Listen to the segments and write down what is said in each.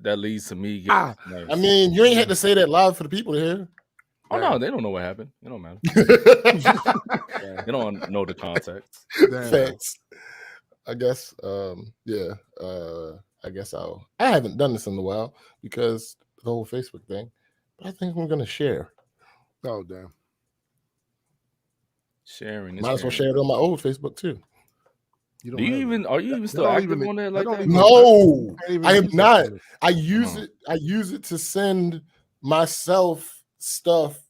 that leads to me. I mean, you ain't had to say that live for the people to hear. Oh no, they don't know what happened. It don't matter. They don't know the context. Facts. I guess. Yeah. I guess I haven't done this in a while because the whole Facebook thing. But I think I'm gonna share. Oh damn. Sharing. Might as well share it on my old Facebook too. Are you even still active on that like that? No, I am not. I use it. I use it to send myself stuff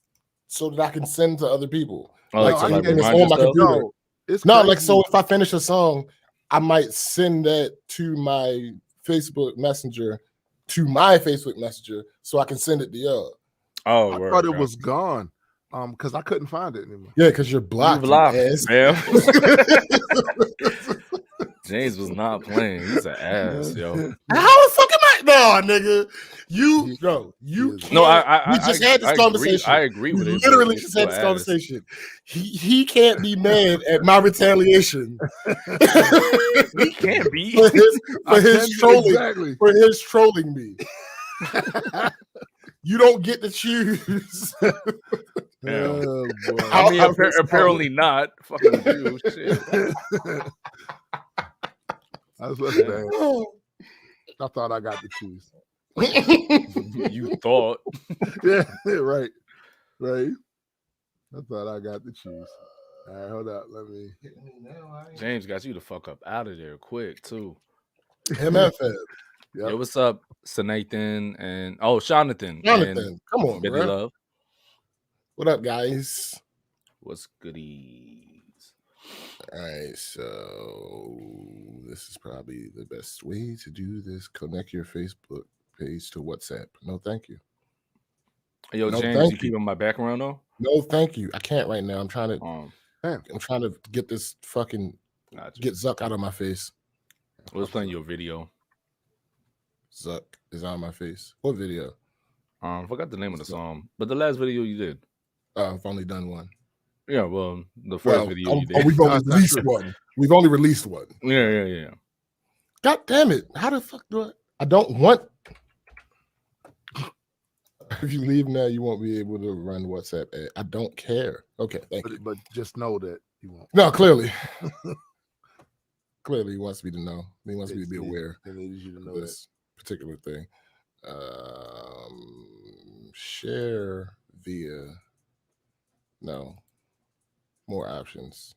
so that I can send to other people. Like on my computer. No, like so if I finish a song, I might send that to my Facebook Messenger, so I can send it to y'all. Oh, I thought it was gone. Because I couldn't find it anymore. Yeah, because you're blocked. Man. James was not playing. He's an ass, yo. How the fuck am I? No, nigga. You No, we just had this conversation. I agree with it. Literally just had this conversation. He can't be mad at my retaliation. He can't be for his trolling me. You don't get to choose. Oh, I mean, apparently not. Fucking with you. Shit. I was listening. I thought I got to choose. You thought. Yeah, right. I thought I got to choose. All right, hold up. Let me. James got you the fuck up out of there quick, too. MFF. Yep. Yo, what's up, Nathan and Jonathan. Jonathan, come on, Baby bro. Love. What up, guys? What's goodies? All right, so this is probably the best way to do this. Connect your Facebook page to WhatsApp. No, thank you. Yo, no, James, you keeping my background though? No, thank you. I can't right now. I'm trying to get this fucking get Zuck out of my face. I was playing your video. Zuck is on my face. What video? Forgot the name of the song, but the last video you did. I've only done one. Yeah, well, the first video you did. We've only released one. We've only released one. Yeah. God damn it! How the fuck do I don't want. If you leave now, you won't be able to run WhatsApp ad. I don't care. Okay, thank you. But just know that you won't. No, clearly. Clearly, he wants me to know. He wants me to be aware of this particular thing. Share via. No. More options.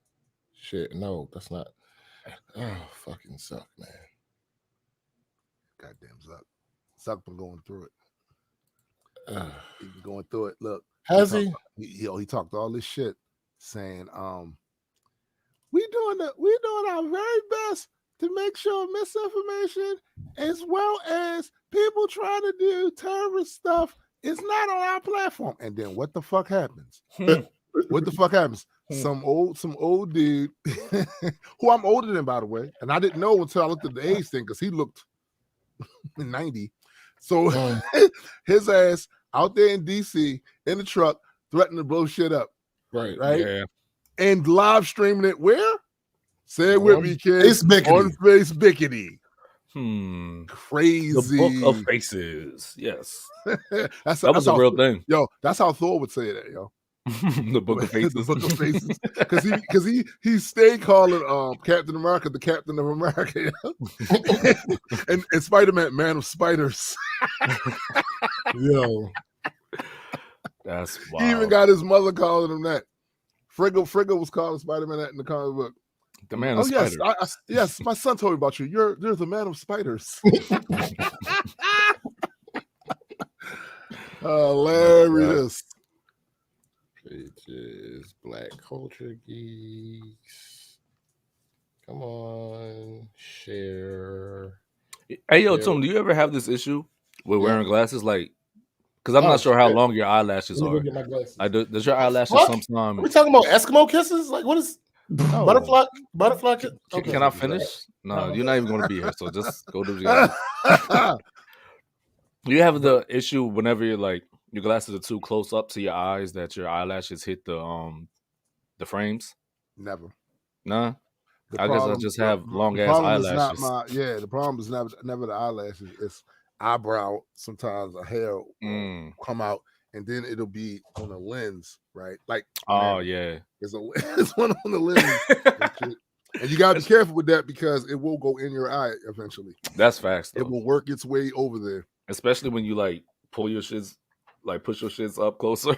Share. No, that's not. Oh, fucking Zuck, man. Goddamn Zuck. Zuck been going through it. He's been going through it. Look. Has he? He talked all this shit saying, we doing our very best to make sure misinformation as well as people trying to do terrorist stuff is not on our platform. And then what the fuck happens? What the fuck happens? Some old dude who I'm older than, by the way, and I didn't know until I looked at the age thing because he looked 90. So his ass out there in DC in the truck threatening to blow shit up. Right. Yeah. And live streaming it where? Say it with me, kids. On Facebickety. Crazy. The Book of Faces. Yes. that was a real thing. Yo, that's how Thor would say that, yo. The Book of Faces. The Book of Faces. Because he stayed calling Captain America the Captain of America. and Spider-Man, Man of Spiders. Yo. That's wild. He even got his mother calling him that. Frigga was calling Spider-Man that in the comic book. The Man of Spiders. Yes, my son told me about you. You're the Man of Spiders. Hilarious. Pages, Black Culture Geeks. Come on, share. Hey, yo, Tom, do you ever have this issue with wearing glasses? Like, because I'm not sure how long your eyelashes are. Like, does your eyelashes sometimes? Are we talking about Eskimo kisses? Like, what is butterfly? Okay. Can I finish? No, you're not even going to be here, so just go do the. You have the issue whenever you're like your glasses are too close up to your eyes that your eyelashes hit the frames. Never. Nah. I guess I just have long ass eyelashes. The problem is never the eyelashes. eyebrow, sometimes a hair will Mm. come out, and then it'll be on a lens, right? Like, Oh man, yeah. there's one on the lens. and shit. And you gotta be careful with that because it will go in your eye eventually. That's facts though. It will work its way over there. Especially when you like pull your shits, like push your shits up closer.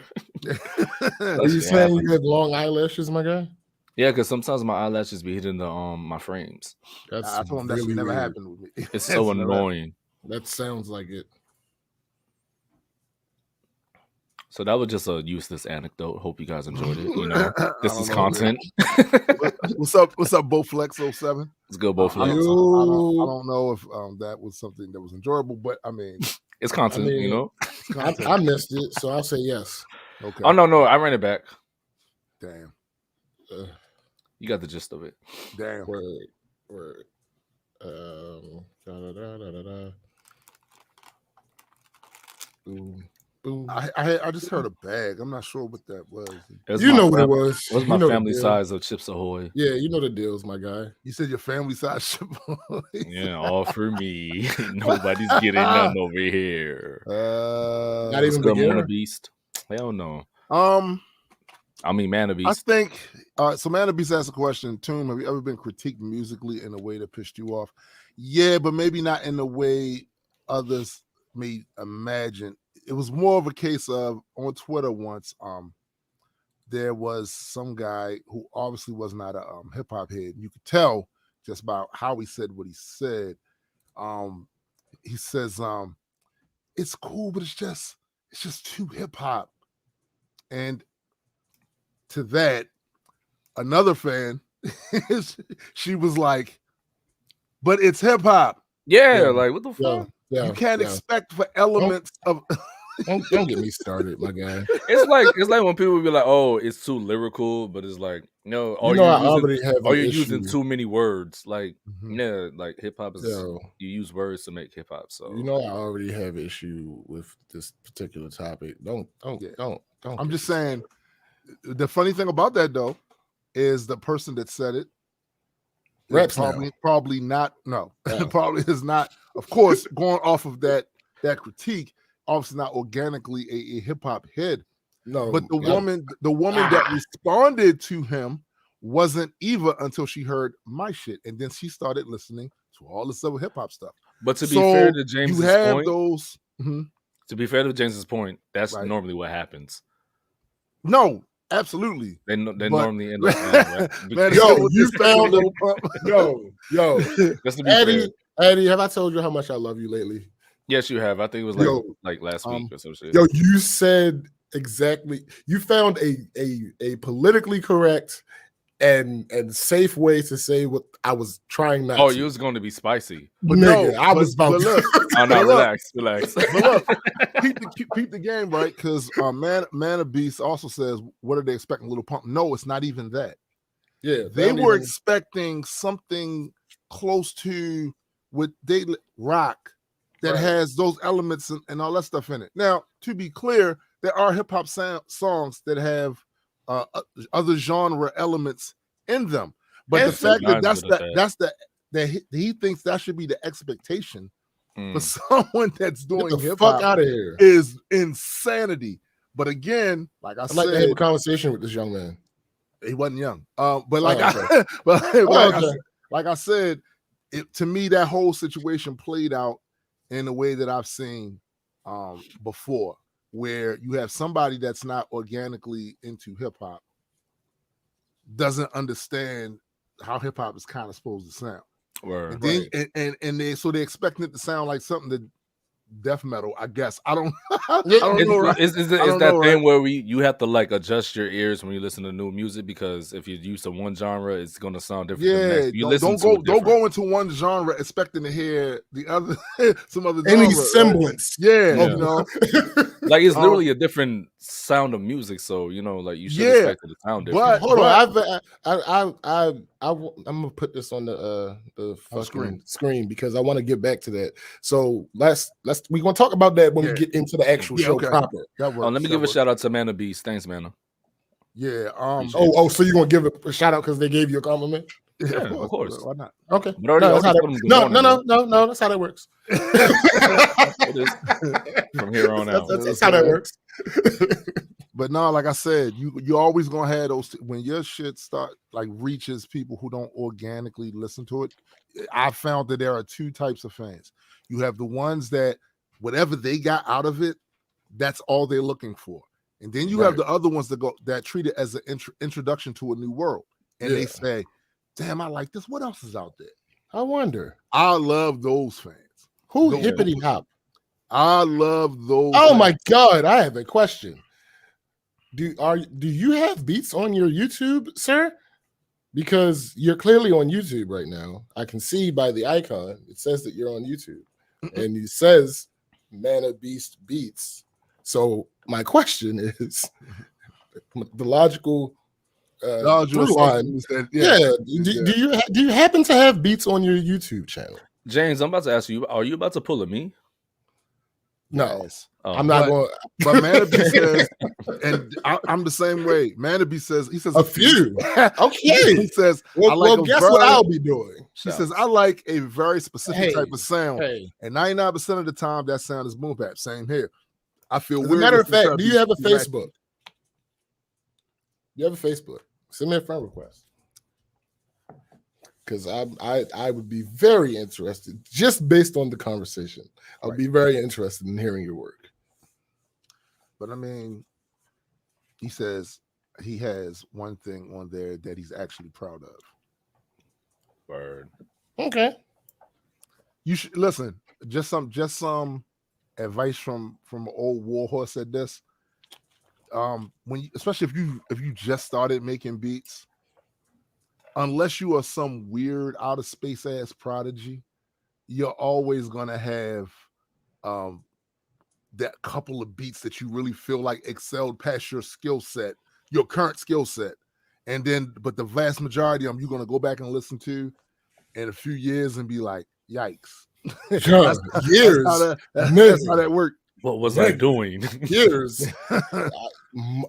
Are you saying you have long eyelashes, my guy? Yeah, because sometimes my eyelashes be hitting the my frames. I told him that's really never weird. happened with me. It's so annoying. That sounds like it. So that was just a useless anecdote. Hope you guys enjoyed it. You know, this is know, content. What's up, BoFlex07? Let's go, both I of don't, you. I don't know if that was something that was enjoyable, but I mean, It's content, you know. I missed it, so I'll say yes. Okay. Oh no, I ran it back. Damn. You got the gist of it. Damn. Word. Boom. I just heard a bag. I'm not sure what that was. You know what it was. It was my family size of Chips Ahoy. Yeah, you know the deals, my guy. You said your family size Chips Ahoy. Yeah, all for me. Nobody's getting none over here. Not even the the Mana Beast. Hell no. I mean, Mana Beast. I think. So Mana Beast asked a question. Toom, have you ever been critiqued musically in a way that pissed you off? Yeah, but maybe not in the way others may imagine. It was more of a case of on Twitter once. There was some guy who obviously was not a hip hop head. You could tell just by how he said what he said. He says, "It's cool, but it's just too hip hop." And to that, another fan, she was like, "But it's hip hop." Yeah, like what the fuck? Yeah, you can't expect for elements of. Don't get me started, my guy. It's like when people be like, "Oh, it's too lyrical," but it's like, no, you're using too many words. Like, yeah, like hip hop is you use words to make hip hop. So I already have issue with this particular topic. Don't. I'm just saying. The funny thing about that though is the person that said it. Probably not. No, probably is not. Of course, going off of that critique. Obviously not organically a hip hop head. No, but the woman that responded to him wasn't Eva until she heard my shit, and then she started listening to all this other hip hop stuff. But to be fair to James's point, those. To be fair to James's point, that's normally what happens. No, absolutely. They normally end up. Right? You found it. Just to be Eddie, have I told you how much I love you lately? Yes, you have. I think it was like last week or some shit. Yo, you said exactly. You found a politically correct and safe way to say what I was trying not to. Oh, you was going to be spicy. But nigga, I was about to. Oh, no, relax. But look, keep the game, right? Because Man of Beast also says, what are they expecting, Little Pump? No, it's not even that. Yeah. They were expecting something close to what they rock that has those elements and all that stuff in it. Now, to be clear, there are hip hop songs that have other genre elements in them, but the fact that he thinks that should be the expectation for someone that's doing hip hop out of here is insanity. But again, like I said, I'd like to have a conversation with this young man. He wasn't young, but like I said, to me that whole situation played out in a way that I've seen before, where you have somebody that's not organically into hip hop, doesn't understand how hip hop is kind of supposed to sound. Word. And they're expecting it to sound like something that death metal, I guess. I don't know. Right? Is that thing where you have to like adjust your ears when you listen to new music, because if you're used to one genre, it's gonna sound different. Yeah, don't go into one genre expecting to hear the other some other any genre, semblance. Right? Yeah, you know, like it's literally a different sound of music. So like you should expect it to sound different. But hold on, I'm gonna put this on the fucking screen because I want to get back to that. So we're gonna talk about that when we get into the actual show proper. Let me give a shout out to Mana Beast. Thanks, Mana. Yeah. So you're gonna give a shout out because they gave you a compliment? Yeah, of course. Why not? Okay. But No, that's how that works. It is. From here on out. That's how that works. But no, like I said, you always gonna have those when your shit start like reaches people who don't organically listen to it. I found that there are two types of fans. You have the ones that whatever they got out of it, that's all they're looking for. And then you have the other ones that treat it as an introduction to a new world. And they say, damn, I like this. What else is out there? I wonder. I love those fans. Who hippity hop? I love those. Oh my God, I have a question. Do you have beats on your YouTube, sir? Because you're clearly on YouTube right now. I can see by the icon. It says that you're on YouTube. And it says Mana Beast Beats. So my question is the logical line. Do you happen to have beats on your YouTube channel? James, I'm about to ask you, are you about to pull a me? No. Yes. I'm not going. But Manabe says, and I'm the same way. Manabe says, he says a few. Okay. He says, guess what I'll be doing. He says, I like a very specific type of sound. And 99% of the time, that sound is boom bap. Same here. I feel weird. As a matter of fact, do you have a Facebook? You have a Facebook? Send me a friend request. Because I would be very interested, just based on the conversation. I'll be very interested in hearing your work. But I mean, he says he has one thing on there that he's actually proud of. Word. Okay. You should listen. Just some advice from an old warhorse at this. Especially if you just started making beats, unless you are some weird out of space ass prodigy, you're always gonna have that couple of beats that you really feel like excelled past your skill set, your current skill set. And then, but the vast majority of them you're gonna go back and listen to in a few years and be like, yikes. Years. That's how that worked. What was I doing? Years.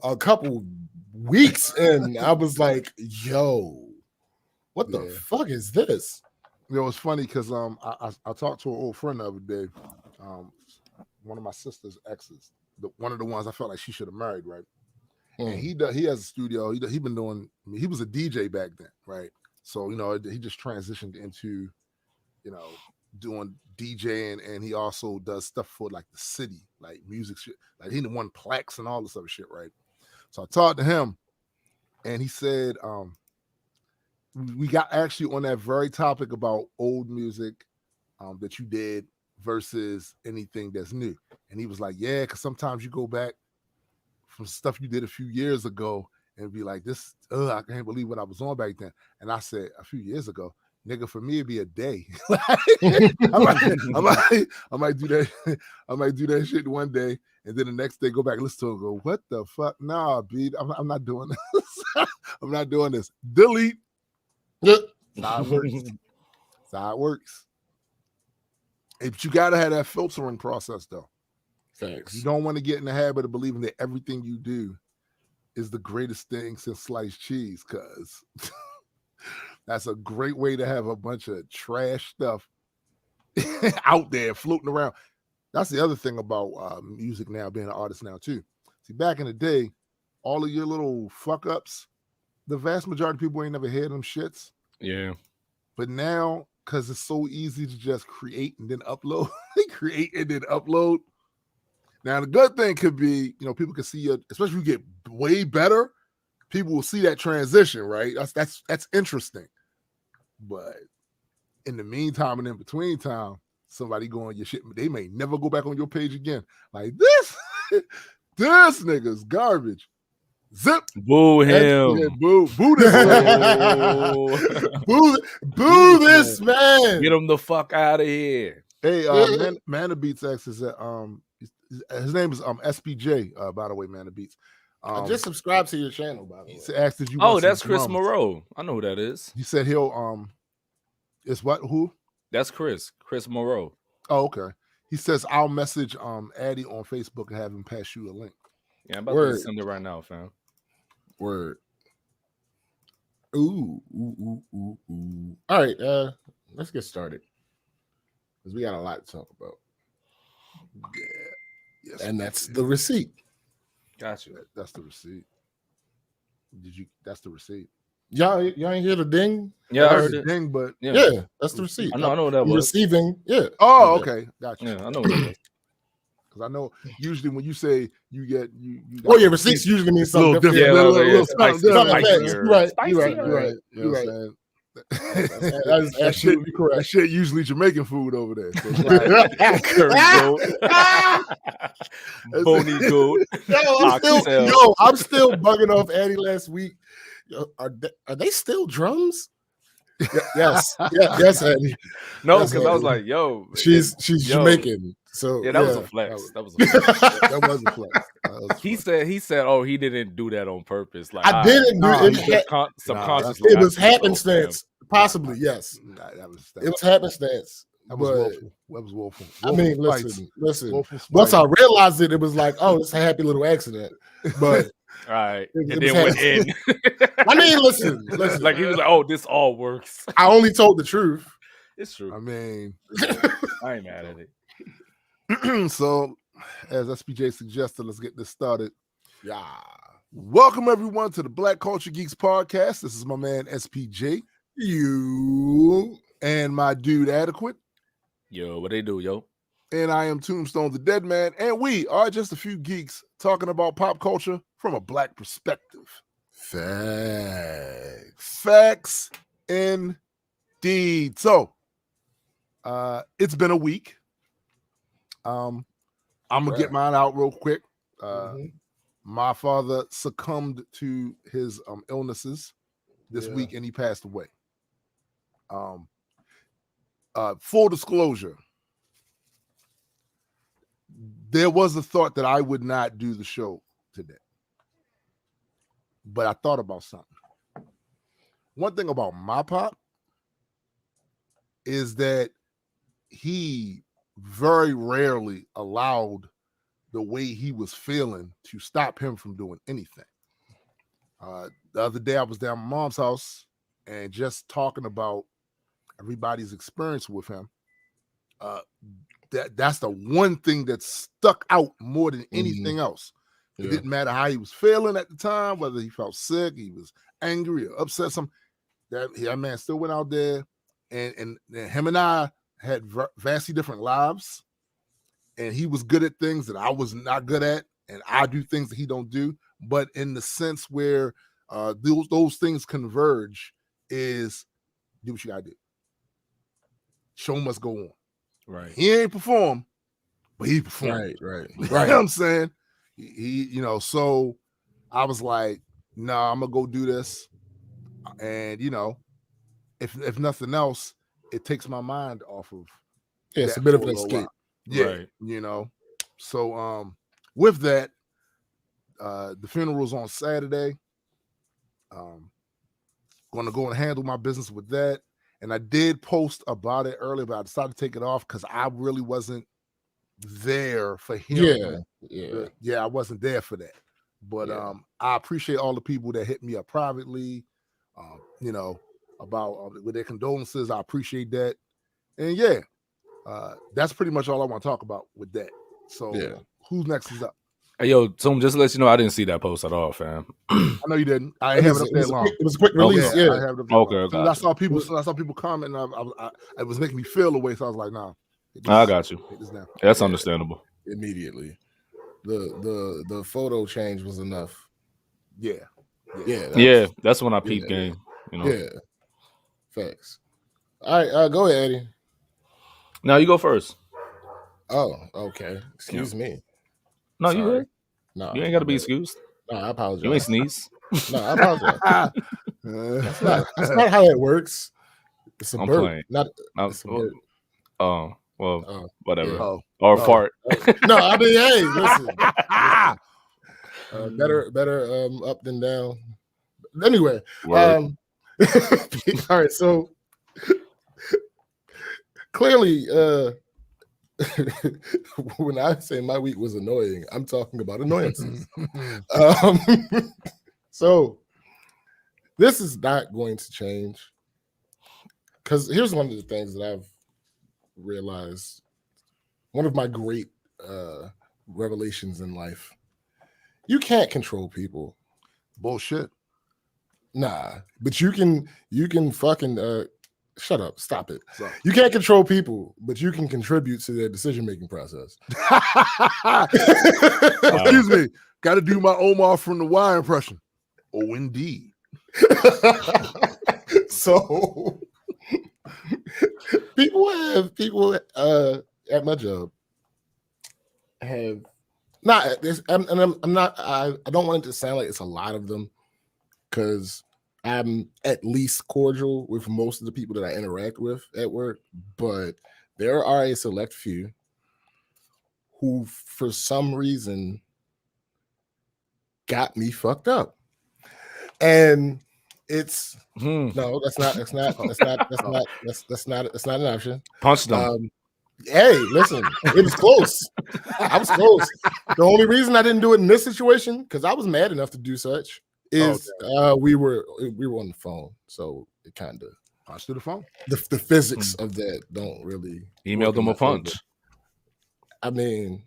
A couple weeks in, I was like, yo, what the fuck is this? You know, it's funny because I talked to an old friend the other day, one of my sister's exes, one of the ones I felt like she should have married, right? And he has a studio. He been doing. I mean, he was a DJ back then, right? So he just transitioned into, doing DJing, and he also does stuff for like the city, like music shit. Like he won plaques and all this other shit, right? So I talked to him, and he said, we got actually on that very topic about old music that you did versus anything that's new. And he was like, yeah, because sometimes you go back from stuff you did a few years ago and be like, this, I can't believe what I was on back then. And I said, a few years ago, nigga, for me, it'd be a day. I might do that. I might do that shit one day, and then the next day go back and listen to it and go, what the fuck? Nah, B, I'm not doing this. I'm not doing this. Delete. That's how it works. That's how it works. But you gotta have that filtering process, though. Thanks. You don't want to get in the habit of believing that everything you do is the greatest thing since sliced cheese, because that's a great way to have a bunch of trash stuff out there floating around. That's the other thing about music now, being an artist now too. See, back in the day, all of your little fuck ups, the vast majority of people ain't never heard them shits. Yeah. But now, because it's so easy to just create and then upload, Now, the good thing could be, people can see you, especially if you get way better, people will see that transition, right? That's interesting. But in the meantime and in between time, somebody go on your shit, they may never go back on your page again. Like this nigga's garbage. Zip. Boo him. Yeah, boo this man. boo this man. Get him the fuck out of here. Hey, Mana Beats X is his name is SPJ, by the way, Mana Beats. I just subscribed to your channel, by the way. He asked if you that's Chris Moreau. I know who that is. He said he'll it's what? Who? That's Chris Moreau. Oh, okay. He says I'll message Addy on Facebook and have him pass you a link. Yeah, I'm about to send it right now, fam. Word. Ooh. All right, let's get started because we got a lot to talk about. Yeah. Yes, and that's the receipt. Gotcha. That's the receipt. That's the receipt. Y'all ain't hear the ding? Yeah, I heard it. Ding, but Yeah, that's the receipt. I know what that I'm was. receiving. Yeah. oh, okay, gotcha. Yeah, I know what that was. Because I know usually when you say you got Oh yeah, receipts usually means a little something different. different. Yeah, little spicy, something Something different. different. spicier. You're right. You're right. Spicier. You're right. You know You're what right. I'm saying? That is absolutely correct. That shit usually Jamaican food over there. So it's like, Curry goat. Bony goat. I'm still bugging off Annie last week. Yo, are they still drums? Yes, yes, Annie. No, Yes, because I was Annie. like, yo. She's yo. Jamaican. So Yeah, that was a flex. That was a flex. that was a flex. He said, oh, he didn't do that on purpose. Like I didn't do it. Subconsciously. It was happenstance. Possibly, yes. That was it was happenstance. That was woeful. That was woeful. I mean, listen. Woeful Once I realized it was like, oh, it's a happy little accident. But all right, it and then went in. I mean, listen. Like he was like, oh, this all works. I only told the truth. It's true. I mean, I ain't mad at it. So, as SPJ suggested, let's get this started. Yeah. Welcome everyone to the Black Culture Geeks podcast. This is my man SPJ. You and my dude Adequate. Yo, what they do, yo? And I am Tombstone the Dead Man, and we are just a few geeks talking about pop culture from a black perspective. Facts indeed. So, it's been a week. I'm gonna get mine out real quick. My father succumbed to his illnesses this week, and he passed away. Full disclosure, there was a thought that I would not do the show today, but I thought about something. One thing about my pop is that he very rarely allowed the way he was feeling to stop him from doing anything. The other day I was down at my mom's house and just talking about everybody's experience with him. That's the one thing that stuck out more than anything else. It didn't matter how he was feeling at the time, whether he felt sick, he was angry or upset. That man still went out there, and him and I had vastly different lives, and he was good at things that I was not good at, and I do things that he don't do. But in the sense where those things converge is do what you gotta do. Show must go on. Right. He ain't perform, but he performed. Right. You know what I'm saying? He so I was like, nah, I'm gonna go do this. And if nothing else, it takes my mind off of it's a bit of an escape. Yeah, right. So with that, the funeral's on Saturday. Gonna go and handle my business with that. And I did post about it earlier, but I decided to take it off because I really wasn't there for him. Yeah, I wasn't there for that. But I appreciate all the people that hit me up privately, about with their condolences. I appreciate that. And that's pretty much all I want to talk about with that. So who's next is up? Hey, yo, Tom, just to let you know, I didn't see that post at all, fam. I know you didn't. I have it up there long. It was a quick release. I have it up there. Okay. So I saw people comment, and it was making me feel the way. So I was like, nah. I got you. That's understandable. Immediately, the photo change was enough. Yeah. That's when I peeped game. Yeah. Facts. All right, go ahead, Eddie. Now you go first. Oh, okay. Excuse me. No, you good. No, you ain't got to be excused. No, I apologize. You ain't sneeze. No, I apologize. That's not how it works. It's a burp. It's a burp. Oh, well, whatever. Yeah. Or fart. No, I mean, hey, listen. Better up than down. Anyway, all right. So clearly, when I say my week was annoying, I'm talking about annoyances. So This is not going to change. Because here's one of the things that I've realized. One of my great revelations in life. You can't control people. Bullshit. Nah, but you can fucking shut up, stop it. So. You can't control people, but you can contribute to their decision-making process. Excuse me. Got to do my Omar from the Wire impression. Oh, indeed. So people at my job have not this, and I'm not. I don't want it to sound like it's a lot of them, because I'm at least cordial with most of the people that I interact with at work, but there are a select few who, for some reason, got me fucked up, and it's no, that's not an option. Punch them. Hey, listen, it was close. I was close. The only reason I didn't do it in this situation, because I was mad enough to do such, is we were on the phone, so it kind of punch to the phone. The physics of that don't really email them a punch. I mean,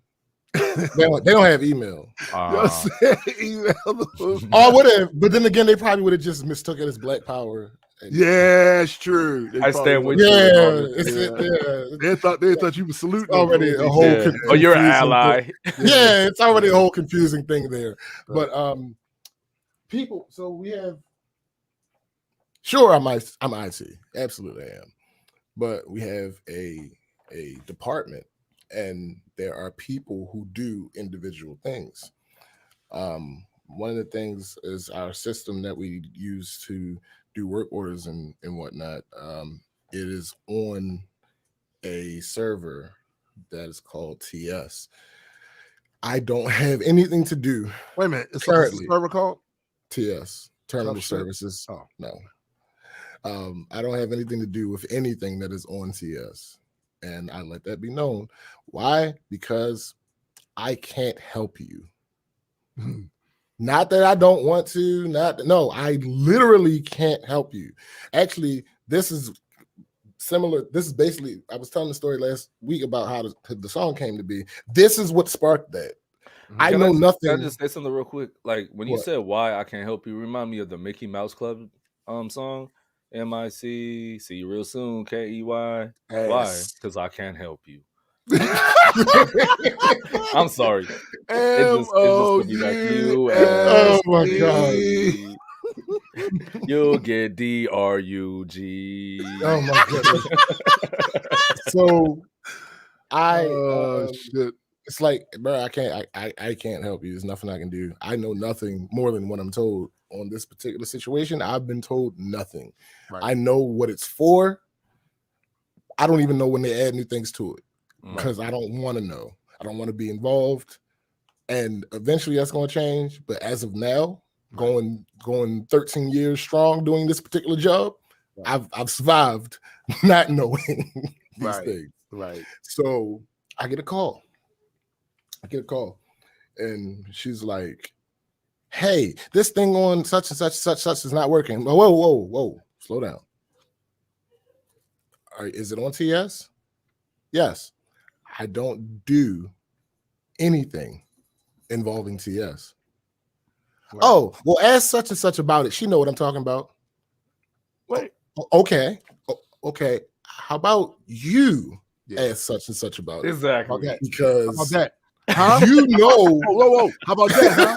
they don't have email. Email them. Oh, would have, but then again, they probably would have just mistook it as Black Power. Yeah, it's true. I stand with you. They thought you were saluting. Already a whole. Oh, you're an ally. Yeah, it's already a whole confusing thing there. But people. So we have. Sure, I'm IT. Absolutely, I am. But we have a department, and there are people who do individual things. One of the things is our system that we use to do work orders and whatnot. It is on a server that is called TS. I don't have anything to do. Wait a minute, it's a server called TS, Terminal Services. Oh no, I don't have anything to do with anything that is on TS, and I let that be known. Why? Because I can't help you. Not that I don't want to, I literally can't help you. Actually, this is similar. This is basically, I was telling the story last week about how the song came to be. This is what sparked that. I know nothing. Can I just say something real quick? Like when you said why I can't help you, remind me of the Mickey Mouse Club song. MIC, see you real soon, KEY. Why? Because I can't help you. I'm sorry. It just could be like you. Oh my god! You'll get DRUG. Oh my goodness! So shit. It's like, bro, I can't help you. There's nothing I can do. I know nothing more than what I'm told on this particular situation. I've been told nothing. Right. I know what it's for. I don't even know when they add new things to it. Because I don't want to know. I don't want to be involved. And eventually that's going to change. But as of now, going 13 years strong doing this particular job, I've survived not knowing these things. Right. So I get a call. And she's like, hey, this thing on such and such is not working. Whoa. Slow down. All right, is it on TS? Yes. I don't do anything involving TS. Right. Oh, well, ask such and such about it. She know what I'm talking about. Wait. Okay. How about you ask such and such about it? Exactly. Because how about that? Huh? You know. Whoa. How about that, huh?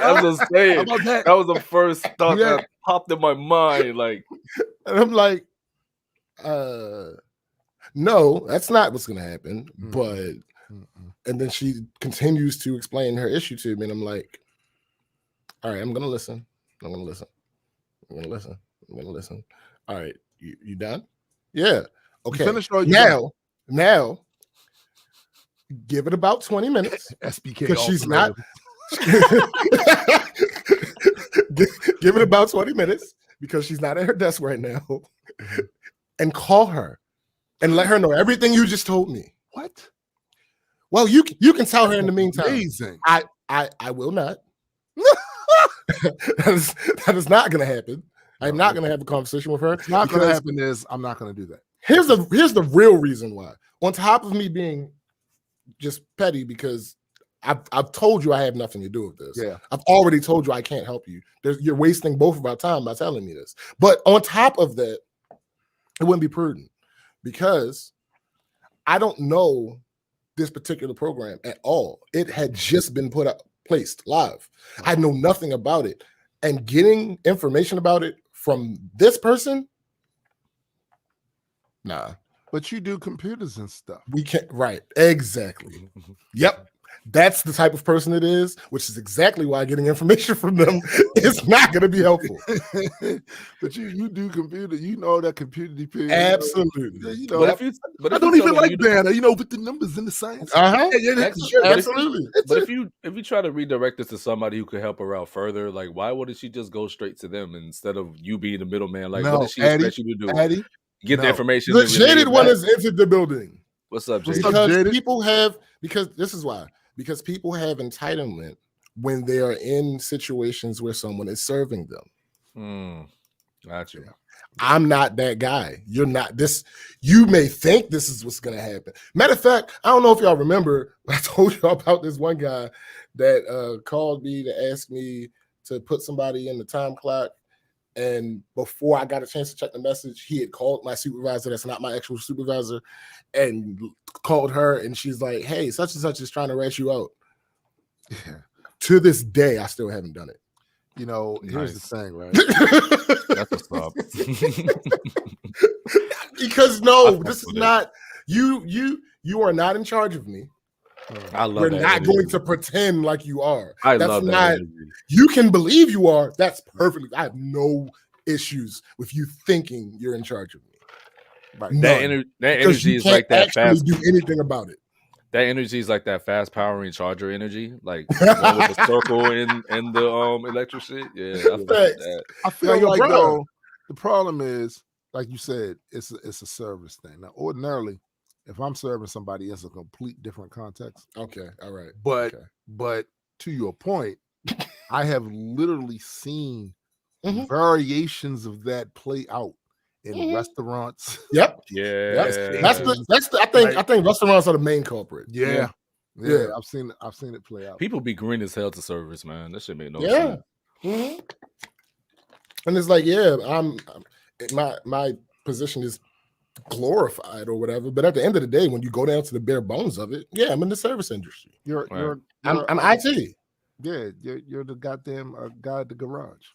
I was just saying. How about that? That was the first thought that popped in my mind. Like, and I'm like, no, that's not what's going to happen. But, and then she continues to explain her issue to me. And I'm like, all right, I'm going to listen. All right, you done? Yeah. Okay. Now, give it about 20 minutes. SBK. Because she's not. Give it about 20 minutes because she's not at her desk right now. And call her. And let her know everything you just told me. What? Well, you can tell her in the meantime. Amazing. I will not. That is not going to happen. I'm not going to have a conversation with her. What's not going to happen is I'm not going to do that. Here's the real reason why. On top of me being just petty, because I've told you I have nothing to do with this. Yeah. I've already told you I can't help you. You're wasting both of our time by telling me this. But on top of that, it wouldn't be prudent because I don't know this particular program at all. It had just been placed live. I know nothing about it. And getting information about it from this person, nah. But you do computers and stuff. We can't, right, exactly. Yep. That's the type of person it is, which is exactly why getting information from them is not going to be helpful. But you do computer, you know that computer depends. Absolutely. You know, but I don't even like data, with the numbers and the science. Absolutely. But if you try to redirect this to somebody who could help her out further, like why wouldn't she just go straight to them instead of you being the middleman? Like what does she expect you to do? Get the information. The jaded one is into the building. What's up, Jaded? Because this is why. Because people have entitlement when they are in situations where someone is serving them. Gotcha. I'm not that guy. You're not this. You may think this is what's going to happen. Matter of fact, I don't know if y'all remember, I told you about this one guy that called me to ask me to put somebody in the time clock. And before I got a chance to check the message, he had called my supervisor. That's not my actual supervisor, and called her. And she's like, "Hey, such and such is trying to rat you out." Yeah. To this day, I still haven't done it. Here's the thing, right? That's what's up. Because this is not you. You are not in charge of me. I love We're that not energy. going to pretend like you are. That's love that not. energy. You can believe you are. That's perfectly. I have no issues with you thinking you're in charge of me. Right. That energy is like that fast. Do anything about it. That energy is like that fast powering charger energy, like one with the circle and the electric shit. Yeah, I feel that. I feel like though the problem is, like you said, it's a service thing. Now, ordinarily, if I'm serving somebody, it's a complete different context. Okay, all right. But to your point, I have literally seen variations of that play out in restaurants. Yep. Yeah. I think restaurants are the main culprit. Yeah. I've seen it play out. People be green as hell to service, man. That shit make no sense. Mm-hmm. And it's like, I'm my position is glorified or whatever, but at the end of the day, when you go down to the bare bones of it, I'm in the service industry. I'm IT. Yeah, you're the goddamn guy at the garage.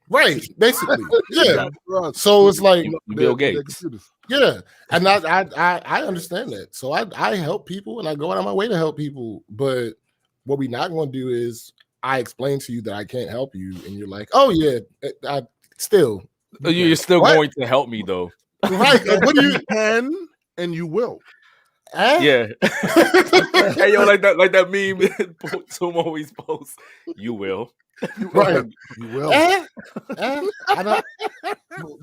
Right, basically. Yeah. So it's like Bill Gates. Yeah. And I understand that. So I help people and I go out of my way to help people. But what we're not going to do is I explain to you that I can't help you, and you're like, oh yeah, you're still going to help me though. Right. What do you can and you will. Yeah. Hey yo, like that meme Tom always posts. You will. Right. You will. I don't,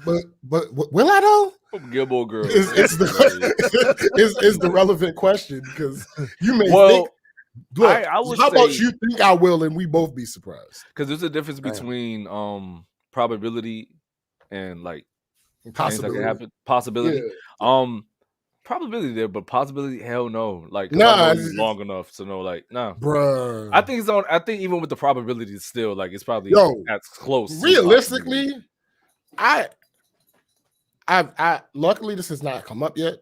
but will I though? Gilmore Girls. It's the relevant question, because you may think. Look, how about you think I will, and we both be surprised? Because there's a difference between probability and like possibility. That can happen. Possibility. Yeah. Probability there, but possibility, hell no. Like, nah, long enough to know, like, nah, bruh. I think even with the probability, it's still like it's probably as close. Realistically, I luckily this has not come up yet,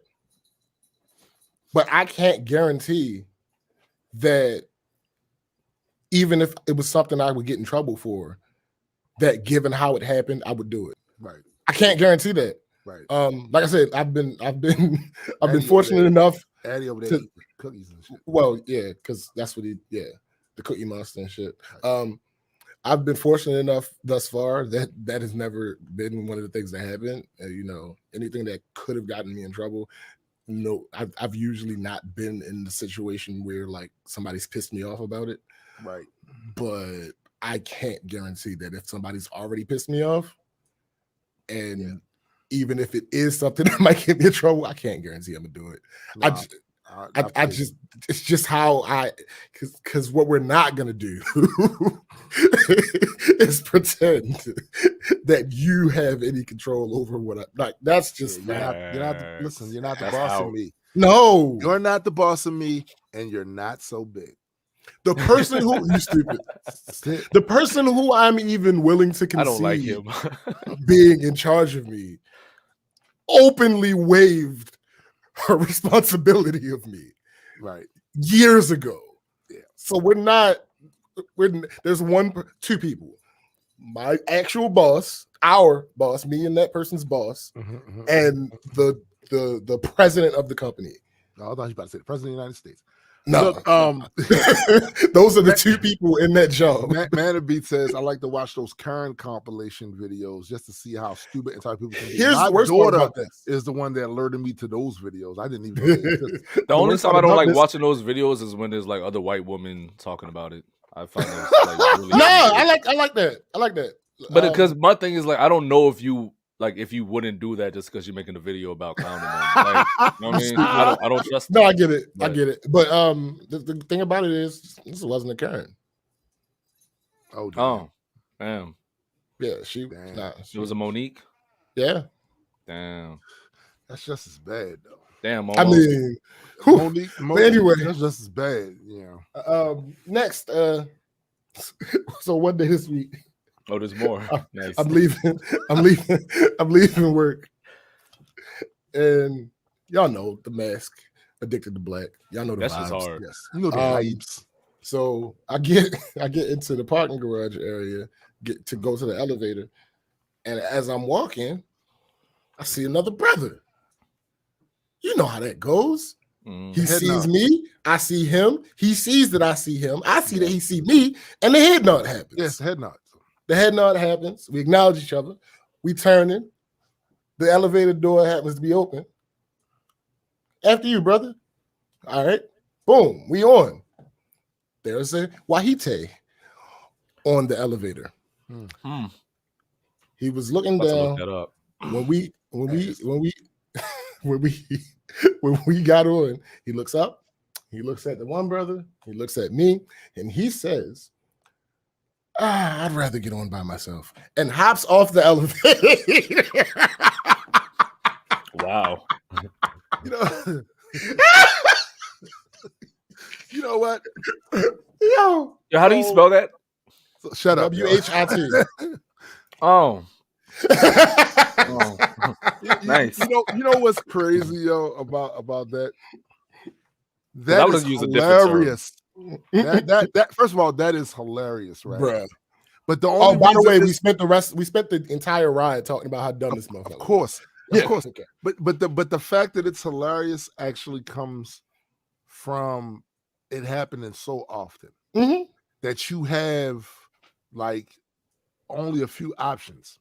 but I can't guarantee that even if it was something I would get in trouble for, that given how it happened, I would do it. Right. I can't guarantee that. Right. Like I said, I've been fortunate enough. Addy over there cookies and shit. Well, yeah, because that's what the Cookie Monster and shit. I've been fortunate enough thus far that has never been one of the things that happened. Anything that could have gotten me in trouble. No, I've usually not been in the situation where like somebody's pissed me off about it. Right. But I can't guarantee that if somebody's already pissed me off, and even if it is something that might get me in trouble, I can't guarantee I'm gonna do it. Nah. I just, it's just how because what we're not gonna do is pretend that you have any control over what I like. That's just you're not listen. You're not the boss of me. No, you're not the boss of me, and you're not so big. The person who you stupid, the person who I'm even willing to concede I don't like him being in charge of me openly waived her responsibility of me right years ago. Yeah. So there's two people. My actual boss, our boss, me and that person's boss, and the president of the company. No, I thought you were about to say the president of the United States. No, look, those are the two people in that job. Manabeat says, I like to watch those Karen compilation videos just to see how stupid entitled people can be. Here's My the worst part about this. is the one that alerted me to those videos. I didn't even know the only time I don't like watching those videos is when there's like other white women talking about it. I find it like really I like that. I like that. But because my thing is like I don't know if you wouldn't do that just because you're making a video about clowning them. Like, you know what I mean? I don't trust No, them. I get it. I get it. But the thing about it is this wasn't a Karen. Oh, damn. Yeah, she was a Monique. Yeah. Damn. That's just as bad though. Damn. I mean, Monique, anyway, that's just as bad. Yeah. Next, so one day this week. Oh, there's more. Nice. I'm leaving work, and y'all know the Mask, Addicted to Black. Y'all know the That's vibes. just hard. Yes, you know the vibes. So I get into the parking garage area, get to go to the elevator, and as I'm walking, I see another brother. You know how that goes. He sees me, I see him. He sees that I see him. I see that he see me, and the head nod happens. Yes, head nod. The head nod happens. We acknowledge each other. We turn in. The elevator door happens to be open. After you, brother. All right. Boom. We on. There's a Wahite on the elevator. He was looking down. Look that up. When we got on, he looks up. He looks at the one brother. He looks at me, and he says, I'd rather get on by myself, and hops off the elevator. Wow. You know what? Yo, how do you spell that? So, shut up. WHIT. Oh. Nice. You know what's crazy, yo, about that? That is hilarious. That first of all, that is hilarious, right? Bruh. But the only by the way, we spent the entire ride talking about how dumb this motherfucker. Of course. Yeah. Of course. Okay. But the fact that it's hilarious actually comes from it happening so often that you have like only a few options.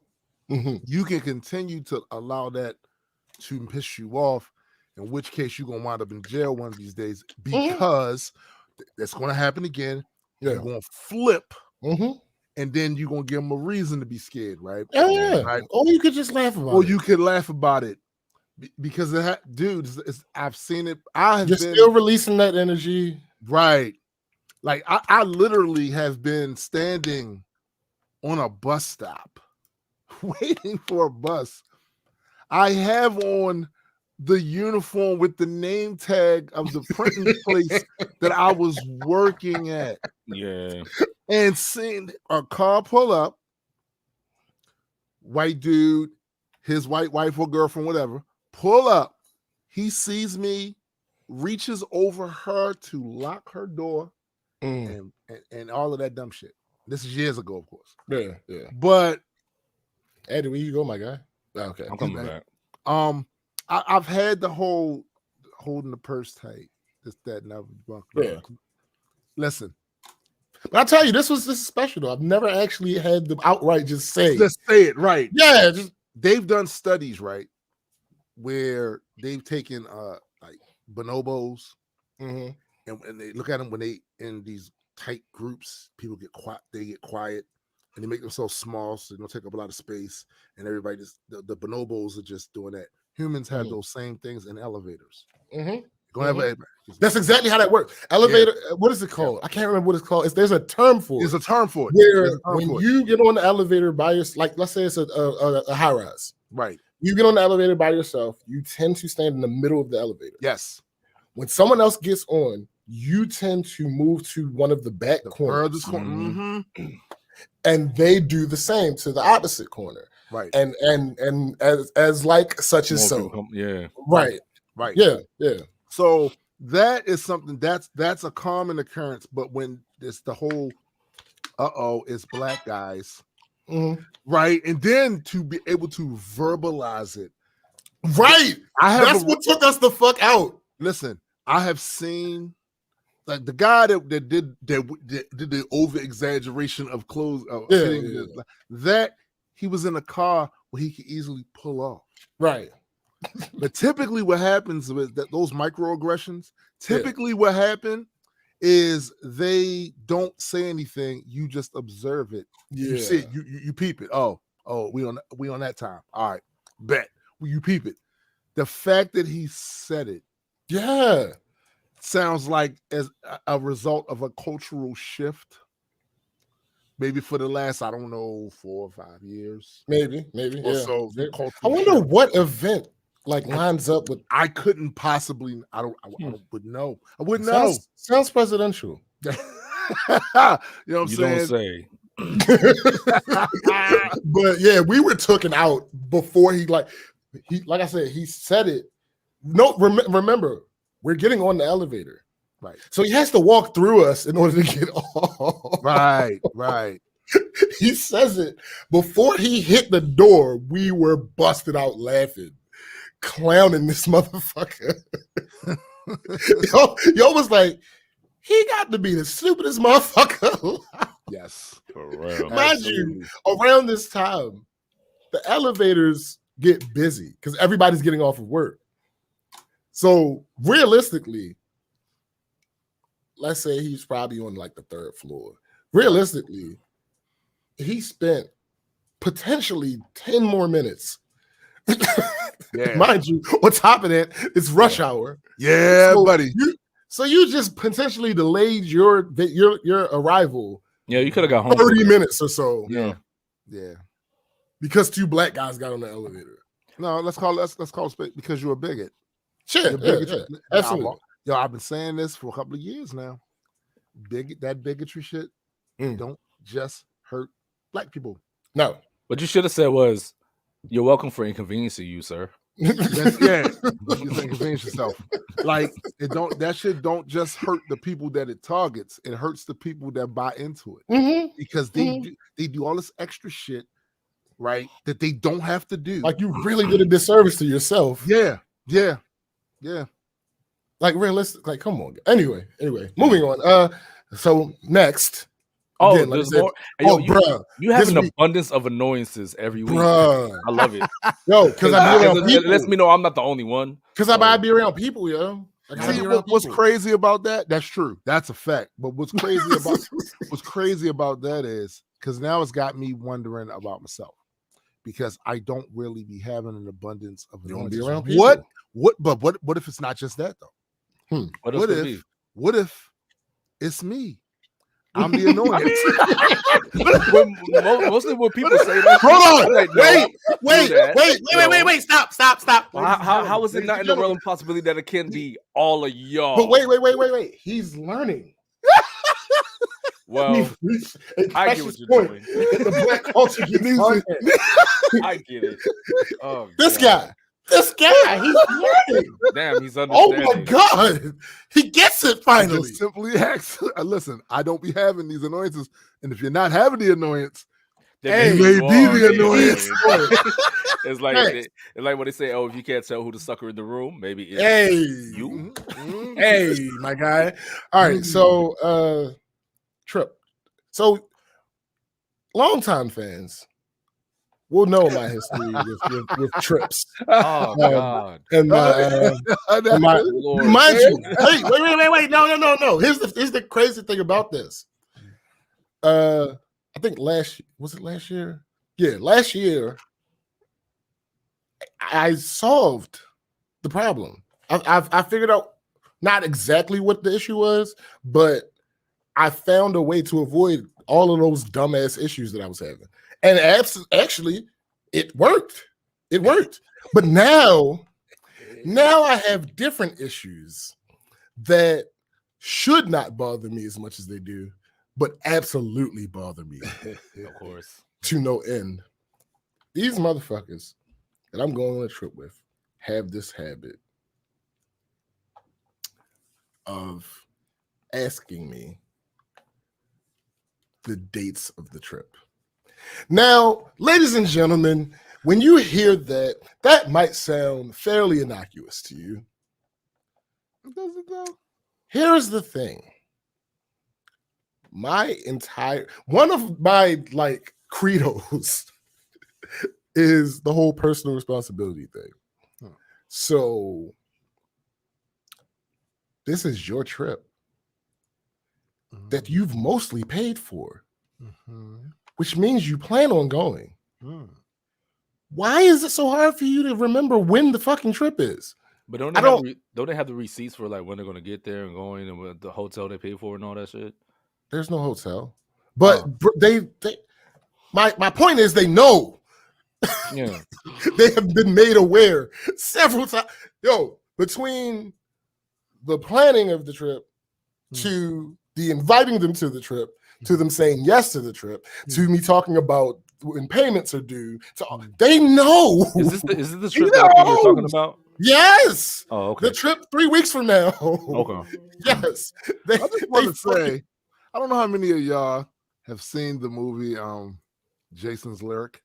You can continue to allow that to piss you off, in which case you're gonna wind up in jail one of these days because that's gonna happen again. You're gonna flip, and then you're gonna give them a reason to be scared, right? Yeah. Right? Or you could just laugh about it. Or you could laugh about it because dude, I've seen it. You're still releasing that energy, right? Like I literally have been standing on a bus stop waiting for a bus. I have on the uniform with the name tag of the printing place that I was working at. Yeah. And seeing a car pull up, white dude, his white wife or girlfriend, whatever, pull up. He sees me, reaches over her to lock her door, and all of that dumb shit. This is years ago, of course. Yeah. But Eddie, where you go, my guy? Okay, I'm coming back. I've had the whole holding the purse tight, this, that, and that. Yeah. Listen, but I tell you, this is special though. I've never actually had them outright just say it, right? Yeah, they've done studies, right, where they've taken like bonobos, and they look at them when they in these tight groups. People get quiet. They get quiet. And they make themselves small so they don't take up a lot of space. And everybody just, the bonobos are just doing that. Humans have those same things in elevators. If That's exactly how that works. Elevator. What is it called? I can't remember what it's called. There's a term for it. There's a term for it. Where when you get on the elevator by yourself, like let's say it's a high rise. Right. You get on the elevator by yourself, you tend to stand in the middle of the elevator. Yes. When someone else gets on, you tend to move to one of the back corners. And they do the same to the opposite corner. Right. And as like such as so. Right. Right. Yeah. So that is something that's a common occurrence, but when it's the whole it's black guys. Right. And then to be able to verbalize it. Right. That's what took us the fuck out. Listen, I have seen like the guy that did the over exaggeration of clothes. That he was in a car where he could easily pull off. Right. But typically what happens with those microaggressions, what happened is they don't say anything. You just observe it. You see it. You peep it. Oh, we on that time. All right, bet. You peep it. The fact that he said it, sounds like as a result of a cultural shift. Maybe for the last, I don't know, 4 or 5 years. Maybe. So I wonder what event like lines up with. I couldn't possibly. I would know. I wouldn't know. Sounds presidential. You know what I'm saying? Don't say. But yeah, we were taken out before he like I said, he said it. No, remember, we're getting on the elevator. Right. So he has to walk through us in order to get off. Right. He says it before he hit the door. We were busted out laughing, clowning this motherfucker. Yo was like, he got to be the stupidest motherfucker. Yes. For real. Mind you, around this time, the elevators get busy because everybody's getting off of work. So realistically, let's say he's probably on like the 3rd floor. Realistically, he spent potentially 10 more minutes. Mind you, on top of that, it's rush hour. Yeah, so buddy. You just potentially delayed your arrival. Yeah, you could have got home 30 minutes or so. Yeah. Because 2 black guys got on the elevator. No, let's call it because you're a bigot. Sure, absolutely. Yo, I've been saying this for a couple of years now. That bigotry shit don't just hurt black people. No. What you should have said was, "You're welcome for inconveniencing you, sir." You inconvenience yourself. Like that shit don't just hurt the people that it targets. It hurts the people that buy into it because they do all this extra shit, right? That they don't have to do. Like you really did a disservice to yourself. Yeah. Like realistic. Like come on. Anyway, moving on. So next. Oh, again, there's like more. Bruh, you have an abundance of annoyances every week. Bruh. I love it. Yo, because I be around people. It lets me know I'm not the only one. Because I be around people, yo. See, what's crazy about that? That's true. That's a fact. But what's crazy about that is because now it's got me wondering about myself because I don't really be having an abundance of annoyances. Be around people. What if it's not just that though? What if it's me? I'm the annoyance. Mostly when people say that. Hold on. Like, wait. Stop. How is it not in the realm of possibility that it can be all of y'all? But wait. He's learning. Well, I get what you're doing. The black culture I get it. Oh, this guy, he's learning. Damn, he's understanding. Oh my God, he gets it finally. Just simply ask. Listen, I don't be having these annoyances, and if you're not having the annoyance, then you may be the annoyance. It's like when they say, "Oh, if you can't tell who the sucker in the room, maybe it's you." Hey, my guy. All right, so Trip. So longtime fans will know my history with trips. Oh God! And mind you, wait. No. Here's the crazy thing about this. I think last year? Yeah, last year I solved the problem. I figured out not exactly what the issue was, but I found a way to avoid all of those dumbass issues that I was having. And actually, it worked. It worked. But now I have different issues that should not bother me as much as they do, but absolutely bother me. Of course. To no end. These motherfuckers that I'm going on a trip with have this habit of asking me the dates of the trip. Now, ladies and gentlemen, when you hear that, that might sound fairly innocuous to you. Does it though? Here's the thing. One of my like credos is the whole personal responsibility thing. So this is your trip that you've mostly paid for, which means you plan on going. Why is it so hard for you to remember when the fucking trip is? But don't they have the receipts for like when they're gonna get there and going and what the hotel they pay for and all that shit? There's no hotel, but they my point is they know. Yeah, they have been made aware several times. Yo, between the planning of the trip to the inviting them to the trip, to them saying yes to the trip, to me talking about when payments are due, they know. Is this the trip that you're talking about? Yes. Oh, okay. The trip 3 weeks from now. Okay. Yes. I just want to say, I don't know how many of y'all have seen the movie Jason's Lyric,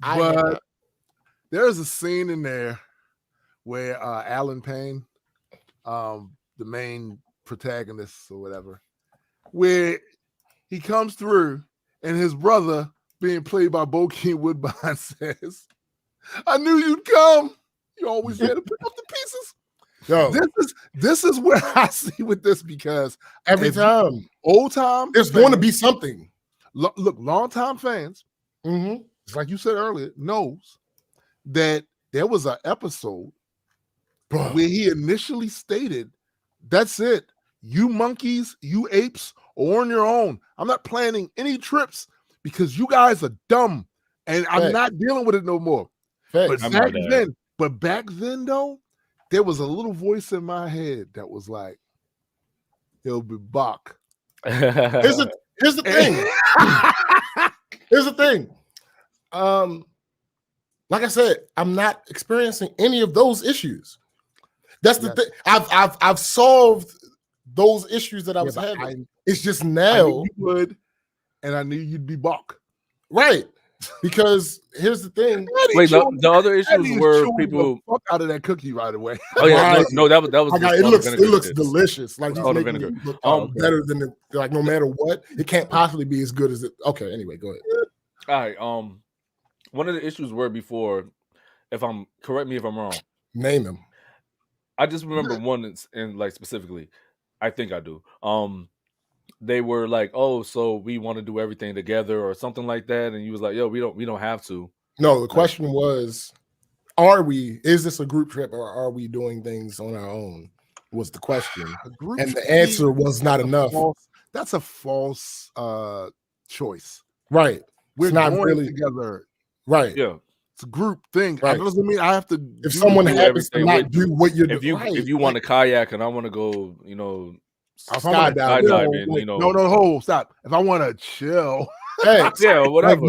but there's a scene in there where Alan Payne, the main protagonist or whatever, where he comes through and his brother, being played by Bokeem Woodbine, says, "I knew you'd come. You always had to pick up the pieces." Yo, this is where I see with this, because every time, old time, there's going to be something. Look, long time fans, just like you said earlier, knows that there was an episode where he initially stated, "That's it. You monkeys, you apes, are on your own. I'm not planning any trips because you guys are dumb, and I'm not dealing with it no more." But back then, though, there was a little voice in my head that was like, "He'll be back." Here's the thing. Here's the thing. Like I said, I'm not experiencing any of those issues. That's the thing. I've solved those issues that I was having. It's just now. I knew you would, and I knew you'd be back. Right. Because here's the thing. Wait, the other issues were people fuck out of that cookie right away. Oh yeah, no, that was. It looks delicious. Like he's making it look better than like no matter what, it can't possibly be as good as it. Okay, anyway, go ahead. All right. One of the issues were before, correct me if I'm wrong. Name them. I just remember one and like specifically, I think I do. They were like, "Oh, so we want to do everything together," or something like that, and you was like, "Yo, we don't have to." No, the question was, is this a group trip or are we doing things on our own? Was the question. And the answer was not enough. That's a false choice. Right. We're not going really together. Right. Yeah. It's a group thing. Right. That doesn't mean I have to. If someone happens to not do what you're doing. If you want to kayak and I want to go, skydiving, no, stop. If I want to chill, whatever.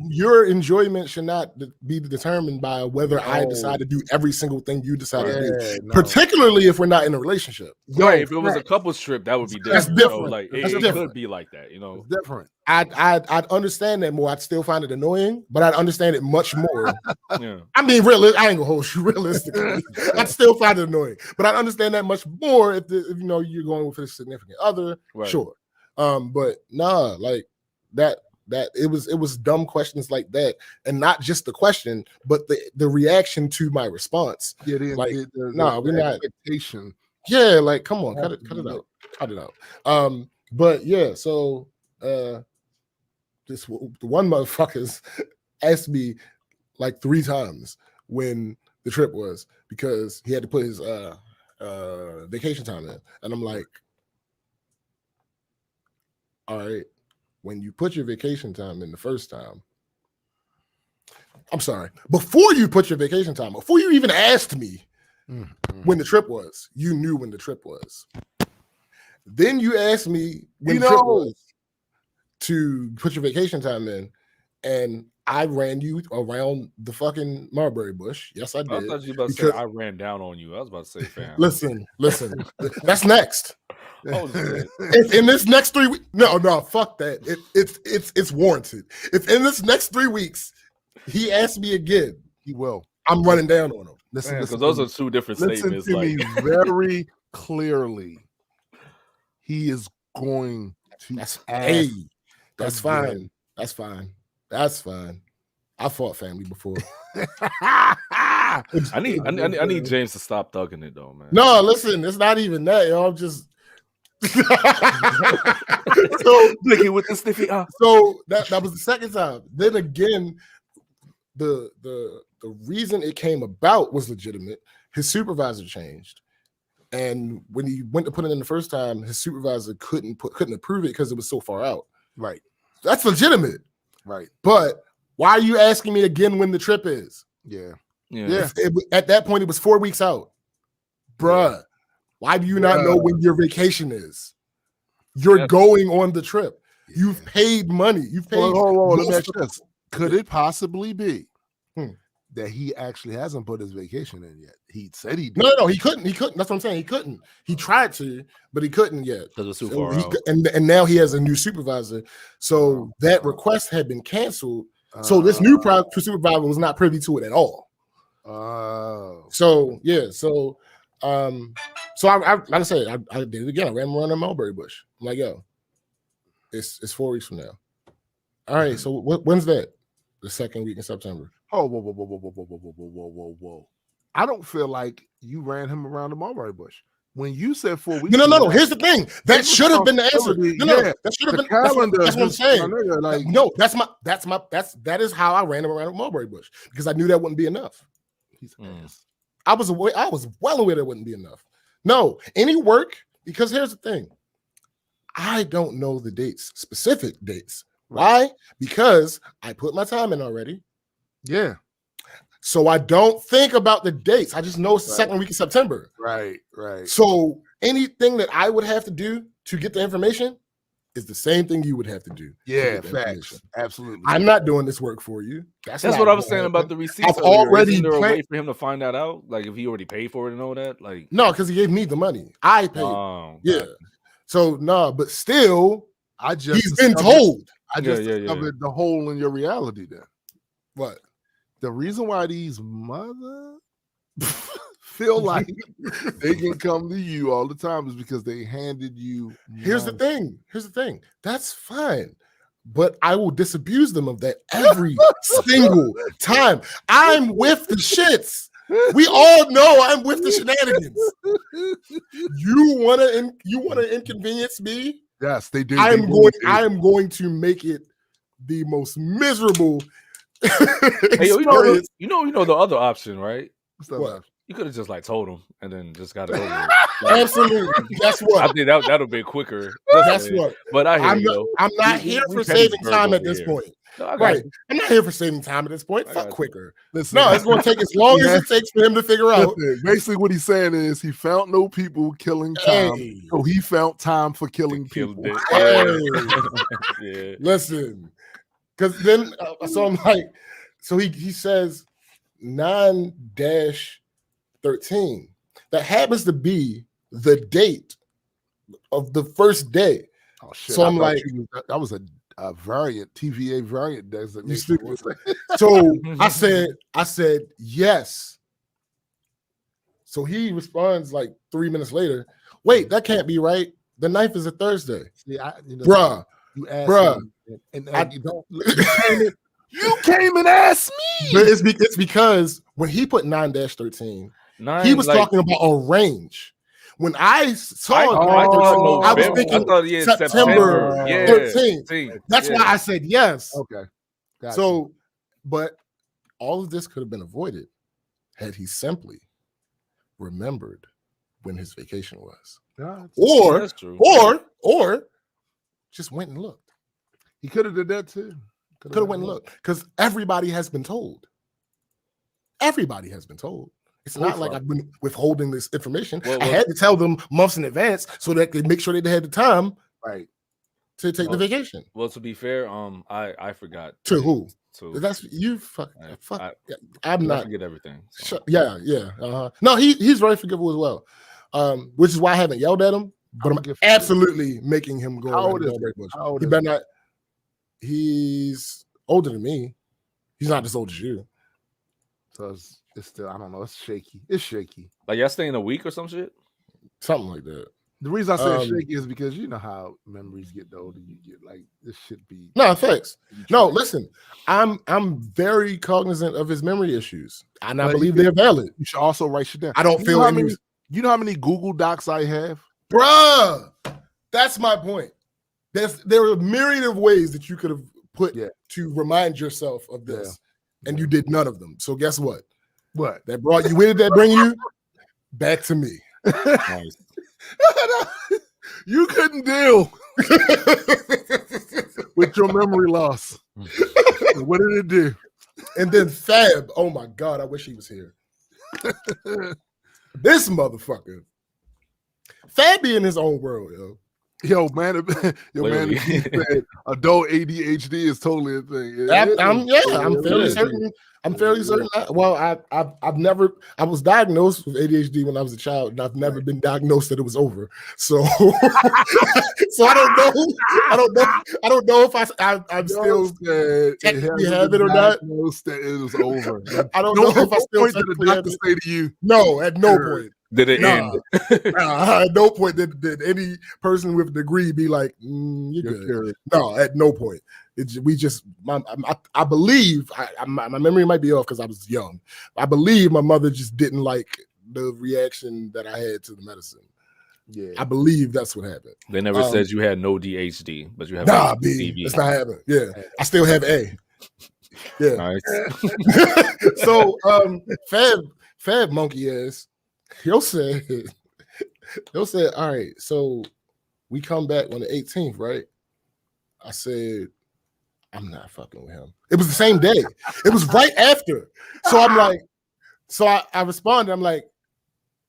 Your enjoyment should not be determined by whether I decide to do every single thing you decide to do, particularly if we're not in a relationship. Right. If it was a couple's trip, that would be different. That's different. Like That's it different. could be like that. It's different. I'd understand that more. I'd still find it annoying, but I'd understand it much more. Yeah. I mean, realistic. I ain't gonna hold you realistically. I'd still find it annoying, but I'd understand that much more if you're going with a significant other. Right. Sure. But nah, like that it was dumb questions like that, and not just the question, but the reaction to my response. Yeah, we're not expectation. Yeah, like come on, cut it out. But yeah, so the one motherfuckers asked me like 3 times when the trip was, because he had to put his vacation time in. And I'm like, all right, when you put your vacation time in the first time, I'm sorry, before you put your vacation time, before you even asked me when the trip was, you knew when the trip was. Then you asked me when the trip was to put your vacation time in, and I ran you around the fucking mulberry bush. Yes, I did. I thought you were about to say I ran down on you. I was about to say, fam. Listen. That's next. Oh, shit. If in this next 3 weeks, no, fuck that. It's warranted. If in this next 3 weeks he asks me again, he will. I'm running down on him. Listen, because those are two different statements. To me very clearly. He is going to. That's fine. That's fine. That's fine. I fought family before. I need James to stop thugging it though, man. No, listen, it's not even that, yo. I'm just so blicky with the sniffy. So that was the second time. Then again, the reason it came about was legitimate. His supervisor changed. And when he went to put it in the first time, his supervisor couldn't approve it because it was so far out. Right. That's legitimate. Right. But why are you asking me again when the trip is? Yeah. At that point, it was 4 weeks out. Bruh, why do you not know when your vacation is? You're going on the trip. You've paid money. You've paid. Hold on. Let me ask you this. Could it possibly be that he actually hasn't put his vacation in yet? He said he did. No, he couldn't. That's what I'm saying. He couldn't. He tried to, but he couldn't yet. Because it's too far out. And now he has a new supervisor. So that request had been canceled. So this new supervisor was not privy to it at all. So yeah. So I like I said, I did it again. I ran around the mulberry bush. I'm like, yo, it's 4 weeks from now. All right. So when's that? The second week in September. Oh, whoa. I don't feel like you ran him around the mulberry bush. When you said 4 weeks. No. Here's the thing. That should have been the answer. No. That should have been calendar. That's what I'm saying. That is how I ran him around the mulberry bush because I knew that wouldn't be enough. I was well aware that wouldn't be enough. No, any work, because here's the thing. I don't know the dates, specific dates. Why? Because I put my time in already. Yeah. So I don't think about the dates. I just know it's the second week of September. Right. So anything that I would have to do to get the information is the same thing you would have to do. Yeah, facts. Absolutely. I'm not doing this work for you. That's what I was saying about the receipts. I've already Isn't there a way for him to find that out? Like if he already paid for it and all that? Like no, because he gave me the money. I paid. Yeah. So but still, he's been told. I just discovered the hole in your reality there. What? The reason why these mothers feel like they can come to you all the time is because they handed you. Here's the thing. That's fine. But I will disabuse them of that every single time. I'm with the shits. We all know I'm with the shenanigans. You wanna inconvenience me? Yes, they do. I am going to make it the most miserable hey, yo, you know the other option, right? What? You could have just like told him and then just got it over with. Absolutely. That's what. I think that'll be quicker. That's what. But I hear I'm not here for saving time at this point. No, right. I'm not here for saving time at this point. Fuck quicker. Listen, no, it's going to take as long as it takes for him to figure out. Basically, what he's saying is he found no people killing time, so he found time for killing people. Yeah. Listen, because then, so I'm like, so he says 9-13. That happens to be the date of the first day. Oh shit! So I'm like, that was a variant, TVA variant designation. So I said yes. So he responds like 3 minutes later. Wait, that can't be right. The 9th is a Thursday. See, bruh. You came and asked me. But it's because when he put 9-13, he was talking about a range. When I saw I was thinking September 13th. That's why I said yes. Okay. Gotcha. So, but all of this could have been avoided had he simply remembered when his vacation was. Yeah, That's true. Or just went and looked. he could have did that too. Could have went and looked. Because everybody has been told. Everybody has been told. It's not like I've been withholding this information. I had to tell them months in advance so that they make sure they had the time right to take the vacation. Well, to be fair, I forgot. To who? So that's you. I'm I not. forget everything. So. Yeah. No, he's very forgivable as well. Which is why I haven't yelled at him, but I'm absolutely making him go. How old is he? Better not. He's older than me. He's not as old as you. So it's still, I don't know. It's shaky. It's shaky. Like y'all staying a week or some shit? Something like that. The reason I say it's shaky is because you know how memories get the older you get. Like this should be. No, thanks. No, listen. I'm very cognizant of his memory issues, and I believe they're valid. You should also write shit down. I don't feel any. You know how many Google Docs I have, bruh? That's my point. There are a myriad of ways that you could have put to remind yourself of this, and you did none of them. So guess what? What that brought you? Where did that bring you? Back to me. Nice. You couldn't deal with your memory loss. What did it do? And then Fab. Oh my God! I wish he was here. This motherfucker. Fab be in his own world, yo. Yo, man, said adult ADHD is totally a thing. I'm fairly certain. I'm fairly certain. Well, I was diagnosed with ADHD when I was a child, and I've never been diagnosed that it was over. So, so I don't know if I'm still technically have it or not. That it was over. I don't know if I still did the doctor say to you. No, at no point. Did it end? At no point did any person with a degree be like, "You're good." Sure. No, at no point. I believe my memory might be off because I was young. I believe my mother just didn't like the reaction that I had to the medicine. Yeah, I believe that's what happened. They never said you had no DHD, but you have B. It's not happening. Yeah, I still have A. Yeah. Nice. So Fab monkey ass. He'll say, all right, so we come back on the 18th, right? I said, I'm not fucking with him. It was the same day. It was right after. So I'm like, I responded, I'm like,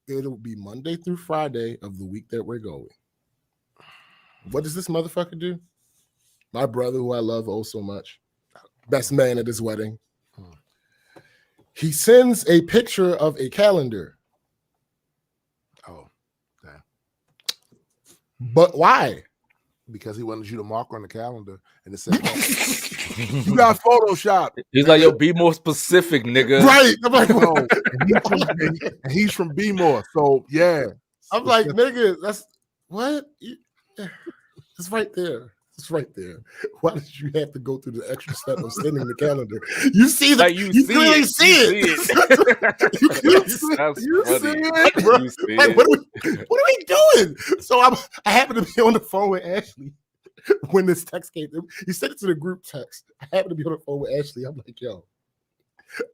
it'll be Monday through Friday of the week that we're going. What does this motherfucker do? My brother, who I love oh so much, best man at his wedding. He sends a picture of a calendar. Oh, damn. But why? Because he wanted you to mark on the calendar and it said, you got Photoshop. He's like, yo, be more specific, nigga. Right. I'm like, no. And he's from B-More. So, yeah. I'm like, nigga, that's what? It's right there. It's right there. Why did you have to go through the extra step of sending the calendar? You see that? You clearly see it. You clearly see it, bro. Like, what are we doing? So I happened to be on the phone with Ashley when this text came. He sent it to the group text. I happened to be on the phone with Ashley. I'm like, yo,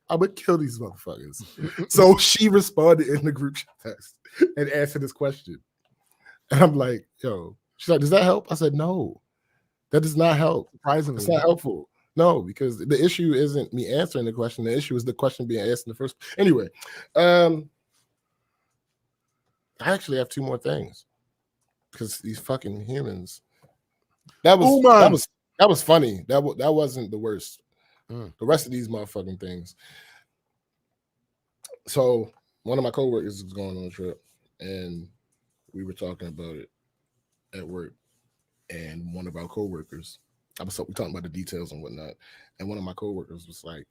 I'm gonna kill these motherfuckers. So she responded in the group text and answered this question. And I'm like, yo, she's like, does that help? I said, no. That does not help. Surprisingly, it's not helpful. No, because the issue isn't me answering the question. The issue is the question being asked in the first. Anyway, I actually have two more things because these fucking humans. That was funny. That wasn't the worst. The rest of these motherfucking things. So one of my coworkers was going on a trip, and we were talking about it at work. And one of our coworkers, we talking about the details and whatnot. And one of my coworkers was like,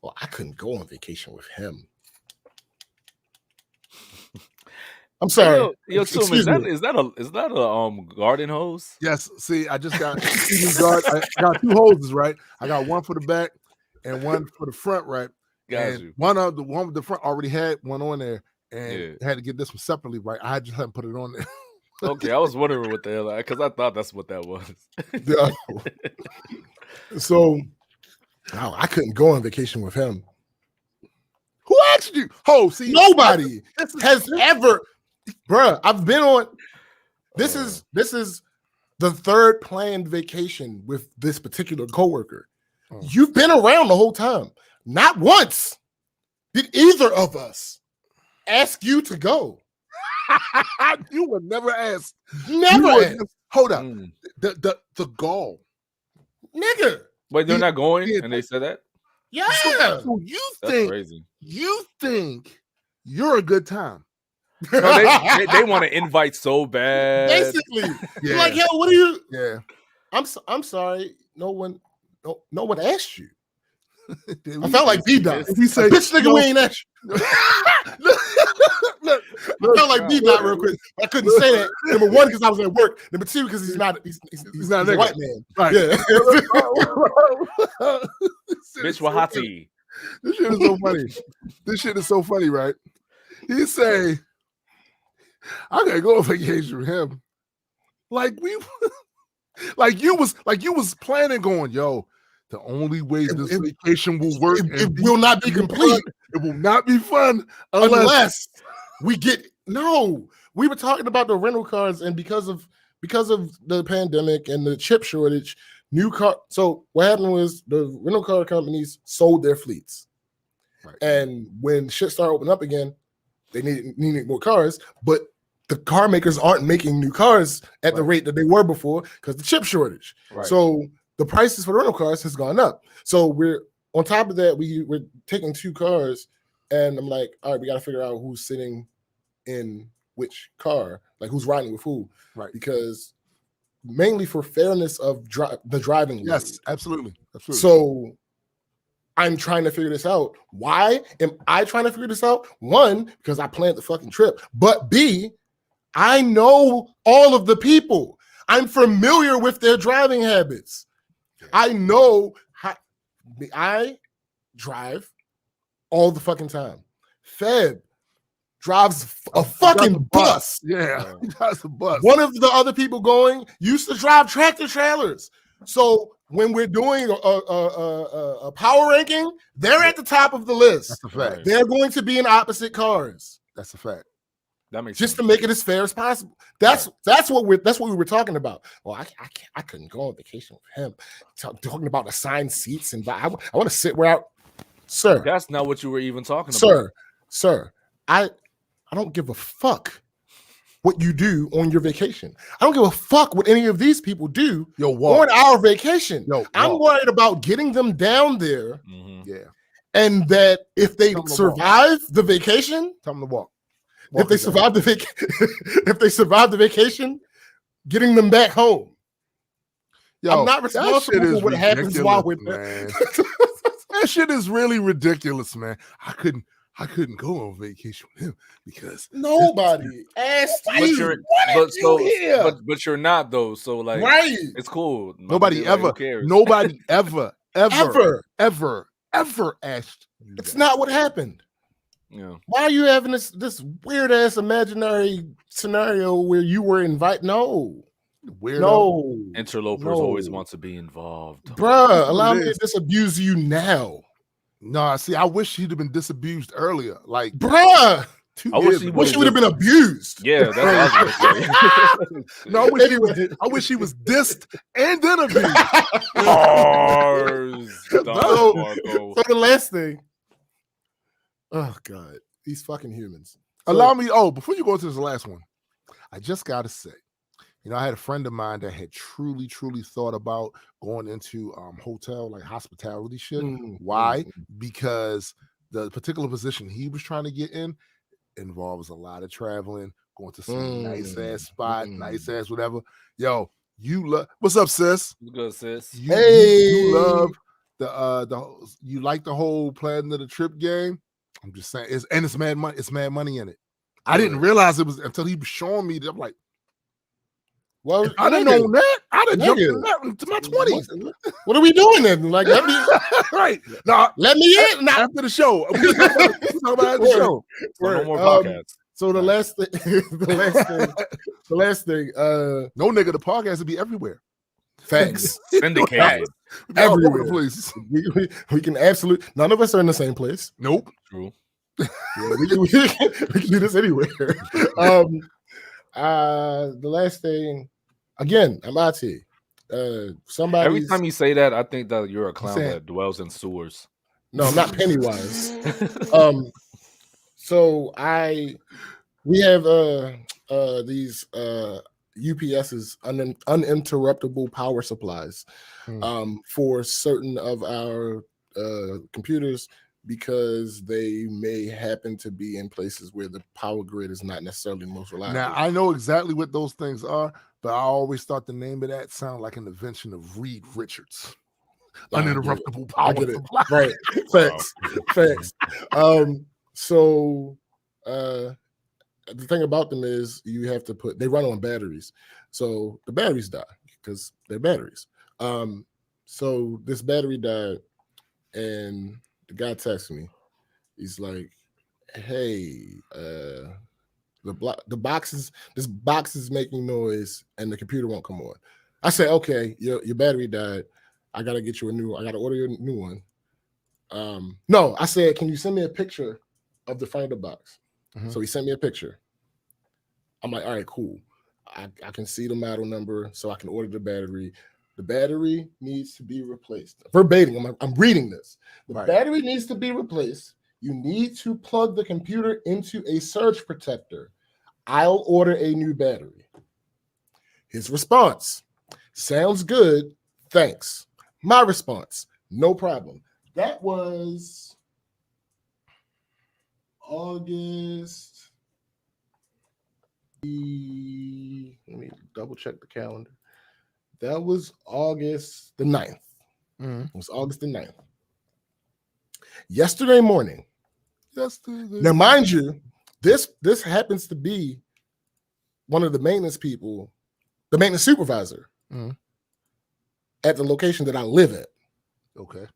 "Well, I couldn't go on vacation with him." I'm sorry. Yo, is that a garden hose? Yes. See, I just got I got two hoses, right? I got one for the back and one for the front, right? Got you. One with the front already had one on there, and had to get this one separately, right? I just hadn't put it on there. Okay, I was wondering what the hell, because I thought that's what that was. Yeah. So, I couldn't go on vacation with him. Who asked you? Oh, see, nobody has ever. Bruh, I've been on. This is the third planned vacation with this particular coworker. You've been around the whole time. Not once did either of us ask you to go. You were never asked. Never asked. Hold up. The goal. Nigga. Wait, they're not going? And they said that? Yeah. So That's crazy. You think you're a good time. No, they want to invite so bad. Basically. Yeah. Like, yo, what are you? Yeah. I'm sorry. No one asked you. I felt like B-Dot. We say, bitch nigga, we ain't asked you. Look, I felt like B-Dot real quick. I couldn't say that. Number one, because I was at work. Number two, because he's not a white man. Right. Yeah. Bitch Wahati. This shit is so funny. This shit is so funny, right? He say, I gotta go on vacation with him. Like you was planning going, yo. The only way this vacation will work, it will not be complete. It will not be fun unless we get. No, we were talking about the rental cars, and because of the pandemic and the chip shortage, new car. So what happened was the rental car companies sold their fleets, right. And when shit started opening up again, they needed more cars, but the car makers aren't making new cars at the rate that they were before because the chip shortage. Right. So the prices for the rental cars has gone up. So we're on top of that, we're taking two cars, and I'm like, all right, we got to figure out who's sitting in which car, like who's riding with who, right? Because mainly for fairness of the driving. Yes, absolutely. So I'm trying to figure this out. Why am I trying to figure this out? One, because I planned the fucking trip, but B, I know all of the people. I'm familiar with their driving habits. I know how I drive all the fucking time. Feb drives a fucking bus. Yeah, he drives a bus. One of the other people going used to drive tractor trailers. So when we're doing a power ranking, they're at the top of the list. That's a fact. They're going to be in opposite cars. That's a fact. That makes just sense. To make it as fair as possible. That's what we were talking about. Well, I couldn't go on vacation with him. Talking about assigned seats and I want to sit where sir. That's not what you were even talking about. Sir, I don't give a fuck what you do on your vacation. I don't give a fuck what any of these people do on our vacation. I'm worried about getting them down there. Mm-hmm. Yeah. And that if they survive the vacation, tell them to walk. If they survive the vacation, getting them back home. I'm not responsible for what happens while we're there. That shit is really ridiculous, man. I couldn't go on vacation with him because nobody asked you. But you're not though. So like, right? It's cool. Nobody ever asked. It's not what happened. Yeah. Why are you having this weird ass imaginary scenario where you were invited? No. Weirdo. No. Interlopers always want to be involved. Bruh, allow me to disabuse you now. No, see, I wish he'd have been disabused earlier. Like, bruh. I wish he would have been abused. Yeah, that's what I was gonna say. No, I wish he was dissed and then abused. So the last thing. Oh God, these fucking humans. Allow me. Oh, before you go to this last one, I just gotta say, I had a friend of mine that had truly thought about going into hotel, like hospitality shit. Why? Because the particular position he was trying to get in involves a lot of traveling, going to some nice ass spot, nice ass whatever. Yo, you love. What's up, sis? Good, sis. You love you like the whole planning of the trip game. I'm just saying, it's mad money. It's mad money in it. I didn't realize it was until he was showing me that. I'm like, well, I didn't know that. I'd have jumped into my 20s. What are we doing then? Like, let me right. No, let me in. Now, after the show. We talk about the show. No more podcasts. So the last thing, no nigga, the podcast would be everywhere. Facts. Syndicated. Everywhere. We can absolutely. None of us are in the same place. Nope. True. we can do this anywhere. The last thing, again, I'm IT. Somebody. Every time you say that, I think that you're a clown that dwells in sewers. No, not Pennywise. So we have these UPSs, uninterruptible power supplies, for certain of our computers, because they may happen to be in places where the power grid is not necessarily the most reliable. Now, I know exactly what those things are, but I always thought the name of that sound like an invention of Reed Richards. Uninterruptible power supply. Right. Facts. So the thing about them is you have to they run on batteries. So the batteries die because they're batteries. So this battery died, and the guy texted me. He's like, hey, this box is making noise and the computer won't come on. I said, okay, your battery died. I gotta get you I gotta order you a new one. No, I said, can you send me a picture of the front of the box? So he sent me a picture. I'm like, all right, cool. I can see the model number, so I can order the battery. The battery needs to be replaced. Verbatim, I'm reading this. The battery needs to be replaced. You need to plug the computer into a surge protector. I'll order a new battery. His response, sounds good, thanks. My response, no problem. That was August. Let me double check the calendar. That was August the 9th. It was August the 9th. Yesterday morning. Now, mind you, this happens to be one of the maintenance people, the maintenance supervisor at the location that I live at. Okay.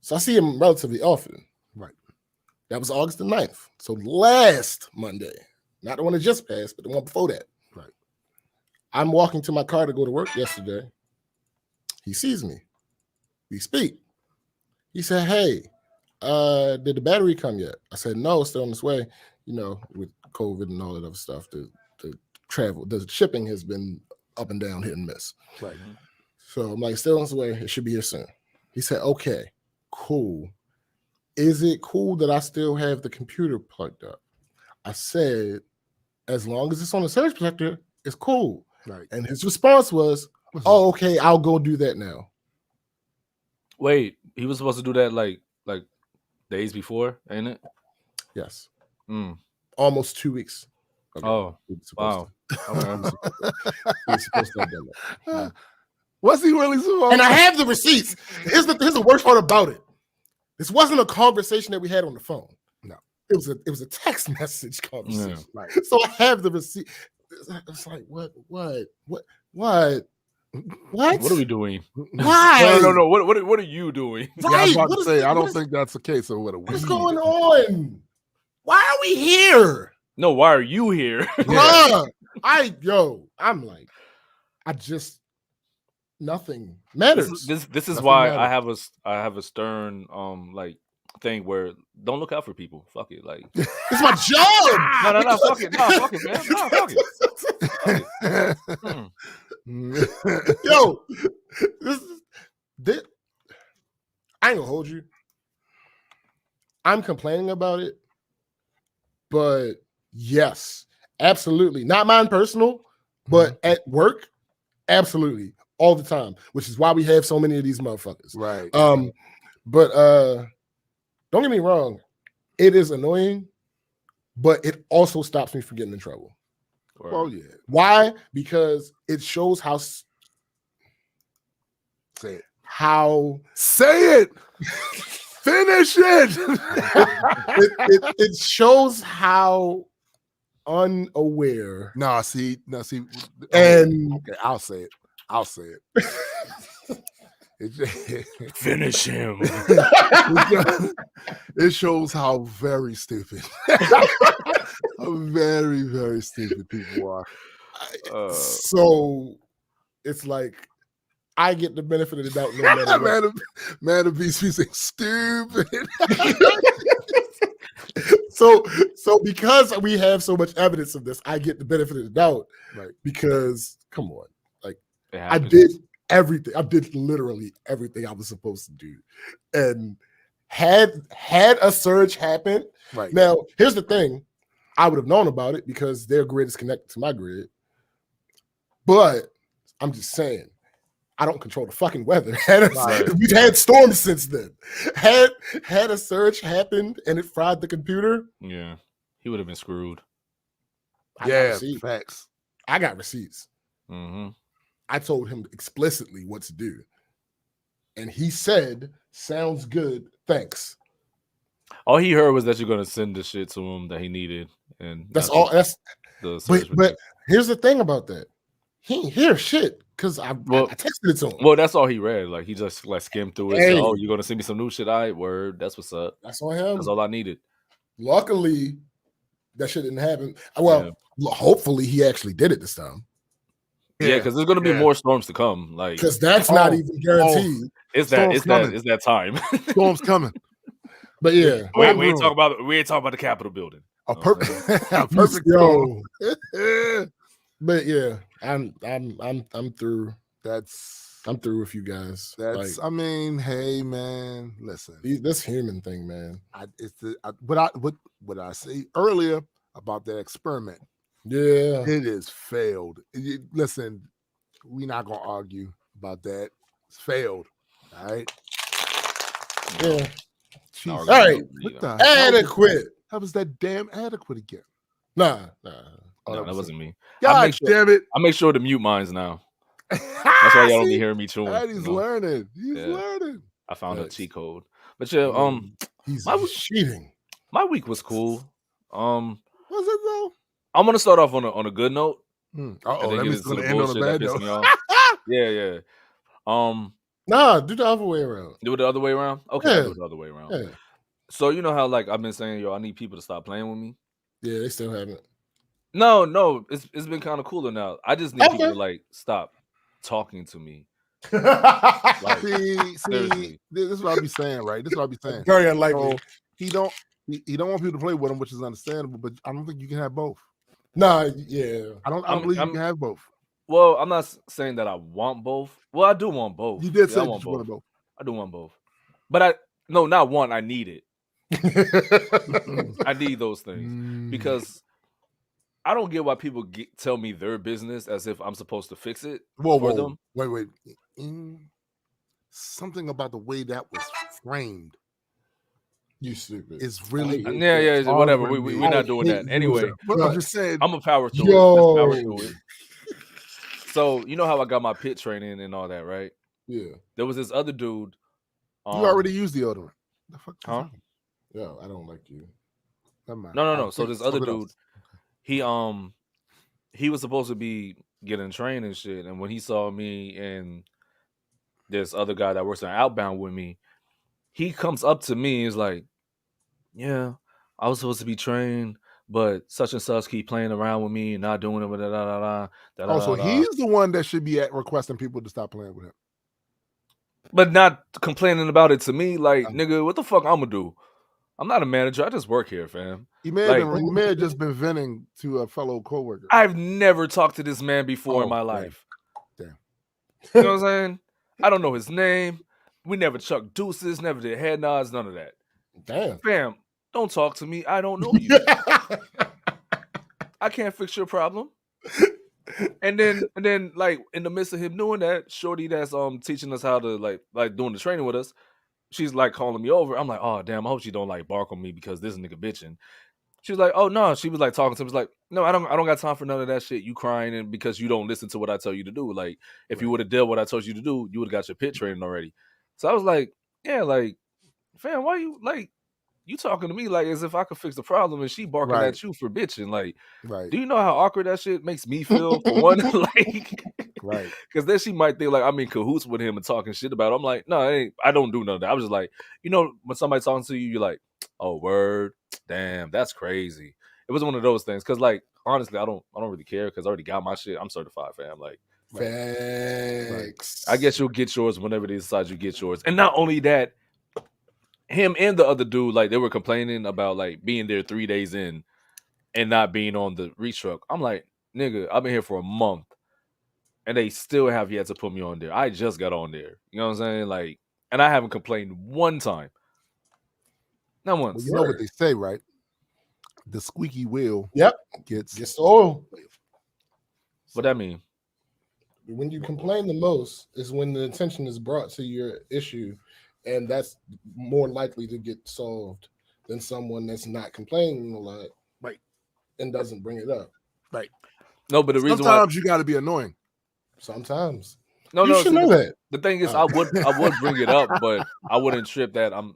So I see him relatively often. Right. That was August the 9th. So last Monday, not the one that just passed, but the one before that. Right. I'm walking to my car to go to work yesterday. He sees me. We speak. He said, hey, did the battery come yet? I said, no, it's still on its way. You know, with COVID and all that other stuff, the shipping has been up and down, hit and miss. Right. So I'm like, still on its way. It should be here soon. He said, okay, cool. Is it cool that I still have the computer plugged up? I said, as long as it's on the surge protector, it's cool. Right. And his response was, oh, okay, I'll go do that now. Wait, he was supposed to do that like days before, ain't it? Yes. Almost 2 weeks ago. Oh, wow. Okay. He's supposed to have done that. What's he really supposed? And I have the receipts. Here's the worst part about it. This wasn't a conversation that we had on the phone. No. It was a text message conversation. Yeah. Right. So I have the receipt. It's like, what? What are we doing? Why? No. What are you doing? Yeah, I was about to say, I don't think that's the case. Or what's going on? Why are we here? No, why are you here? I'm like, nothing matters. This is Nothing why matters. I have a stern like thing where don't look out for people. Fuck it, like it's my job. No, fuck it, man. No, fuck it. Yo, this I ain't gonna hold you. I'm complaining about it, but yes, absolutely. Not mine personal, but at work, absolutely, all the time. Which is why we have so many of these motherfuckers. Right. But don't get me wrong, it is annoying, but it also stops me from getting in trouble. Well, yeah. Why? Because it shows how. Say it. How. Say it. Finish it. It shows how unaware. No, see. And okay, I'll say it. Finish him. It shows how very stupid. How very, very stupid people are. So it's like I get the benefit of the doubt. No matter man of BCGz saying stupid. So because we have so much evidence of this, I get the benefit of the doubt. Right. Because come on, like It I happens. did everything. I did literally everything I was supposed to do, and had a surge happen. Right. Now, here's the thing: I would have known about it because their grid is connected to my grid. But I'm just saying, I don't control the fucking weather. We've had storms since then. Had a surge happened and it fried the computer. Yeah, he would have been screwed. Facts. I got receipts. Mm-hmm. I told him explicitly what to do. And he said, sounds good, thanks. All he heard was that you're gonna send the shit to him that he needed, and That's all. That's the but here's the thing about that. He ain't hear shit because I texted it to him. Well, that's all he read. Like he just like skimmed through it. Hey. Said, "Oh, you're gonna send me some new shit? All right, word. That's what's up. That's on him. That's all I needed." Luckily, that shit didn't happen. Well, hopefully he actually did it this time. Yeah, because there's gonna be more storms to come. Like because that's not even guaranteed. It's that time. Storm's coming. But yeah, we ain't talking about the Capitol building. A perfect yo. But yeah, I'm through. I'm through with you guys. That's I mean, hey man, listen. This human thing, man. What I say earlier about that experiment. Yeah, it is failed. Listen, we're not gonna argue about that. It's failed. All right. Yeah. All right. What the adequate. How was that damn adequate again? Nah. No, that wasn't me. God damn it. I make sure to mute mines now. That's why y'all don't be hearing me chewing. He's learning. He's learning. I found a cheat code. But yeah, he's cheating. My week was cool. Was it though? I'm gonna start off on a good note. That means it's gonna end on a bad note. Yeah. Nah, do the other way around. Do it the other way around? Okay, I'll do it the other way around. Yeah. So you know how like I've been saying, yo, I need people to stop playing with me. Yeah, they still haven't. No, it's been kind of cooler now. I just need people to like stop talking to me. Like, see, this is what I be saying, right? This is what I be saying. Very unlikely. So he don't want people to play with him, which is understandable, but I don't think you can have both. Nah, yeah. I don't believe you can have both. Well, I'm not saying that I want both. Well, I do want both. You did say I you want wanted both. I do want both. But not one, I need it. I need those things because I don't get why people tell me their business as if I'm supposed to fix it for them. Wait. Something about the way that was framed. You stupid. It's really whatever. We're not doing that anyway. But I'm just saying, I'm a power through it. Power through it. So you know how I got my pit training and all that, right? Yeah. There was this other dude. You already used deodorant. The fuck? Huh? No, I don't like you. No. So this other dude, he was supposed to be getting trained and shit, and when he saw me and this other guy that works on Outbound with me, he comes up to me and is like, "Yeah, I was supposed to be trained, but such and such keep playing around with me and not doing it." So he's the one that should be requesting people to stop playing with him, but not complaining about it to me. Like, nigga, what the fuck I'm gonna do? I'm not a manager. I just work here, fam. He may have just been venting to a fellow coworker. I've never talked to this man before in my life. Damn. You know what I'm saying? I don't know his name. We never chucked deuces, never did head nods, none of that. Damn. Fam, don't talk to me. I don't know you. I can't fix your problem. And then, like in the midst of him doing that, shorty that's teaching us how to like doing the training with us, she's like calling me over. I'm like, oh damn, I hope she don't like bark on me because this nigga bitching. She was like, oh no, she was like talking to me. She was like, no, I don't got time for none of that shit. You crying and because you don't listen to what I tell you to do. Like if you would have did what I told you to do, you would have got your pit training already. So I was like, yeah, like, fam, why you like you talking to me like as if I could fix the problem and she barking at you for bitching? Like, do you know how awkward that shit makes me feel? For one, like, right? Because then she might think like I'm in cahoots with him and talking shit about it. I'm like, no, I don't do none of that. I was just like, you know, when somebody talking to you, you're like, oh, word, damn, that's crazy. It was one of those things because, like, honestly, I don't really care because I already got my shit. I'm certified, fam. Like, thanks. I guess you'll get yours whenever they decide you get yours. And not only that, him and the other dude, like they were complaining about like being there 3 days in and not being on the reach truck. I'm like, nigga, I've been here for a month and they still have yet to put me on there. I just got on there. You know what I'm saying? Like, and I haven't complained one time. Not once. Well, you know what they say, right? The squeaky wheel gets oil. What that mean? When you complain the most is when the attention is brought to your issue, and that's more likely to get solved than someone that's not complaining a lot, right, and doesn't bring it up, right. No, but the reason sometimes you got to be annoying. Sometimes, you should know that. The thing is, I would bring it up, but I wouldn't trip that I'm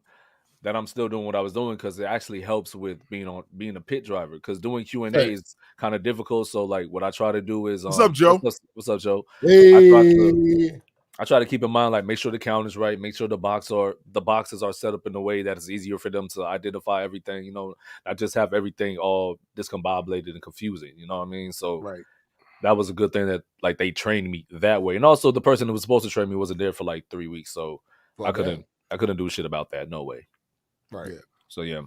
still doing what I was doing because it actually helps with being a pit driver. Because doing Q&A is kind of difficult. So like, what I try to do is, what's up, Joe? What's up, Joe? Hey. I try to keep in mind, like, make sure the count is right, make sure the boxes are set up in a way that it's easier for them to identify everything. You know, not just have everything all discombobulated and confusing. You know what I mean? So right. That was a good thing that like they trained me that way. And also the person who was supposed to train me wasn't there for like 3 weeks, so I couldn't do shit about that. No way. Right. Yeah. So yeah,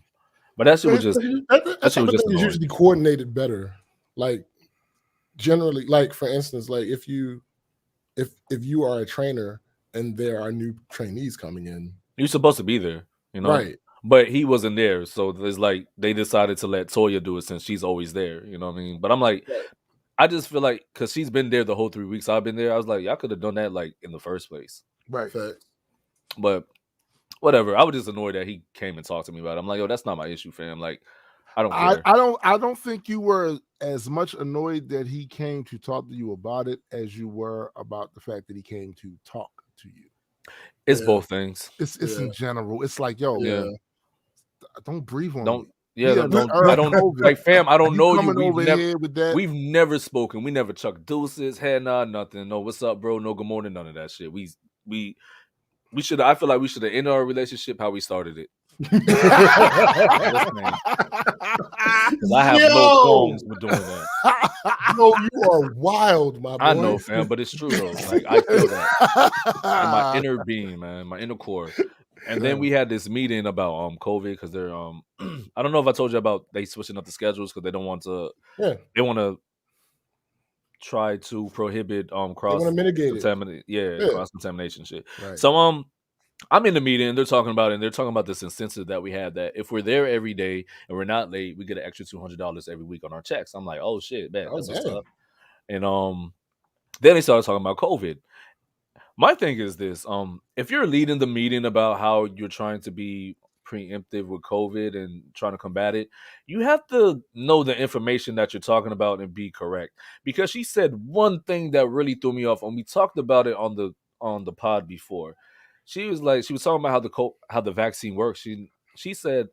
but that shit was just usually coordinated better. Like generally, like for instance, like if you are a trainer and there are new trainees coming in, you're supposed to be there, you know. Right. But he wasn't there, so it's like they decided to let Toya do it since she's always there. You know what I mean? But I'm like, I just feel like because she's been there the whole 3 weeks I've been there, I was like, y'all could have done that like in the first place. Right. But whatever. I was just annoyed that he came and talked to me about it. I'm like, yo, that's not my issue, fam. Like, I don't care. I don't think you were as much annoyed that he came to talk to you about it as you were about the fact that he came to talk to you. It's both things. It's in general. It's like, yo, don't breathe on me. Yeah, I don't like, fam. I don't know you. We've never spoken. We never chucked deuces, head nod, nothing. No, what's up, bro? No, good morning, none of that shit. We should. I feel like we should have ended our relationship how we started it. Because I have no qualms with doing that. No, you are wild, my boy. I know, fam, but it's true though. Like I feel that in my inner being, man, my inner core. And then we had this meeting about COVID because they're I don't know if I told you about they switching up the schedules because they don't want to. Yeah. They want to try to prohibit cross contamination shit. Right. So I'm in the meeting and they're talking about this incentive that we have that if we're there every day and we're not late, we get an extra $200 every week on our checks. I'm like, oh shit, man, that's what's up. And then they started talking about COVID. My thing is this: if you're leading the meeting about how you're trying to be preemptive with COVID and trying to combat it, you have to know the information that you're talking about and be correct. Because she said one thing that really threw me off, and we talked about it on the pod before. She was talking about how the vaccine works. She said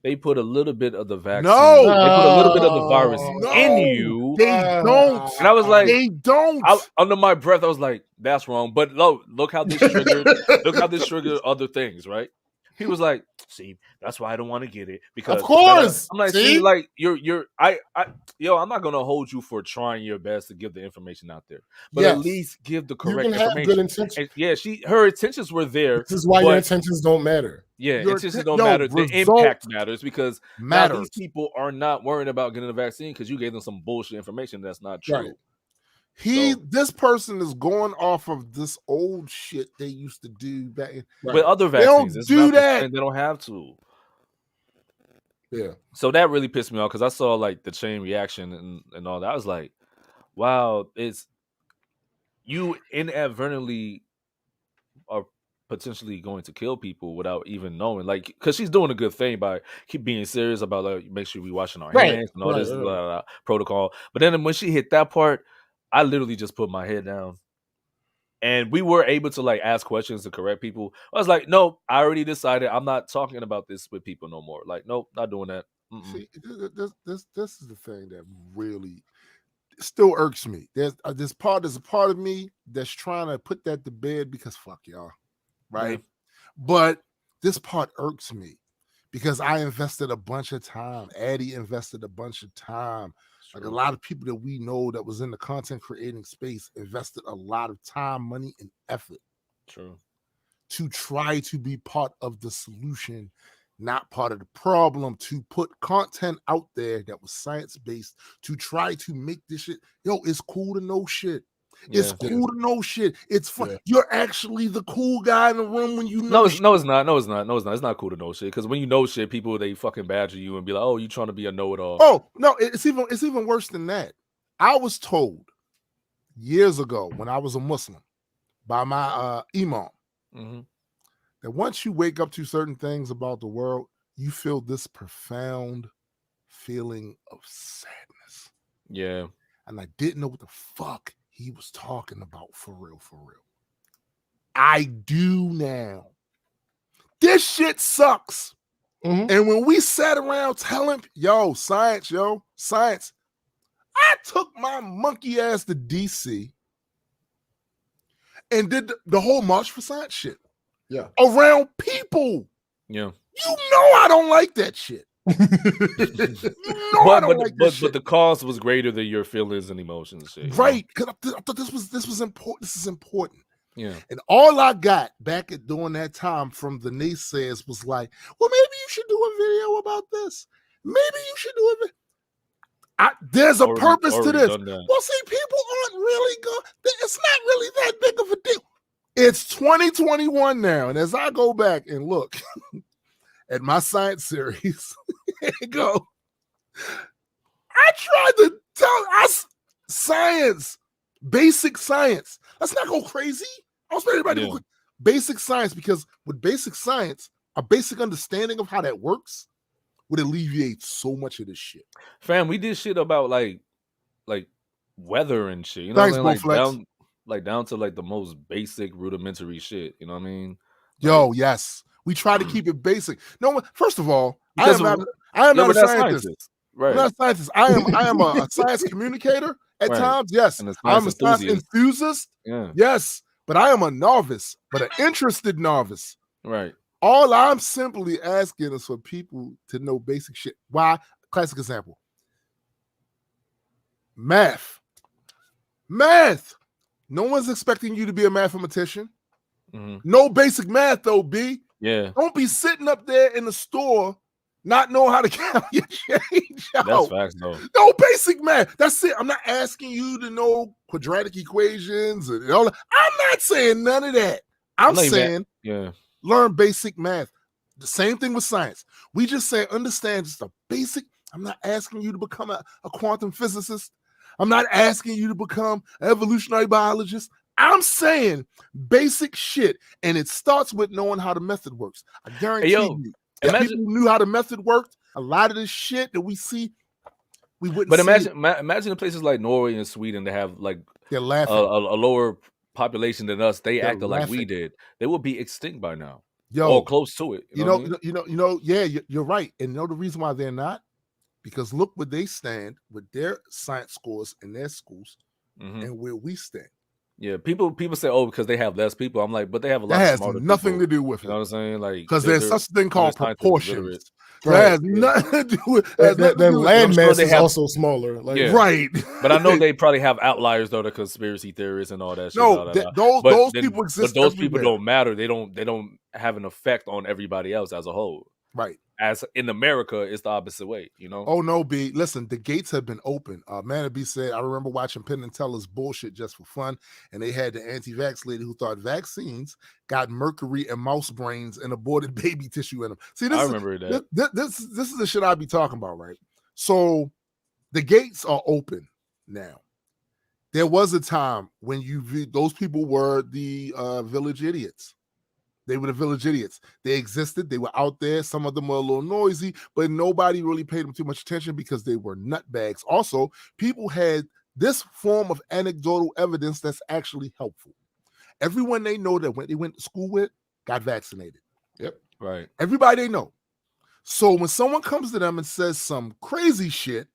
they put a little bit of the vaccine. No, they put a little bit of the virus in you. They don't. And I was like, they don't. Under my breath, I was like, that's wrong. But look how this triggered. Look how this triggered other things, right? He was like, see, that's why I don't want to get it because of course. I'm like, see, like I'm not gonna hold you for trying your best to give the information out there, but at least give the correct information. Have good intentions. And her intentions were there. This is why your intentions don't matter. Yeah, intentions don't matter. The impact matters because now these people are not worrying about getting the vaccine because you gave them some bullshit information that's not true. Right. This person is going off of this old shit they used to do back with other vaccines. They don't do that. They don't have to. Yeah. So that really pissed me off because I saw like the chain reaction and all that. I was like, wow, it's you inadvertently are potentially going to kill people without even knowing. Like, because she's doing a good thing by keep being serious about like make sure we washing our hands and all this blah, blah, blah, protocol. But then when she hit that part, I literally just put my head down. And we were able to like ask questions to correct people. I was like, nope, I already decided I'm not talking about this with people no more. Like, nope, not doing that. See, this is the thing that really still irks me. There's a part of me that's trying to put that to bed because fuck y'all. Right. Yeah. But this part irks me because I invested a bunch of time. Addie invested a bunch of time. Like a lot of people that we know that was in the content creating space invested a lot of time, money, and effort. True. to try to be part of the solution, not part of the problem, to put content out there that was science-based, to try to make this shit. Yo, it's cool to know shit. It's cool to know shit. It's fun. You're actually the cool guy in the room when you know. No, it's not. It's not cool to know shit. Because when you know shit, people they fucking badger you and be like, "Oh, you trying to be a know-it-all." Oh no, it's even worse than that. I was told years ago when I was a Muslim by my imam that once you wake up to certain things about the world, you feel this profound feeling of sadness. Yeah, and I didn't know what the fuck he was talking about for real. I do now. This shit sucks. And when we sat around telling, science, I took my monkey ass to DC and did the whole March for Science shit. Yeah. Around people. Yeah. You know I don't like that shit. But the cause was greater than your feelings and emotions. Shit, right. Because I thought this was important. This is important. Yeah. And all I got back at during that time from the naysayers was like, well, maybe you should do a video about this. Maybe you should do it. There's a purpose to this. Well, see, people aren't really good. It's not really that big of a deal. It's 2021 now. And as I go back and look at my science series, and go, I tried to tell us science, basic science. Let's not go crazy. I was ready to go basic science, because with basic science, a basic understanding of how that works would alleviate so much of this shit. Fam, we did shit about like weather and shit. You know what I mean? Down to like the most basic rudimentary shit. You know what I mean? Yes. We try to keep it basic. No, first of all, I am not a scientist. Right. I'm not a scientist. I am a science communicator at times. Yes. I'm a science enthusiast. Yeah. Yes. But I am a novice, but an interested novice. Right. All I'm simply asking is for people to know basic shit. Why? Classic example. Math. No one's expecting you to be a mathematician. No basic math, though, B. Yeah. Don't be sitting up there in the store not knowing how to count your change. That's facts, though. No basic math. That's it. I'm not asking you to know quadratic equations and all that. I'm not saying none of that. I'm saying learn basic math. The same thing with science. We just say understand just a basic. I'm not asking you to become a quantum physicist. I'm not asking you to become an evolutionary biologist. I'm saying basic shit, and it starts with knowing how the method works. I guarantee you, if people knew how the method worked, a lot of this shit that we see, we wouldn't. But imagine in places like Norway and Sweden that have like they're laughing a lower population than us. They acted like we did. They would be extinct by now, or close to it. You're right. And you know the reason why they're not? Because look where they stand with their science scores in their schools and where we stand. Yeah, people say, oh, because they have less people. I'm like, but they have a lot. That has nothing to do with it. You know what I'm saying? Like, because there's such a thing called proportions. That has nothing to do with their land mass is also smaller. Right. But I know they probably have outliers though, the conspiracy theorists and all that shit. No, those people exist. But those people don't matter. They don't have an effect on everybody else as a whole. Right. As in America, it's the opposite way, you know? Oh, no, B. Listen, the gates have been open. Man, B said, I remember watching Penn and Teller's bullshit just for fun, and they had the anti-vax lady who thought vaccines got mercury and mouse brains and aborted baby tissue in them. See, I remember that. This is the shit I be talking about, right? So the gates are open now. There was a time when those people were the village idiots. They were the village idiots. They existed. They were out there. Some of them were a little noisy, but nobody really paid them too much attention because they were nutbags. Also, people had this form of anecdotal evidence that's actually helpful. Everyone they know that they went to school with got vaccinated. Yep. Right. Everybody they know. So when someone comes to them and says some crazy shit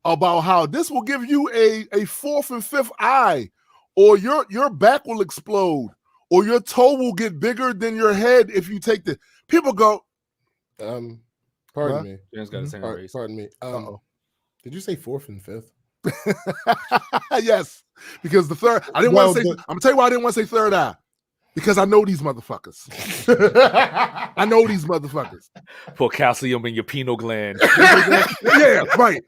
about how this will give you a fourth and fifth eye, or your back will explode, or your toe will get bigger than your head if you take the. People go. Pardon me. James got his hand raised. Pardon me. Did you say fourth and fifth? Yes, because the third. I didn't want to say. I'm gonna tell you why I didn't want to say third eye. Because I know these motherfuckers. I know these motherfuckers. Pour calcium in your pineal gland. Yeah, right.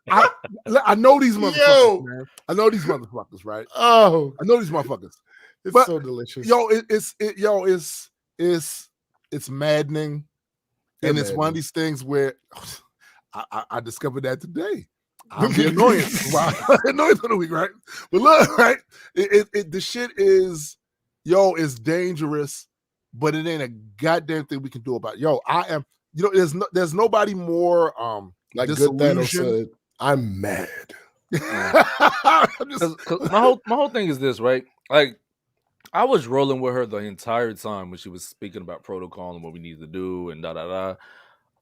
I know these motherfuckers, man. I know these motherfuckers, right? Oh, I know these motherfuckers. it's But, so delicious. It's maddening. They're And it's one of maddening. these things where I discovered that today. I'm the annoyance. Wow. Annoyance of the week, right? But look, right? The shit is, it's dangerous, but it ain't a goddamn thing we can do about it. I am, there's nobody more Like Good Thanos disillusioned. said, I'm mad. I'm just, 'Cause my whole thing is this, right? Like, I was rolling with her the entire time when she was speaking about protocol and what we need to do and da da da.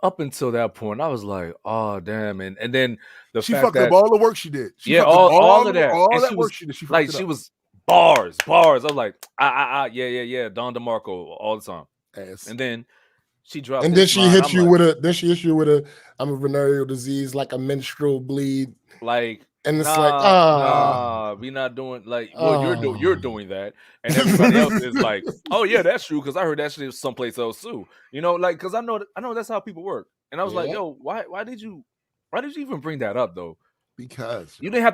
Up until that point, I was like, "Oh damn!" And then the she fact fucked that up all the work she did. She yeah, fucked up all of that, all and that she work was she did. She like, fucked it she up. was bars. I was like, yeah, Don DeMarco all the time. Ass. And then she dropped. And then this she line, hits I'm you like, with a. Then she hits you with a. I'm a venereal disease, like a menstrual bleed, like, and it's nah, we not doing like. Well, you're doing that, and everybody else is like, oh yeah, that's true because I heard that shit someplace else too. Like, because I know that's how people work. And I was like, Yeah. yo, why did you even bring that up though? Because You didn't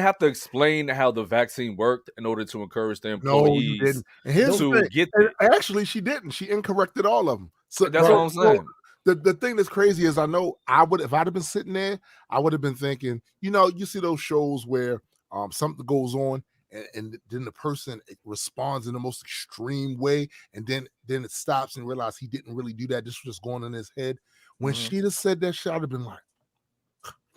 have to explain how the vaccine worked in order to encourage the employees. no, you didn't. And here's the to thing. get And it. actually, she didn't. She incorrected all of them. So That's what I'm saying. The thing that's crazy is I know I would, if I'd have been sitting there, I would have been thinking, you see those shows where something goes on and then the person responds in the most extreme way, and then it stops and realize he didn't really do that. This was just going in his head. When she'd have said that shit, I'd have been like,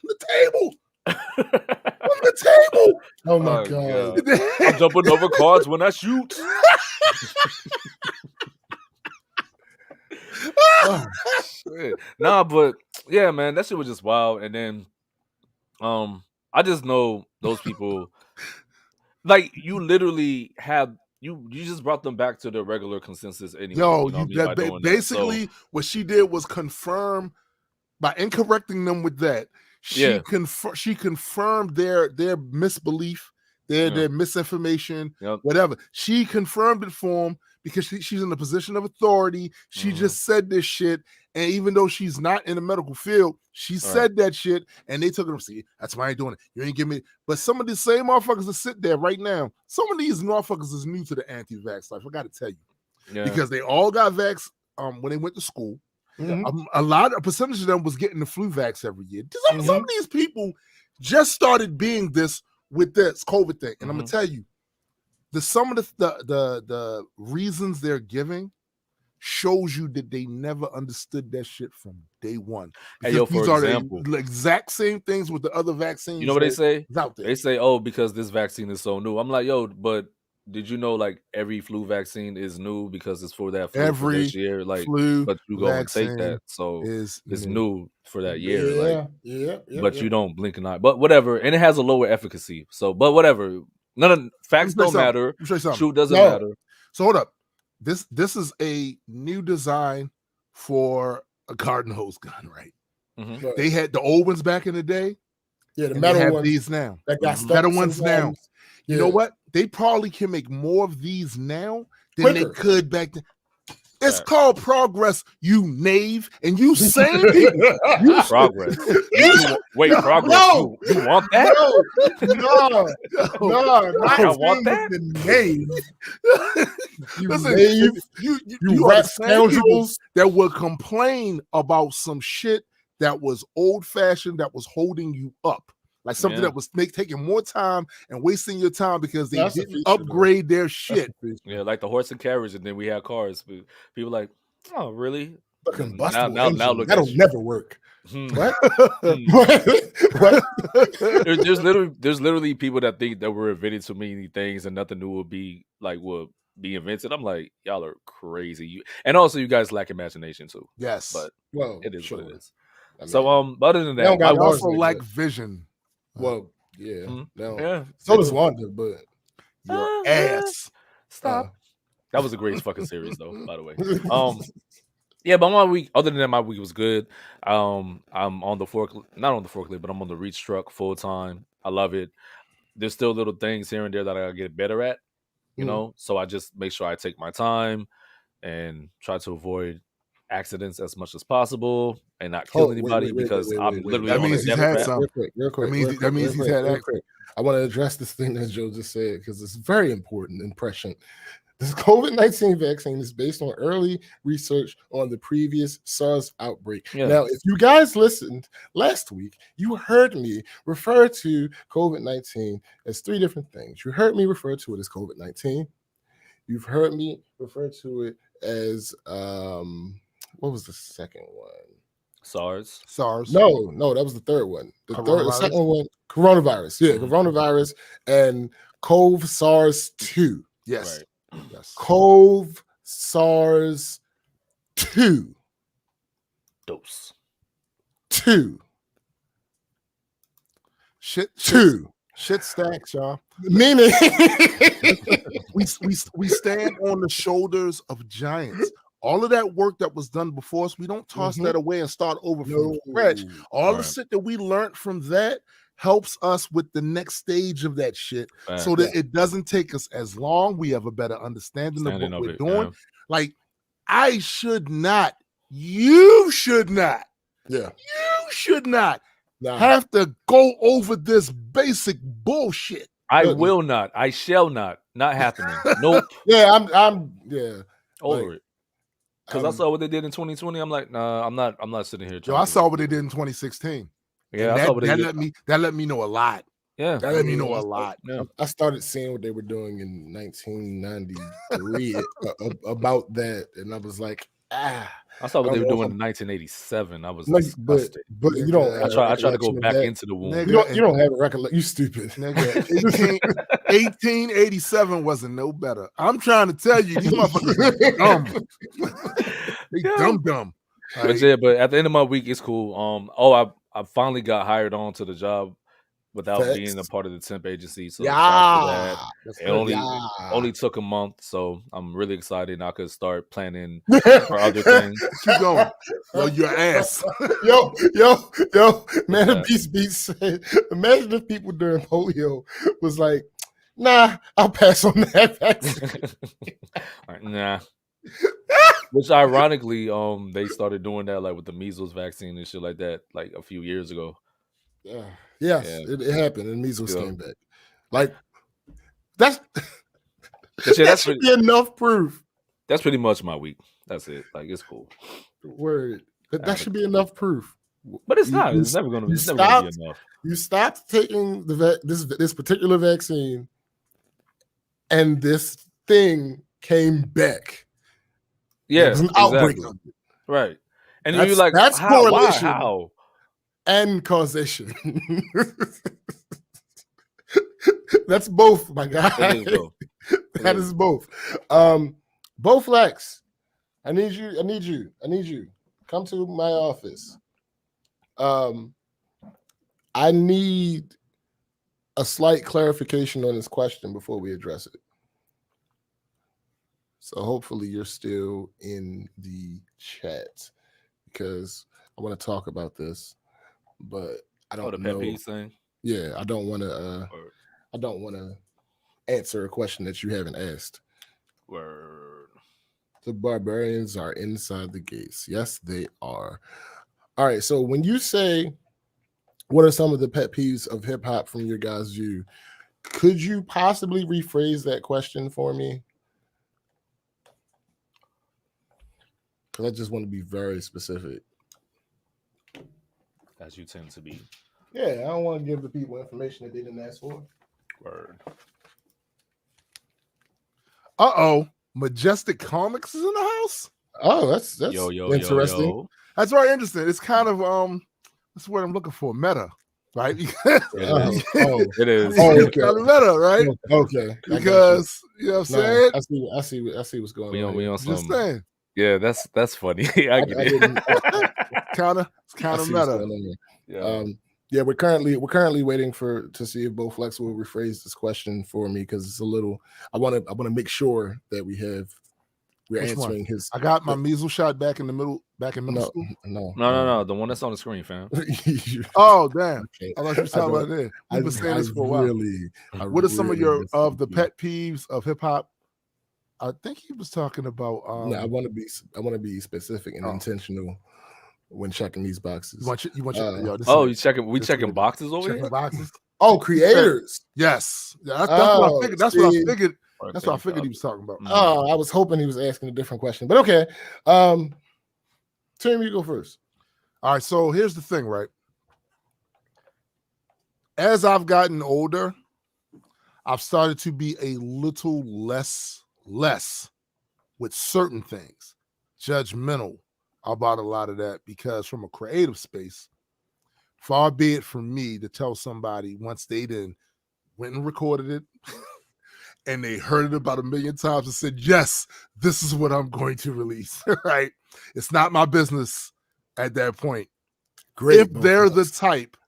the table. On the table. Oh my god! I'm jumping over cards when I shoot. Oh, shit. Nah, but yeah, man, that shit was just wild. And then, I just know those people. Like, you literally have you just brought them back to the regular consensus anyway. Basically, what she did was confirm by incorrecting them with that. She confirmed their misbelief, their misinformation, whatever. She confirmed it for them because she's in a position of authority. She just said this shit, and even though she's not in the medical field, she said that shit, and they took it. See, that's why I ain't doing it. You ain't give me. But some of the same motherfuckers that sit there right now, some of these motherfuckers is new to the anti-vax life. I got to tell you, because they all got vax when they went to school. A percentage of them was getting the flu vax every year. Some of these people just started being this with this COVID thing, and I'm gonna tell you, some of the reasons they're giving shows you that they never understood that shit from day one. Because for example, the exact same things with the other vaccines. You know what they say? Out there. They say, "Oh, because this vaccine is so new." I'm like, "Yo, but did you know like every flu vaccine is new because it's for that flu for this year? Like, but you go and take that, so it's new for that year. But you don't blink an eye. But whatever, and it has a lower efficacy. So, but whatever. None of facts don't matter. Truth doesn't matter. So hold up. This is a new design for a garden hose gun, right? They had the old ones back in the day. Yeah, the metal ones. These now. That got stuck metal ones sometimes. now. You know what? They probably can make more of these now than they could back then. It's called progress, you knave, and you same people. Progress. Wait, progress. No. You want that? No. I want that. Knave. You rat scoundrels that would complain about some shit that was old fashioned, that was holding you up. Like something that was taking more time and wasting your time because they didn't upgrade their shit. Yeah, like the horse and carriage, and then we had cars. People like, oh, really? Now look, that'll never work. What? There's literally people that think that we're inventing so many things and nothing new will be invented. I'm like, y'all are crazy. And also, you guys lack imagination too. Yes, but it is what it is. I mean, so, other than that, I also lack vision. Well, yeah, yeah. So does Wanda, but your ass. Stop. That was a great fucking series, though. By the way, yeah. But my week, other than that, my week was good. I'm on the not on the forklift, but I'm on the reach truck full time. I love it. There's still little things here and there that I gotta get better at, you know. So I just make sure I take my time and try to avoid accidents as much as possible and not kill anybody because I'm literally That on means a he's death had trap. some. Real quick. That means he's had that. I want to address this thing that Joe just said because it's very important and prescient. This COVID-19 vaccine is based on early research on the previous SARS outbreak. Yeah. Now, if you guys listened last week, you heard me refer to COVID-19 as 3 different things. You heard me refer to it as COVID-19. You've heard me refer to it as what was the second one? SARS. No, that was the third one. The second one, coronavirus. Yeah, coronavirus and CoV SARS 2. Yes. Right. Yes. CoV SARS 2. Dose. 2. Shit stacks, y'all. Meaning we stand on the shoulders of giants. All of that work that was done before us, we don't toss that away and start over from scratch. All the shit that we learned from that helps us with the next stage of that shit, so that it doesn't take us as long. We have a better understanding of what we're doing. Like, I should not, you should not, you should not have to go over this basic bullshit. I will not. I shall not. Not happening. Nope. I'm over it. Because I saw what they did in 2020. I'm like, nah, I'm not sitting here. I saw what they did in 2016. Yeah, that let me know a lot. Yeah, that let me know a lot. Yeah. I started seeing what they were doing in 1993 about that, and I was like, I saw what they were doing in 1987. I was disgusted. But you don't. I try to go back into the womb. You don't have a recollection. You stupid. Nigga, 1887 wasn't no better. I'm trying to tell you, these motherfuckers are dumb. They dumb. But yeah, but at the end of my week, it's cool. I finally got hired on to the job without being a part of the temp agency. So it only took a month, so I'm really excited. Now I could start planning for other things. Keep going. Yo, your ass. yo, man, yeah. Beats said, imagine if people during polio was like, nah, I'll pass on that vaccine. Nah. Which ironically, they started doing that like with the measles vaccine and shit like that, like a few years ago. It happened, and measles came back. Like that should be enough proof. That's pretty much my week. That's it. Like, it's cool. Word, but that should be enough proof. But it's not. It's never going to be enough. You stopped taking this particular vaccine, and this thing came back. Yeah, it was an outbreak. Right, and you're like, that's correlation. How? And causation. That's both, my guy. That is both. Bowflex, I need you. Come to my office. I need a slight clarification on this question before we address it. So hopefully you're still in the chat because I want to talk about this. But I don't know. The pet peeve thing? Yeah, I don't want to. I don't want to answer a question that you haven't asked. Word. The barbarians are inside the gates. Yes, they are. All right. So when you say, what are some of the pet peeves of hip hop from your guys' view? Could you possibly rephrase that question for me? Because I just want to be very specific. As you tend to be. Yeah, I don't want to give the people information that they didn't ask for. Word. Majestic Comics is in the house. Oh, that's interesting. Yo. That's very interesting. It's kind of that's what I'm looking for. Meta, right? It is. Oh, okay. Kind of meta, right? Okay. Because you know what I'm saying? I see what's going on. We on some. Just saying. Yeah, that's funny. I get it. It's kind of meta. Yeah. We're currently waiting to see if Bowflex will rephrase this question for me because it's a little. I want to make sure that we have We're Which one? answering his. I got my measles shot back in middle school. No. The one that's on the screen, fam. Oh damn! Okay. I thought you were talking about that. We've been saying this for a while. What are some of your the pet peeves of hip hop? I think he was talking about. No, I want to be specific and intentional when checking these boxes. You want yo, you checking? We checking boxes over checking here. Boxes. Oh, creators. Yes, that's what I figured. That's what I figured. That's what I figured he was talking about. Oh, I was hoping he was asking a different question, but okay. Tim, you go first. All right. So here's the thing, right? As I've gotten older, I've started to be a little less with certain things, judgmental about a lot of that, because from a creative space, far be it from me to tell somebody once they went and recorded it and they heard it about 1 million times and said, yes, this is what I'm going to release, right? It's not my business at that point. Great. If they're the type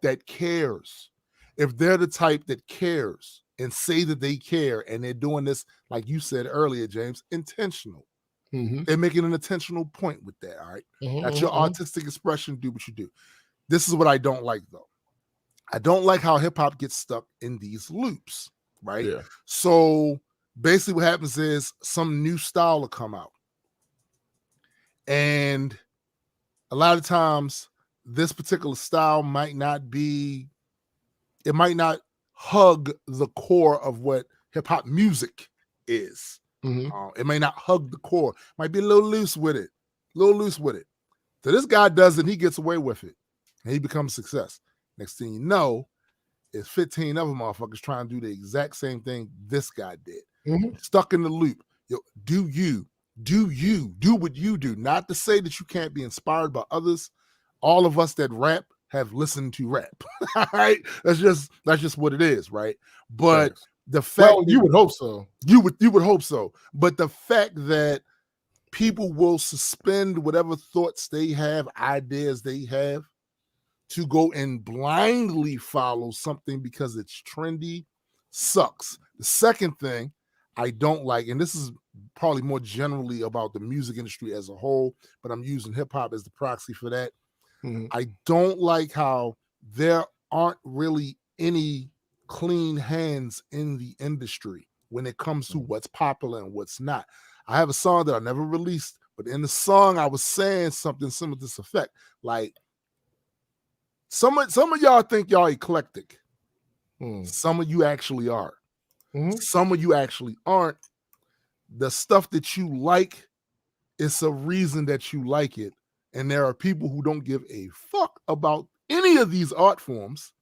that cares, if they're the type that cares and say that they care and they're doing this, like you said earlier, James, intentional. They're making an intentional point with that, all right? That's your artistic expression, do what you do. This is what I don't like, though. I don't like how hip-hop gets stuck in these loops, right? Yeah. So basically what happens is some new style will come out. And a lot of times this particular style might not hug the core of what hip-hop music is. It may not hug the core. Might be a little loose with it. So this guy does it, and he gets away with it. And he becomes a success. Next thing you know, is 15 other motherfuckers trying to do the exact same thing this guy did. Stuck in the loop. Yo, do what you do. Not to say that you can't be inspired by others. All of us that rap have listened to rap. All right. That's just what it is, right? But the fact you would hope so. You would hope so. But the fact that people will suspend whatever thoughts they have, ideas they have, to go and blindly follow something because it's trendy sucks. The second thing I don't like, and this is probably more generally about the music industry as a whole, but I'm using hip hop as the proxy for that. I don't like how there aren't really any clean hands in the industry when it comes to what's popular and what's not. I have a song that I never released, but in the song I was saying something similar to this effect. Like, some of y'all think y'all eclectic. Some of you actually are. Some of you actually aren't. The stuff that you like, it's a reason that you like it. And there are people who don't give a fuck about any of these art forms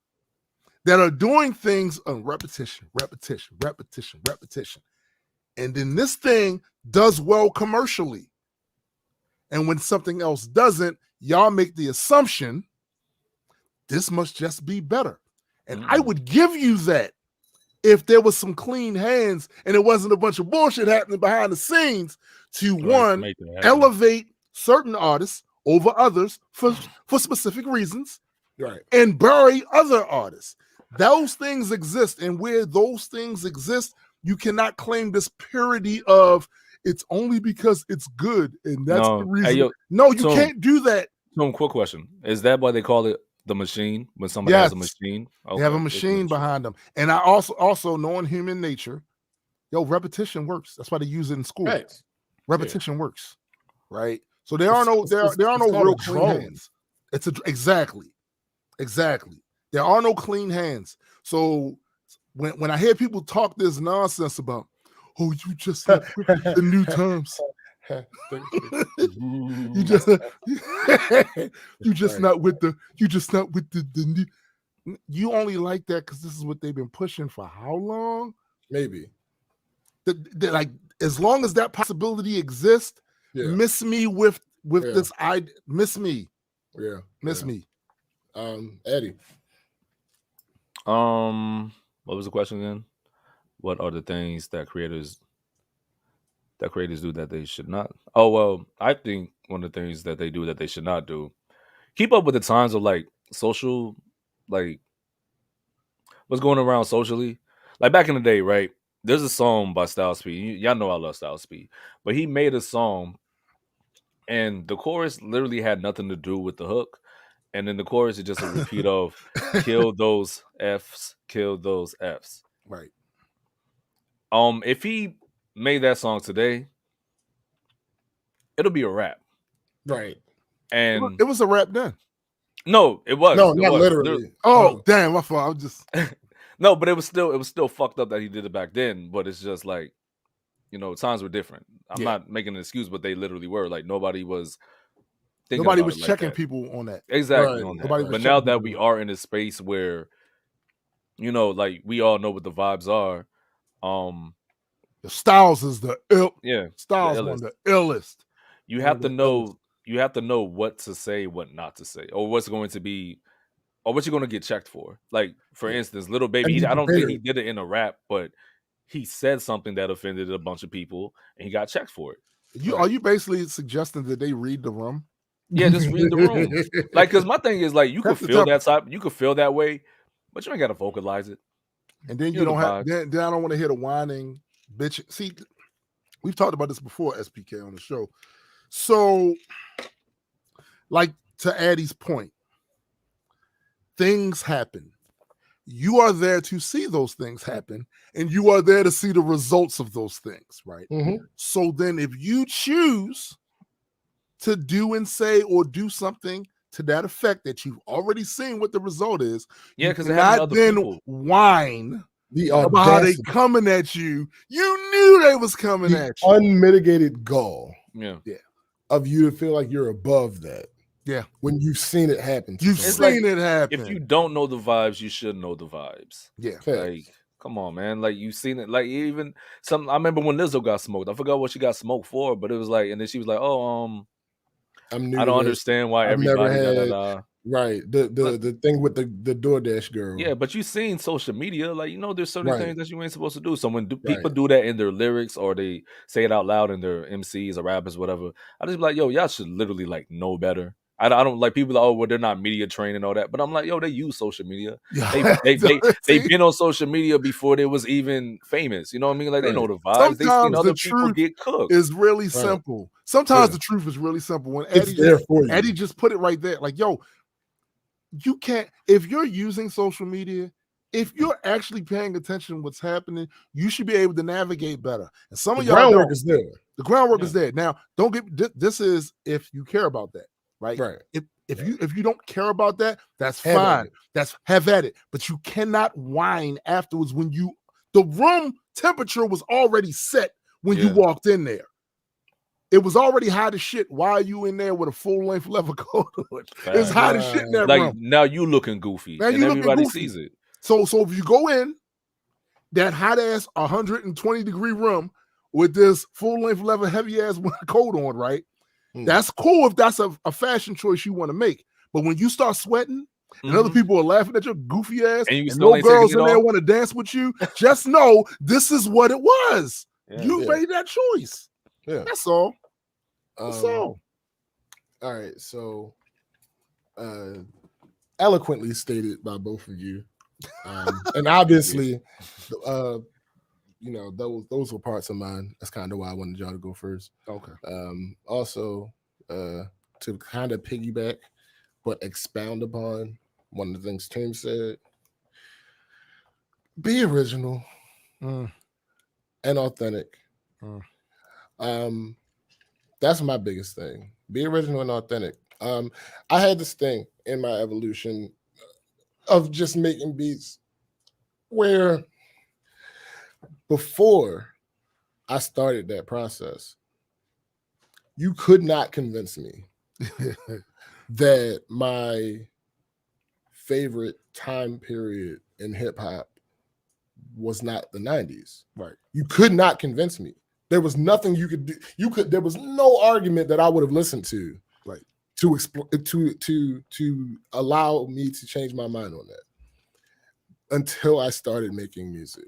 that are doing things on repetition. And then this thing does well commercially. And when something else doesn't, y'all make the assumption this must just be better. And I would give you that if there was some clean hands and it wasn't a bunch of bullshit happening behind the scenes to elevate certain artists over others for specific reasons, and bury other artists. Those things exist, and where those things exist, you cannot claim this purity of it's only because it's good, and that's the reason. You can't do that. So, quick question: is that why they call it the machine? When somebody has a machine, they have a machine behind them. And I also knowing human nature, repetition works. That's why they use it in school. Repetition works, right? So there are no real clean hands. Exactly. There are no clean hands. So when I hear people talk this nonsense about, you just not with the new terms. you just not with the new. You only like that because this is what they've been pushing for how long? Maybe. Like, as long as that possibility exists, miss me with this idea. Miss me. Miss me. Eddie. What was the question again? What are the things that creators do that they should not? Oh, well, I think one of the things that they do that they should not do, keep up with the times of like social, like what's going around socially. Like back in the day, right? there's a song by Styles P. Y'all know I love Styles P, but he made a song, and the chorus literally had nothing to do with the hook, and then the chorus is just a repeat of "kill those Fs, kill those Fs." Right. If he made that song today, it'll be a rap. Right. And it was a rap then. No, it was. No, it not was. literally. Oh, damn, my fault. I was just No, but it was still fucked up that he did it back then. But it's just like, times were different. I'm not making an excuse, but they literally were. Like nobody was checking people on that. Exactly Right. on that. Nobody was But now checking that people we on are in a space where, like we all know what the vibes are. The Styles is the ill. Yeah, Styles the one illest. the illest. You One have of to the know. You have to know what to say, what not to say, or what's going to be, or what you're going to get checked for. Like for instance, Little Baby. And be I don't think he prepared. did it in a rap, but he said something that offended a bunch of people, and he got checked for it. Are you basically suggesting that they read the room? Yeah, just read the room. Like, because my thing is like you could That's the feel tough- that type, you could feel that way, but you ain't got to vocalize it. And then You you know don't the have. vibes. Then I don't want to hear the whining bitch. See, we've talked about this before, SPK, on the show. So, like to Addie's point, things happen. You are there to see those things happen, and you are there to see the results of those things, right? Mhm. So then, if you choose to do and say or do something to that effect that you've already seen what the result is, Yeah, you because it happened to cannot other then people. whine The about how they audacity, coming at you. You knew they was coming the at you. unmitigated gall Yeah. of you to feel like you're above that. Yeah. When you've seen it happen. to You've someone. seen it happen. If you don't know the vibes, you should know the vibes. Yeah. Facts. Like, come on, man. Like you've seen it. Like even I remember when Lizzo got smoked. I forgot what she got smoked for, but it was like, and then she was like, "Oh, I'm new I to don't this. understand why I've never everybody da had da da." right the thing with the DoorDash girl. Yeah, but you've seen social media, like there's certain Right. things that you ain't supposed to do. So when people Right. do that in their lyrics or they say it out loud in their MCs or rappers, whatever, I just be like, yo, y'all should literally like know better. I don't like people. Oh, well, they're not media trained and all that. But I'm like, yo, they use social media. They've been on social media before they was even famous. You know what I mean? Like they know the vibes. They seen Sometimes other the people truth get cooked. is really simple. Sometimes the truth is really simple. When Eddie It's there for you. Eddie just put it right there. Like, yo, you can't, if you're using social media, if you're actually paying attention to what's happening, you should be able to navigate better. And some The of y'all groundwork don't. is there. The groundwork is there. Now, don't get this is if you care about that, right? Right. If you don't care about that, that's Have at fine. it. That's have at it. But you cannot whine afterwards when the room temperature was already set when you walked in there. It was already hot as shit. Why are you in there with a full length leather coat on? It's hot as shit in that like, room. now you looking goofy, Now and you looking everybody goofy. sees it. So if you go in that hot ass 120-degree room with this full length leather heavy ass coat on, right? That's cool if that's a fashion choice you want to make. But when you start sweating and other people are laughing at your goofy ass and, no girls in there want to dance with you, just know this is what it was. You made that choice. Yeah. That's all. That's all. All right. So eloquently stated by both of you. And obviously those were parts of mine. That's kind of why I wanted y'all to go first. Okay. Also, to kind of piggyback, but expound upon one of the things Tim said, be original and authentic. That's my biggest thing. Be original and authentic. I had this thing in my evolution of just making beats where before I started that process, you could not convince me that my favorite time period in hip hop was not the 90s. Right. You could not convince me. There was nothing you could do. There was no argument that I would have listened to, right, to allow me to change my mind on that until I started making music.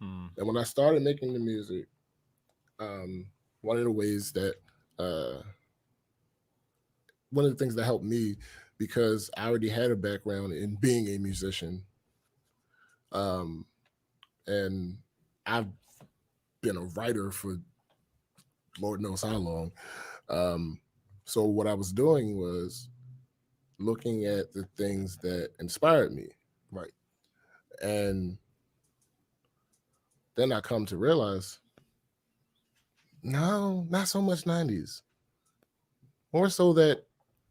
And when I started making the music, one of the ways that one of the things that helped me, because I already had a background in being a musician, and I've been a writer for Lord knows how long. So what I was doing was looking at the things that inspired me. Right. And then I come to realize, no, not so much 90s. More so that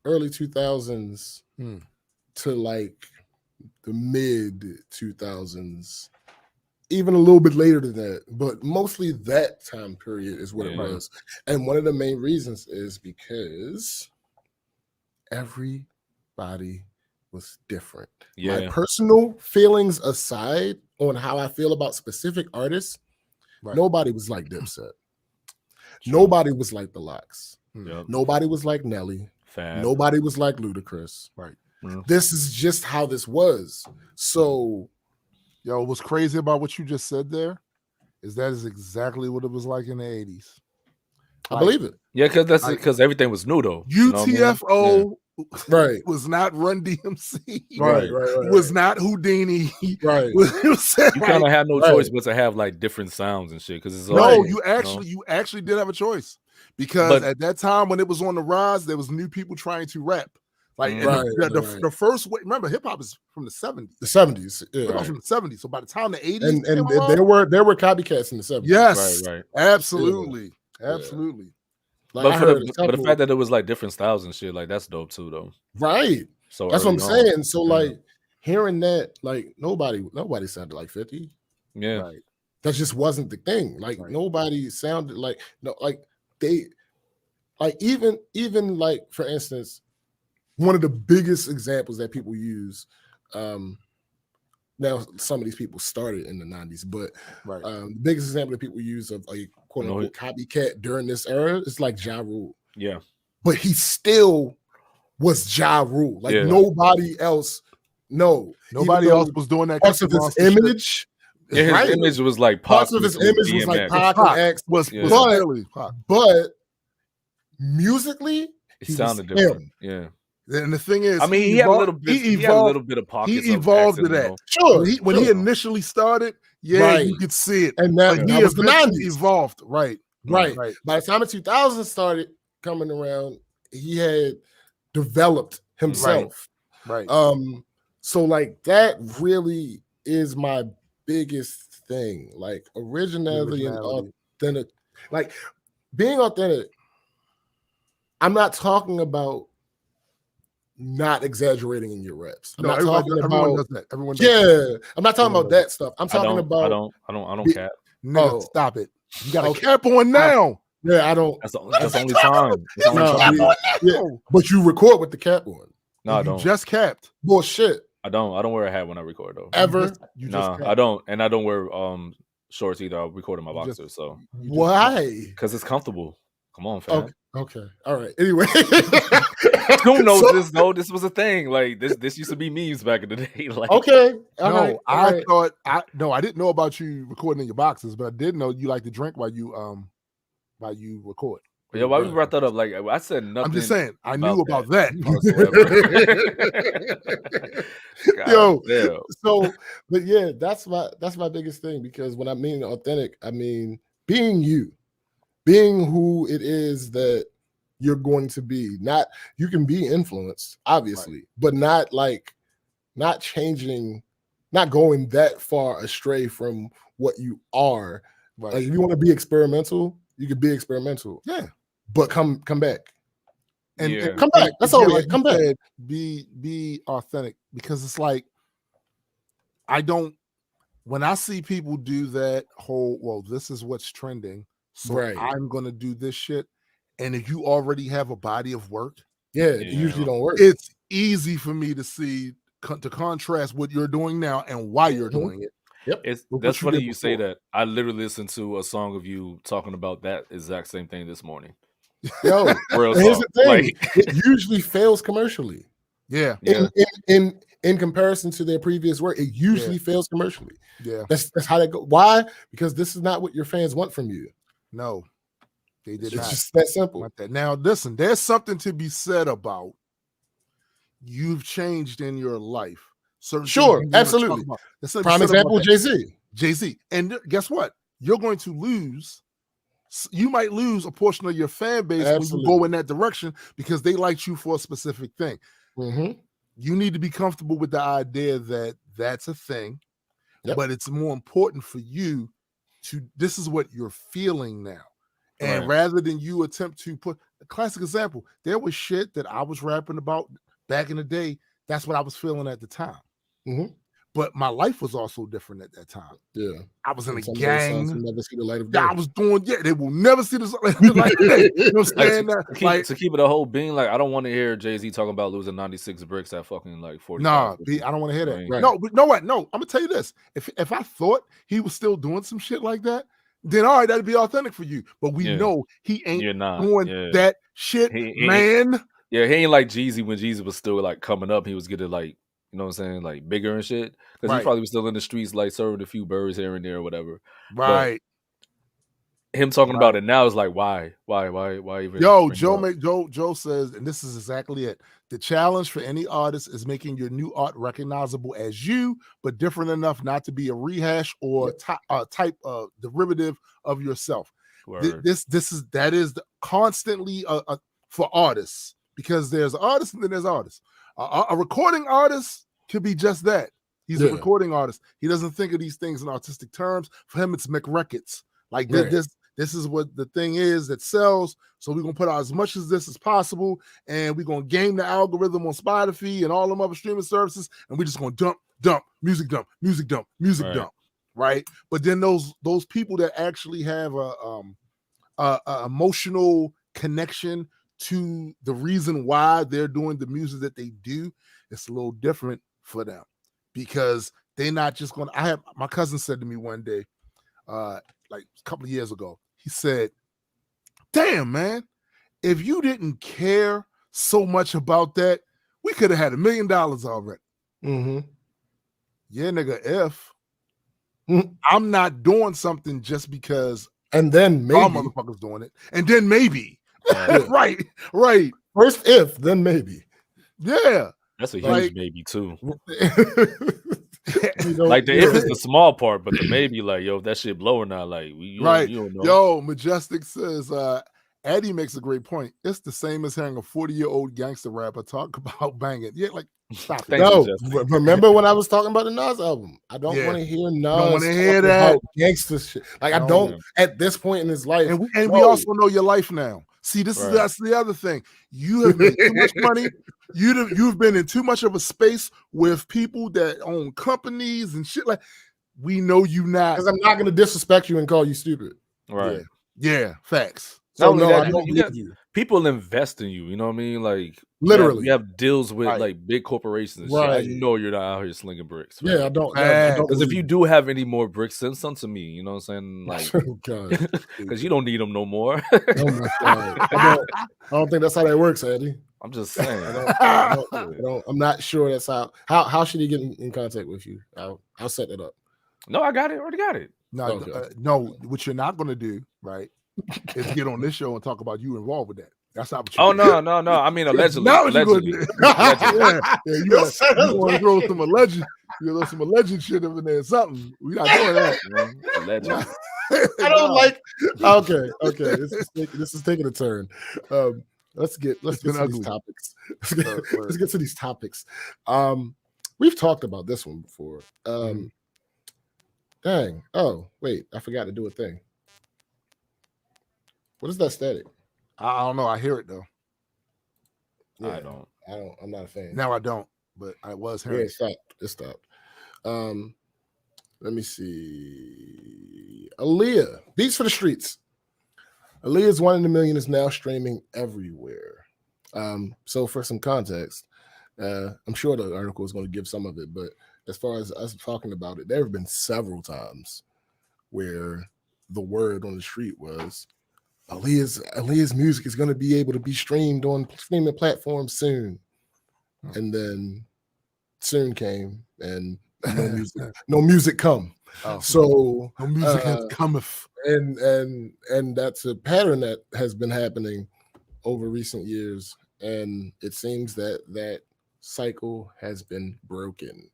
early 2000s to like the mid 2000s, even a little bit later than that, but mostly that time period is what it was. And one of the main reasons is because everybody was different. My personal feelings aside on how I feel about specific artists, nobody was like Dipset. Nobody was like The Lox. Nobody was like Nelly. Nobody was like Ludacris. Right. This is just how this was. So, yo, what's crazy about what you just said there is that is exactly what it was like in the 80s. I believe it. Yeah, because that's because everything was new though. UTFO right was not Run DMC. Right. Was not Houdini. Right. You kind of had no choice but to have like different sounds and shit. Because it's you actually did have a choice. Because at that time when it was on the rise, there was new people trying to rap. Like the first way, remember, hip hop is from the 70s. The 70s, yeah. From the 70s. So by the time the 80s, and there were copycats in the 70s. Yes, right. Absolutely, absolutely. Like, but the fact that it was like different styles and shit, like that's dope too, though. Right. So that's what I'm saying. So like hearing that, like nobody sounded like 50. Yeah. Right. That just wasn't the thing. Like nobody sounded like they like even like for instance. One of the biggest examples that people use, now some of these people started in the 90s, but the biggest example that people use of a quote unquote copycat during this era is like Ja Rule. Yeah. But he still was Ja Rule. Like nobody else, nobody else was doing that. Parts of his image. Yeah, his image was like parts of his image was like Pac and X. But musically, he sounded different. Yeah. And the thing is, I mean, he had a little bit of pockets. He evolved to that. Sure. When he initially started, you could see it. And that was the 90s. Evolved. Right. By the time the 2000s started coming around, he had developed himself. Right. So like that really is my biggest thing. Like originality and authentic. Like being authentic. I'm not talking about not exaggerating in your reps. I'm not talking about everyone does that. Everyone does that. I'm not talking about that stuff. I'm talking about I don't cap. No, stop it. You got a cap on now. Yeah, I don't. That's the only time. But you record with the cap on. No, I don't. You just capped. Bullshit. I don't wear a hat when I record though. Ever? I don't, and I don't wear shorts either. I record in my boxers. So why? Because it's comfortable. Come on, fam. Okay. All right. Anyway, who knows this though? This was a thing. Like this used to be memes back in the day. Like okay. I didn't know about you recording in your boxes, but I did know you like to drink while you record. Yeah, why we brought that up? Like I said nothing. I'm just saying I knew about that. So but yeah, that's my biggest thing, because when I mean authentic, I mean being you. Being who it is that you're going to be. Not you can be influenced, obviously, but not changing, not going that far astray from what you are. Right. Like if you want to be experimental, you can be experimental. Yeah. But come back. And come back. That's all. Like come back. Be authentic, because it's like when I see people do that whole, this is what's trending. So I'm gonna do this shit, and if you already have a body of work, it usually don't work. It's easy for me to see to contrast what you're doing now and why you're doing it. Yep, that's funny you say that. I literally listened to a song of you talking about that exact same thing this morning. Yo, here's the thing: it usually fails commercially. Yeah. In comparison to their previous work, it usually fails commercially. Yeah, that's how they go. Why? Because this is not what your fans want from you. No, they did not. It's just that simple. Like that. Now, listen, there's something to be said about you've changed in your life. Sure, absolutely. Prime example, Jay-Z. And guess what? you're going to lose. You might lose a portion of your fan base when you go in that direction because they liked you for a specific thing. Mm-hmm. You need to be comfortable with the idea that that's a thing, but it's more important for you to, this is what you're feeling now. And rather than you attempt to put a classic example, there was shit that I was rapping about back in the day. That's what I was feeling at the time. Mm-hmm. But my life was also different at that time. Yeah. I was in a gang. Never see the light of day. I was doing, they will never see this light of day. You know what I'm saying? To keep it a whole being, like, I don't want to hear Jay-Z talking about losing 96 bricks at fucking like 40. Nah, I don't want to hear that. Right. No, but you know what? No, I'm gonna tell you this. If I thought he was still doing some shit like that, then all right, that'd be authentic for you. But we know he ain't doing that shit, man. He ain't like Jeezy when Jeezy was still like coming up. He was getting like, you know what I'm saying, like bigger and shit. Because he probably was still in the streets, like serving a few birds here and there or whatever. Right. But him talking about it now is like, why even? Yo, Joe says, and this is exactly it. The challenge for any artist is making your new art recognizable as you, but different enough not to be a rehash or type of derivative of yourself. That is constantly for artists, because there's artists and then there's artists. A recording artist could be just that. He's a recording artist. He doesn't think of these things in artistic terms. For him, it's McRecords. Like this is what the thing is that sells. So we're gonna put out as much as this as possible, and we're gonna game the algorithm on Spotify and all them other streaming services, and we're just gonna dump, music dump, right? But then those people that actually have a emotional connection to the reason why they're doing the music that they do, it's a little different for them, because they're not just going to, my cousin said to me one day, like a couple of years ago, he said, damn, man, if you didn't care so much about that, we could have had $1 million already. Mm-hmm. Yeah, nigga, if I'm not doing something just because and then maybe all motherfuckers doing it, and then maybe. Right. First if, then maybe. Yeah. That's a huge maybe too. Like the if is the small part, but the maybe, like, yo, if that shit blow or not, like, you don't know. Yo, Majestic says, Eddie makes a great point. It's the same as hearing a 40-year-old gangster rapper talk about banging. Yeah, like, stop it. No, remember when I was talking about the Nas album? I don't want to hear Nas. Don't want to hear that gangster shit. Like, I don't at this point in his life. And we also know your life now. See, that's the other thing. You have made too much money. You've been in too much of a space with people that own companies and shit. Like, we know you not. Because I'm not going to disrespect you and call you stupid. Right. Yeah, facts. So no, I don't believe you. People invest in you. You know what I mean? Like, literally, you have deals with like big corporations. And shit. I know you're not out here slinging bricks. Right? Yeah, I don't. Because if you do have any more bricks, send some to me. You know what I'm saying? Like, because you don't need them no more. Oh my God. I don't think that's how that works, Eddie. I'm just saying. I'm not sure that's how should he get in contact with you? I'll set that up. No, I got it. Already got it. No, no. What you're not going to do, right, is get on this show and talk about you involved with that. That's not what you no. I mean, allegedly. Allegedly. You want to throw some alleged shit over there or something. We're not doing that. Allegedly. I don't like. Okay. This is taking a turn. Let's get to these topics. Let's get to these topics. We've talked about this one before. Dang. Oh, wait. I forgot to do a thing. What is that static? I don't know. I hear it though. Yeah, I don't. I'm not a fan. Now I don't, but I was hearing it. It stopped. Let me see. Aaliyah, Beats for the Streets. Aaliyah's 1 in a Million is now streaming everywhere. So for some context, I'm sure the article is going to give some of it, but as far as us talking about it, there have been several where the word on the street was Aaliyah's music is going to be able to be streamed on streaming platforms soon. And then soon came and no music come. So no music has cometh. And that's a pattern that has been happening over recent years. And it seems that cycle has been broken.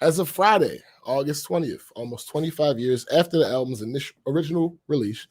As of Friday, August 20th, almost 25 years after the album's original release,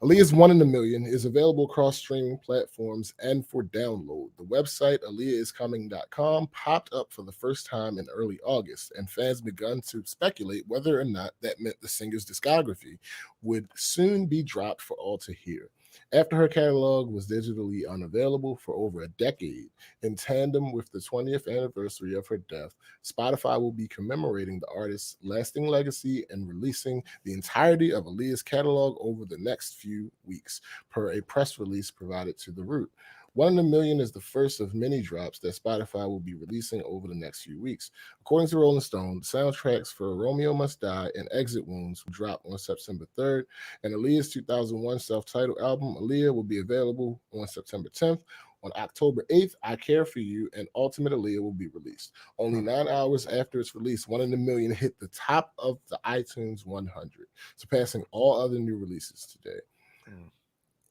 Aaliyah's One in a Million is available across streaming platforms and for download. The website AliyahIsComing.com popped up for the first time in early August, and fans begun to speculate whether or not that meant the singer's discography would soon be dropped for all to hear. After her catalog was digitally unavailable for over a decade, in tandem with the 20th anniversary of her death, Spotify will be commemorating the artist's lasting legacy and releasing the entirety of Aaliyah's catalog over the next few weeks, per a press release provided to The Root. One in a Million is the first of many drops that Spotify will be releasing over the next few weeks. According to Rolling Stone, the soundtracks for Romeo Must Die and Exit Wounds will drop on September 3rd, and Aaliyah's 2001 self-titled album, Aaliyah, will be available on September 10th. On October 8th, I Care For You and Ultimate Aaliyah will be released. Only 9 hours after its release, One in a Million hit the top of the iTunes 100, surpassing all other new releases today.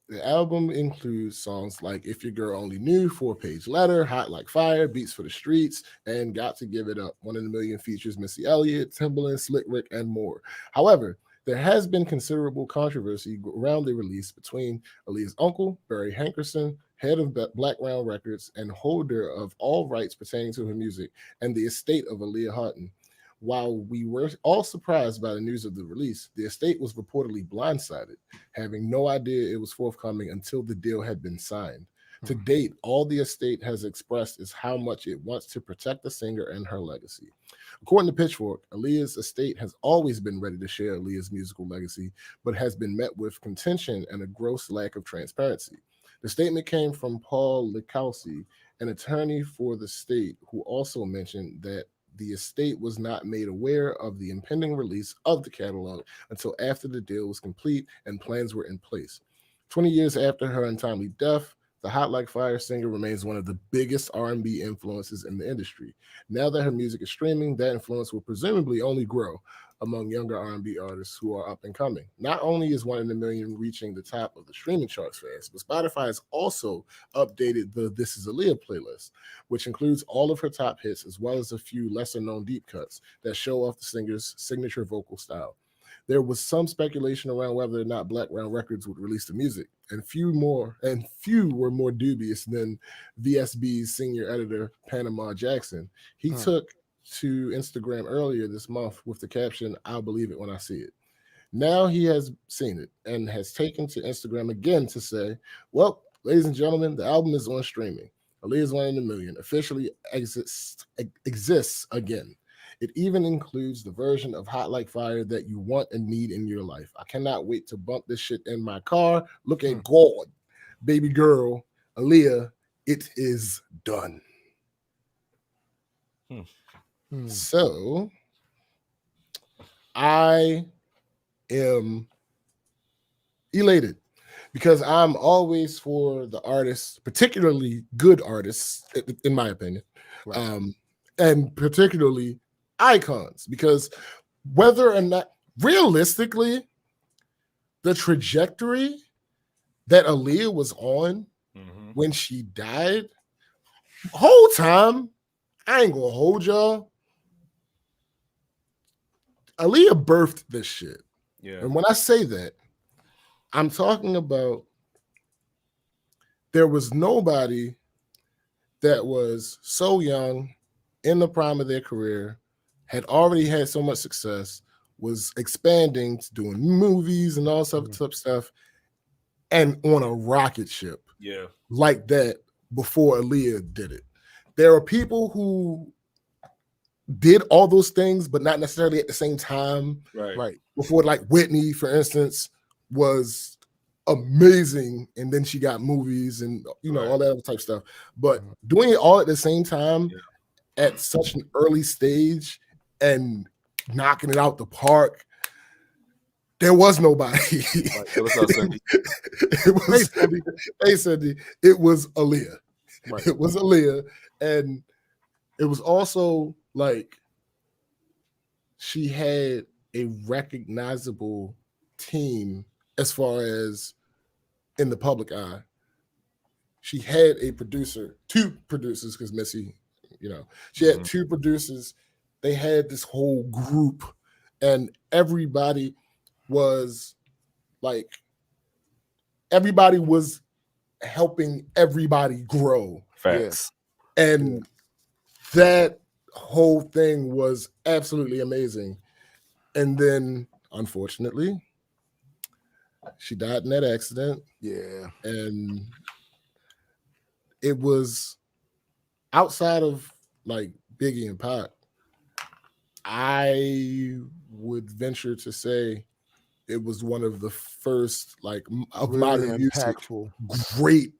The album includes songs like If Your Girl Only Knew, 4-Page Letter, Hot Like Fire, Beats for the Streets, and Got to Give It Up. One in a Million features Missy Elliott, Timbaland, Slick Rick, and more. However, there has been considerable controversy around the release between Aaliyah's uncle, Barry Hankerson, head of Black Round Records and holder of all rights pertaining to her music, and the estate of Aaliyah Houghton. While we were all surprised by the news of the release, the estate was reportedly blindsided, having no idea it was forthcoming until the deal had been signed. To date, all the estate has expressed is how much it wants to protect the singer and her legacy. According to Pitchfork, Aaliyah's estate has always been ready to share Aaliyah's musical legacy, but has been met with contention and a gross lack of transparency. The statement came from Paul Likowski, an attorney for the state, who also mentioned that the estate was not made aware of the impending release of the catalog until after the deal was complete and plans were in place. 20 years after her untimely death, the Hot Like Fire singer remains one of the biggest R&B influences in the industry. Now that her music is streaming, that influence will presumably only grow among younger R&B artists who are up and coming. Not only is One in a Million reaching the top of the streaming charts fast, but Spotify has also updated the This Is Aaliyah playlist, which includes all of her top hits as well as a few lesser-known deep cuts that show off the singer's signature vocal style. There was some speculation around whether or not Black Round Records would release the music, and few were more dubious than VSB's senior editor, Panama Jackson. He took to Instagram earlier this month with the caption, "I'll believe it when I see it." Now he has seen it and has taken to Instagram again to say, well, ladies and gentlemen, the album is on streaming. Aaliyah's One in a Million officially exists again. It even includes the version of Hot Like Fire that you want and need in your life. I cannot wait to bump this shit in my car. Look at God, baby girl, Aaliyah, it is done. So I am elated because I'm always for the artists, particularly good artists, in my opinion, and particularly icons, because whether or not, realistically, the trajectory that Aaliyah was on when she died, whole time, I ain't gonna hold y'all, Aaliyah birthed this shit. Yeah. And when I say that, I'm talking about there was nobody that was so young, in the prime of their career, had already had so much success, was expanding, doing movies and all sorts of stuff, and on a rocket ship like that before Aaliyah did it. There are people who did all those things, but not necessarily at the same time. Right. Before, like Whitney, for instance, was amazing, and then she got movies and all that other type of stuff. But doing it all at the same time at such an early stage and knocking it out the park, there was nobody. What's up, Cindy? Hey, Cindy. It was Aaliyah. Right. It was Aaliyah, and it was also like she had a recognizable team as far as in the public eye. She had a producer, two producers, because Missy, she had two producers they had this whole group, and everybody was helping everybody grow. Facts. And that whole thing was absolutely amazing. And then, unfortunately, she died in that accident. Yeah. And it was outside of like Biggie and Pac, I would venture to say it was one of the first like of Really modern music, impactful. great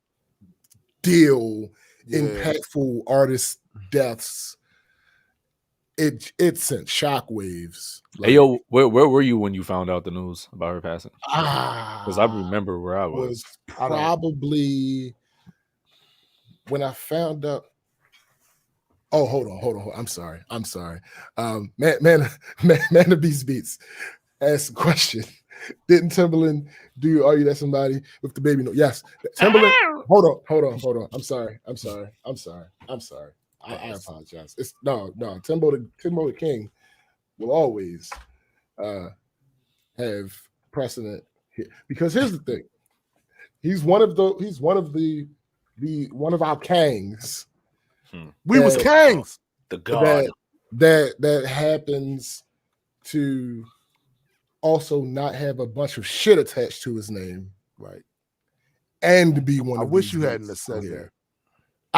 deal, Yeah. impactful artist deaths. It sent shockwaves. Hey, yo, where were you when you found out the news about her passing? Because I I remember where I was. probably when I found out. Oh, hold on. I'm sorry. Man of Beast Beats asked a question. Didn't Timbaland do Are You That Somebody with the baby? No. Yes. Timbaland. Hold on. I'm sorry. I apologize. It's no. Timbo the King will always have precedent here. Because here's the thing. He's one of our kangs. We was kangs. The god. That happens to also not have a bunch of shit attached to his name, right? And be one. I of wish these you hadn't dudes have said here. that.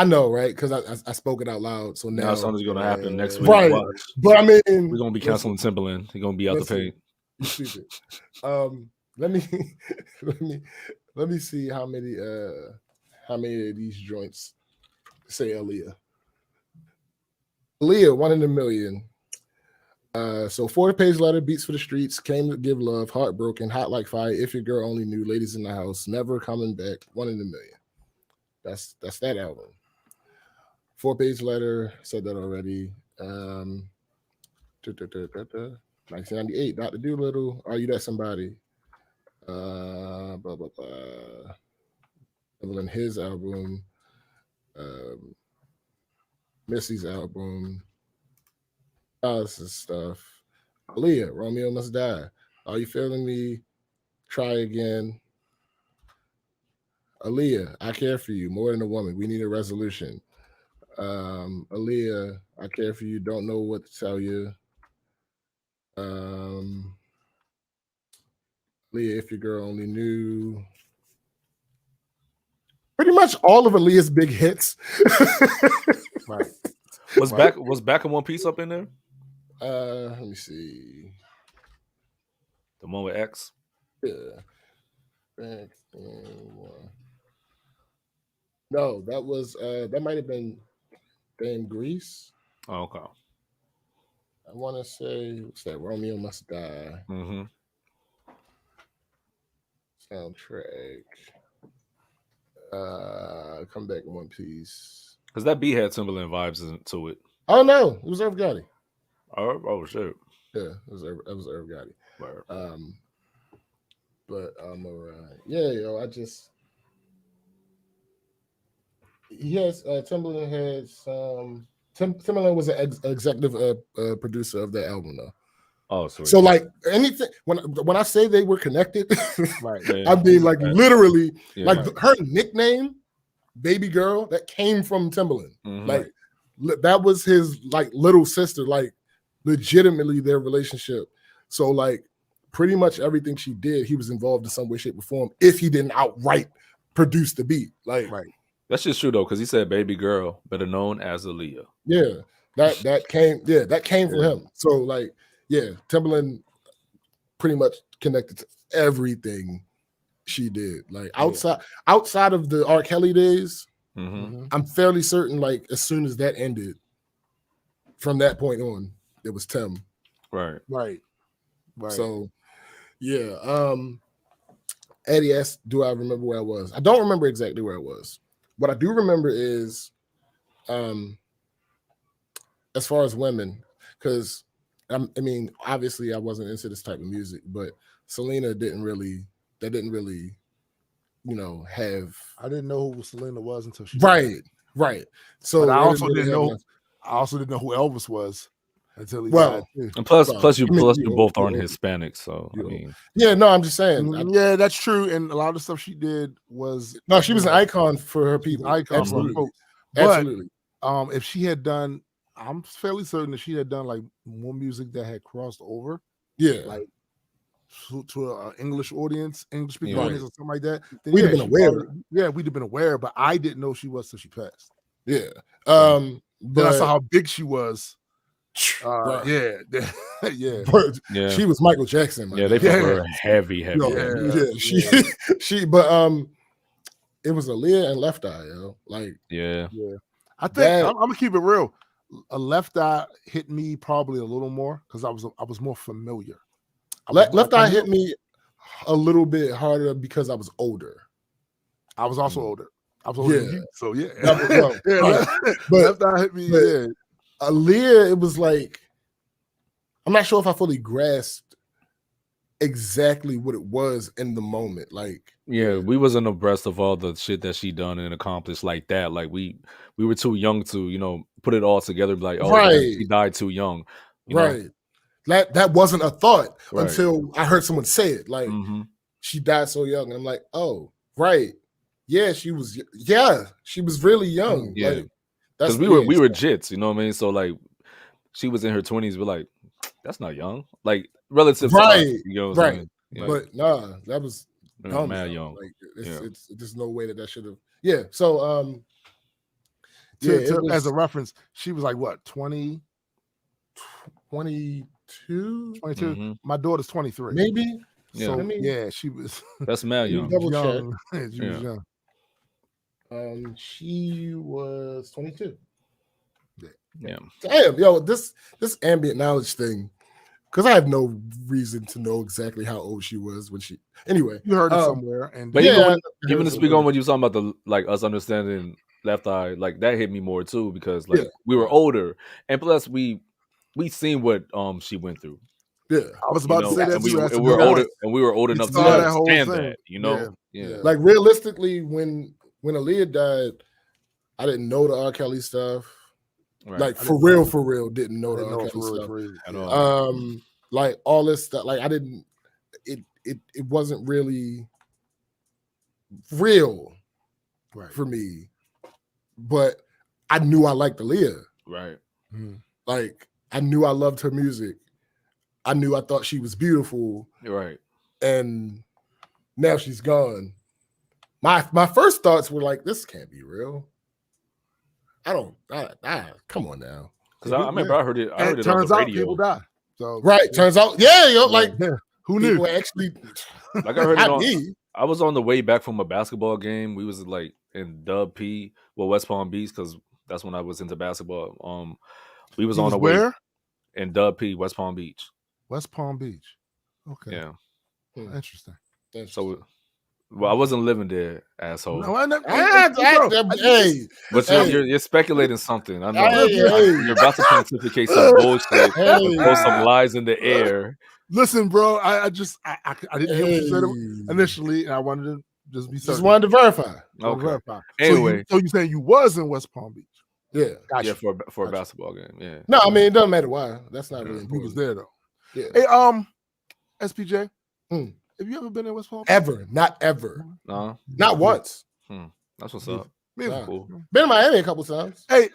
I know, right? Because I spoke it out loud. So now it's only going to happen next week. Right. Watch. But I mean, we're going to be canceling Timbaland. He's going to be out the paint. You stupid. Let me see how many of these joints say Aaliyah. Aaliyah, 1 in a million. So 40-page letter, Beats for the Streets, Came to Give Love, Heartbroken, Hot Like Fire, If Your Girl Only Knew, Ladies in the House, Never Coming Back, 1 in a million. That's that album. 4-page letter, said that already. 1998, Dr. Doolittle, Are You That Somebody? Blah blah blah. Evelyn, his album, Missy's album, Alice's stuff. Aaliyah, Romeo Must Die. Are You Feeling Me? Try Again. Aaliyah, I Care For You, More Than a Woman. We Need a Resolution. Aaliyah, I Care For You, Don't Know What to Tell You. Aaliyah, If Your Girl Only Knew. Pretty much all of Aaliyah's big hits. Right. Was Back in One Piece up in there? Let me see. The one with X? Yeah. Back in one. No, that was that might have been Dame Grease. Oh, okay. I want to say, what's that? Romeo Must Die. Mm-hmm. Soundtrack. Come Back in One Piece. Because that beat had Timbaland vibes to it. Oh no, it was Irv Gotti. Oh shit. Yeah, it was Irv Gotti. Right. But yeah, yo, he has Timbaland had some. Timbaland was an executive producer of that album though. Oh, sweet. So like anything when I say they were connected, Right. Yeah. I mean like literally, Yeah, like right. her nickname, Baby Girl, that came from Timbaland. Mhm. Like that was his like little sister, like legitimately their relationship. So like pretty much everything she did, he was involved in some way, shape, or form. If he didn't outright produce the beat, like Right. That's just true though, because he said "Baby Girl," better known as Aaliyah. yeah, that came from him. So like yeah, Timbaland pretty much connected to everything she did. Like outside of the R. Kelly days, Mm-hmm. I'm fairly certain like as soon as that ended, from that point on, it was Tim. Right. So yeah. Eddie asked, do I remember where I was? I don't remember exactly where I was. What I do remember is as far as women, because I mean, obviously I wasn't into this type of music, but Selena didn't really, you know, have. I didn't know who Selena was until she Right. So but I they also really didn't have know. enough- I also didn't know who Elvis was. until he Well, died. Too. And plus you I mean, you both aren't Hispanic, so I mean, yeah, no, I'm just saying. Yeah, that's true. And a lot of the stuff she did was She was an icon for her people. Absolutely. For Absolutely. If she had done, I'm fairly certain that she had done like more music that had crossed over. Yeah. Like to an English audience, English speaking audience, or something like that. Then we'd have been aware. We'd have been aware, but I didn't know she was till she passed. Yeah. Then I saw how big she was. Right. Yeah. But she was Michael Jackson. They put her heavy. She but it was Aaliyah and Left Eye, yo. Like I think I'm gonna keep it real. A Left Eye hit me probably a little more because I was more familiar. Left Eye hit me a little bit harder because I was older. I was also older. I was older than you, so But Left Eye hit me. Aaliyah, it was like I'm not sure if I fully grasped exactly what it was in the moment. Like, we wasn't abreast of all the shit that she done and accomplished like that. Like we were too young to, put it all together. Like, she died too young. Right. That wasn't a thought until I heard someone say it. Like, she died so young, and I'm like, oh, right. Yeah, she was really young. Yeah. Like, because we were jits, you know what I mean? So like she was in her 20s, we're like, that's not young. Like relative to us, you know what I'm saying? Yeah. But nah, that was dumb, mad young. Like it's there's no way that should have So as a reference, she was like what, 20? 22? 22? My daughter's 23. Maybe. So she was that's mad young. Double young. check. She was young. She was 22. Yeah. Damn, yo, this ambient knowledge thing, because I have no reason to know exactly how old she was when she. Anyway, you heard it somewhere, and but even to speak on what you were talking about, the us understanding Left Eye, like that hit me more too because we were older, and plus we seen what she went through. Yeah, I was about to say that and too. we were older, and we were old enough to understand that. Like realistically, when Aaliyah died, I didn't know the R. Kelly stuff. Right. Like for real, didn't know the R. Kelly stuff at all. Like all this stuff. Like I didn't. It wasn't really real, for me. But I knew I liked Aaliyah. Right. Like I knew I loved her music. I knew I thought she was beautiful. Right. And now she's gone. My first thoughts were like, this can't be real. Come on now. Because I remember I heard it on the turns out radio. people die. So turns out, who knew? Actually, like I heard it I was on the way back from a basketball game. We was like in Dub P, West Palm Beach, because that's when I was into basketball. We was on the way in Dub P, West Palm Beach. West Palm Beach. Okay. Yeah. Interesting. So, I wasn't living there, asshole. No, I never. But you're speculating something. I know. You're about to pontificate some bullshit and throw some lies in the air. Listen, bro. I didn't hear what you said initially, and I wanted to just be certain. Just wanted to verify. Okay. Anyway, so you saying you was in West Palm Beach? Yeah. Gotcha. Yeah, for a basketball game. Yeah. No, I mean it doesn't matter why. That's not really important. He was there though. Yeah. Hey, SPJ. Have you ever been in West Palm Beach? Ever. Not ever. No. Not once. That's what's up. Cool. Been in Miami a couple times. Hey,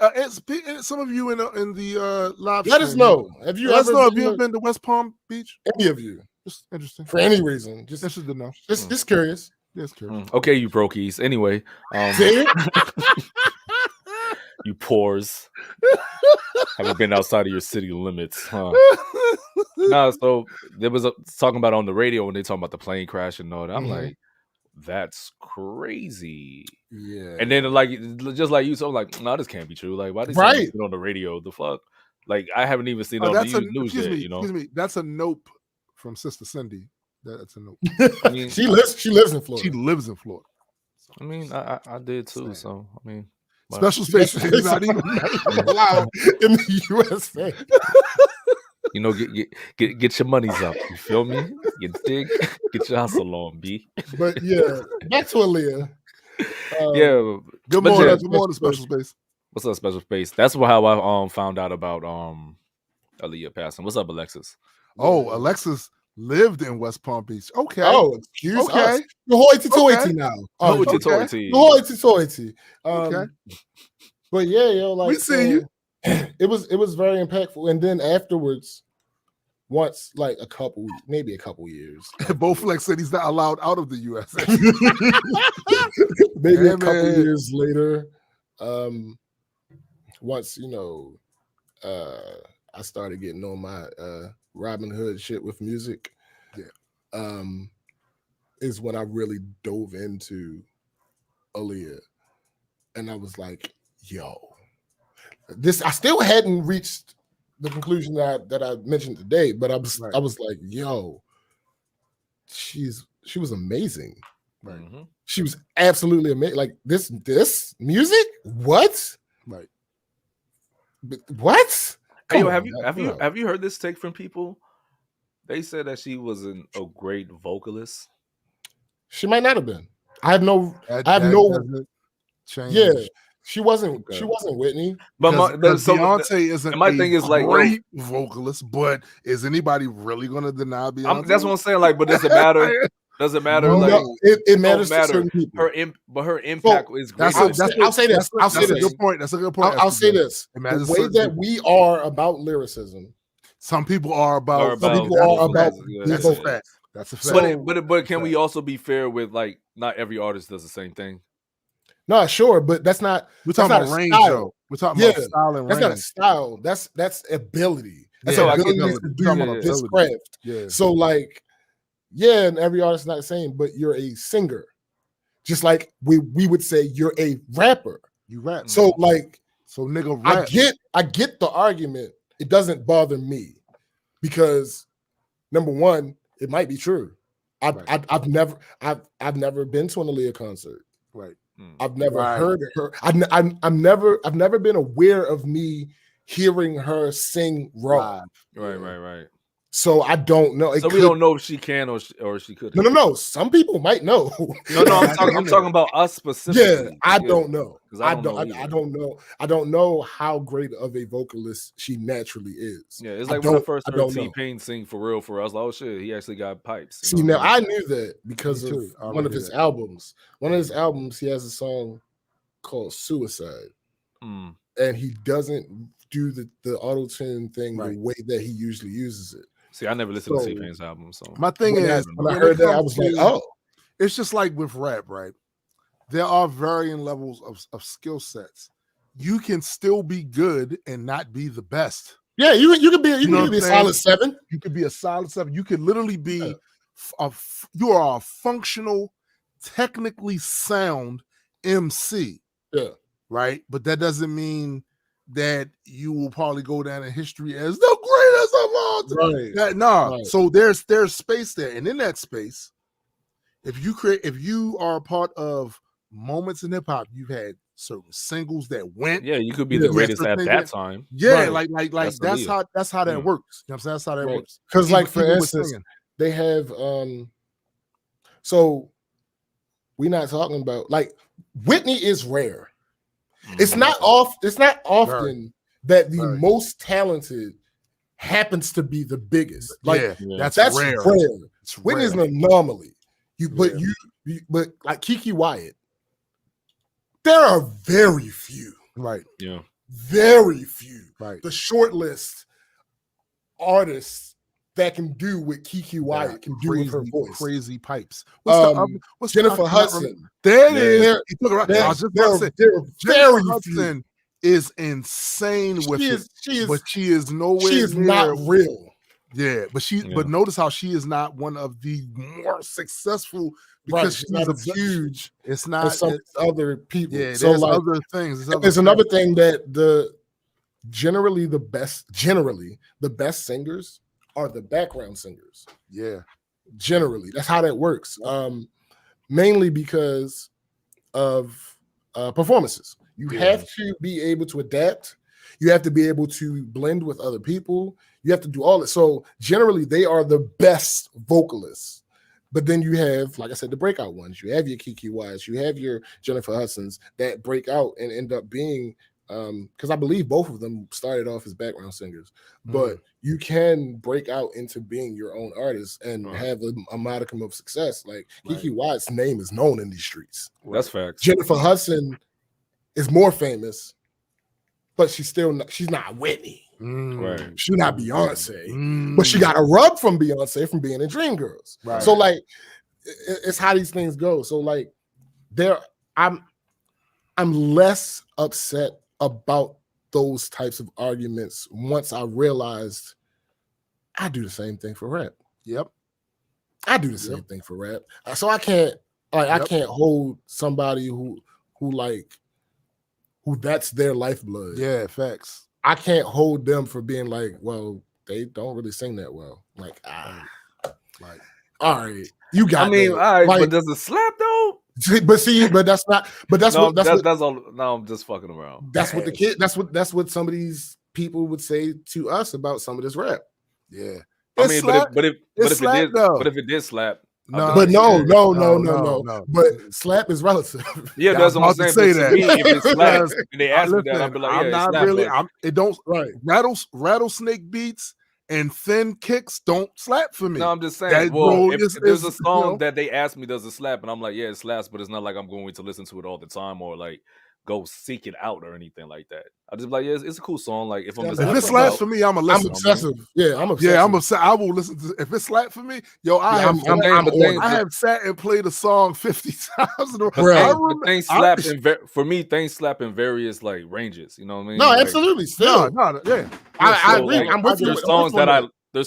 some of you in the live. Let us know. Have you ever been to West Palm Beach? Any of you? Just interesting. For any reason. Just interested to know. Just curious. Just curious. Okay, you brokies. Anyway, you pores haven't been outside of your city limits, huh? Nah, so there was talking about on the radio when they talking about the plane crash and all that. I'm like, that's crazy. Yeah. And then just like you, so I'm like, no, this can't be true. Like, why did you on the radio? The fuck? Like, I haven't even seen it on the news yet. Excuse me. That's a nope from Sister Cindy. That's a nope. I mean, she lives in Florida. She lives in Florida. I mean, I did too. So I mean. Special space is not even allowed in the USA. Get your monies up. You feel me? You dig? Get your hustle on, B. But yeah, back to Aaliyah. Good morning, Special Space. What's up, Special Space? That's how I found out about Aaliyah passing. What's up, Alexis? Oh, Alexis lived in West Palm Beach. Okay. Oh, excuse Okay. us. You're hoity-toity now. Oh, okay. hoity-toity. You're hoity-toity. Okay. But yeah, yo, like We see you. It was very impactful. And then afterwards, once like maybe a couple years. Bo Flex said he's not allowed out of the US. Maybe Yeah, a couple man. years later, once I started getting on my Robin Hood shit with music. Yeah. Is when I really dove into Aaliyah, and I was like, "Yo, this." I still hadn't reached the conclusion that I mentioned today, but I was like, "Yo, she was amazing." Right. Mm-hmm. She was absolutely amazing. Like this music, what? Right. What? Hey, Come yo, on, have you heard this take from people? They said that she wasn't a great vocalist. She might not have been. I have no. Change. Yeah, she wasn't. Okay. She wasn't Whitney. But Beyonce isn't. My thing is like, great vocalist, but is anybody really going to deny Beyonce? That's what I'm saying. Like, but does it matter? Does it matter? No, it matters to certain people. Her impact is great. I'll say this. That's a good point. That's a good point. I'll say this. The way that we are about lyricism, some people are about. Some people are about. That's a fact. That's a fact. But can we also be fair with like not every artist does the same thing? No, sure, but that's not. We're talking about range, though. We're talking about style and range. That's not a style. That's ability. That's ability to do this craft. Yeah. So like, yeah, and every artist is not the same, but you're a singer. Just like we would say you're a rapper. You rap. So like, nigga rap. I get the argument. It doesn't bother me because number one, it might be true. I've never been to an Aaliyah concert. Right. I've never heard her. I've never been aware of me hearing her sing raw. Right. So I don't know. We don't know if she can or she could. No. Some people might know. No. I'm talking about us specifically. Yeah, I don't know. I don't know how great of a vocalist she naturally is. Yeah, it's like when I first heard T-Pain sing for real. I was like, oh shit, he actually got pipes. See, now I knew that because of one of his albums. One of his albums, he has a song called Suicide. And he doesn't do the auto-tune thing the way that he usually uses it. See, I never listened to T-Pain's album. So my thing is, when I heard that, I was like, oh. It's just like with rap, right? There are varying levels of skill sets. You can still be good and not be the best. Yeah, you can be a solid 7. You could be a solid 7. You could literally be you are a functional, technically sound MC. Yeah. Right? But that doesn't mean that you will probably go down in history as the greatest of all time. Right. So there's space there. And in that space, if you are a part of moments in hip hop, you've had certain singles that went. Yeah, you could be the greatest at that time. Yeah, like that's how that works. You know what I'm saying? That's how that works. Because like for instance, they have so we're not talking about like Whitney is rare. It's not often that the most talented happens to be the biggest. Like that's rare. Whitney's an anomaly. But like Kiki Wyatt, there are very few. Right. Yeah. Very few. Right. The short list artists that can do what Kiki Wyatt can do with her voice. Crazy pipes. What's Jennifer Hudson? There it is. Jennifer Hudson is insane with it, but she is nowhere. She is not real. Yeah, but notice how she is not one of the more successful because she's not as huge. It's not some other people. Yeah, so there's like, other things. There's another thing that generally the best singers are the background singers. Yeah. Generally. That's how that works. Mainly because of performances. You have to be able to adapt. You have to be able to blend with other people. You have to do all this. So generally they are the best vocalists. But then you have, like I said, the breakout ones. You have your Kiki Wyatt, you have your Jennifer Hudsons that break out and end up being because I believe both of them started off as background singers, but you can break out into being your own artist and have a modicum of success. Like Keke Wyatt's name is known in these streets. That's facts. Jennifer Hudson is more famous, but she's not Whitney. Right. She's not Beyonce, but she got a rub from Beyonce from being in Dreamgirls. Right. So like, it's how these things go. So like, I'm less upset about those types of arguments once I realized I do the same thing for rap. Yep. I do the same thing for rap. So I can't I can't hold somebody who that's their lifeblood. Yeah, facts. I can't hold them for being like, well, they don't really sing that well. Like, all right, you got. I mean, that. all right, like, but does it slap though? But that's not. But that's no, what that's all. No, I'm just fucking around. That's what the kid. That's what some of these people would say to us about some of this rap. Yeah, I mean, but if it did slap. No, but no. But slap is relative. Yeah, that's what I'm saying. Say that. Me, if it slaps and they ask me that, I'll be like, I'm not really. It don't. Right. Rattlesnake beats and thin kicks don't slap for me. No, I'm just saying. If there's a song that they ask me, does it slap? And I'm like, yeah, it slaps, but it's not like I'm going to listen to it all the time or like go seek it out or anything like that. I just be like, yeah, it's a cool song. Like if it slaps for me, I'm obsessive. Yeah, I'm obsessive. Yeah, I'm obsessed. I will listen to if it slaps for me. Yo, I have sat and played a song 50 times. Things slap for me. Things slap in various like ranges. You know what I mean? No, like, absolutely. Still, yeah. I agree. Like, I'm with you. There's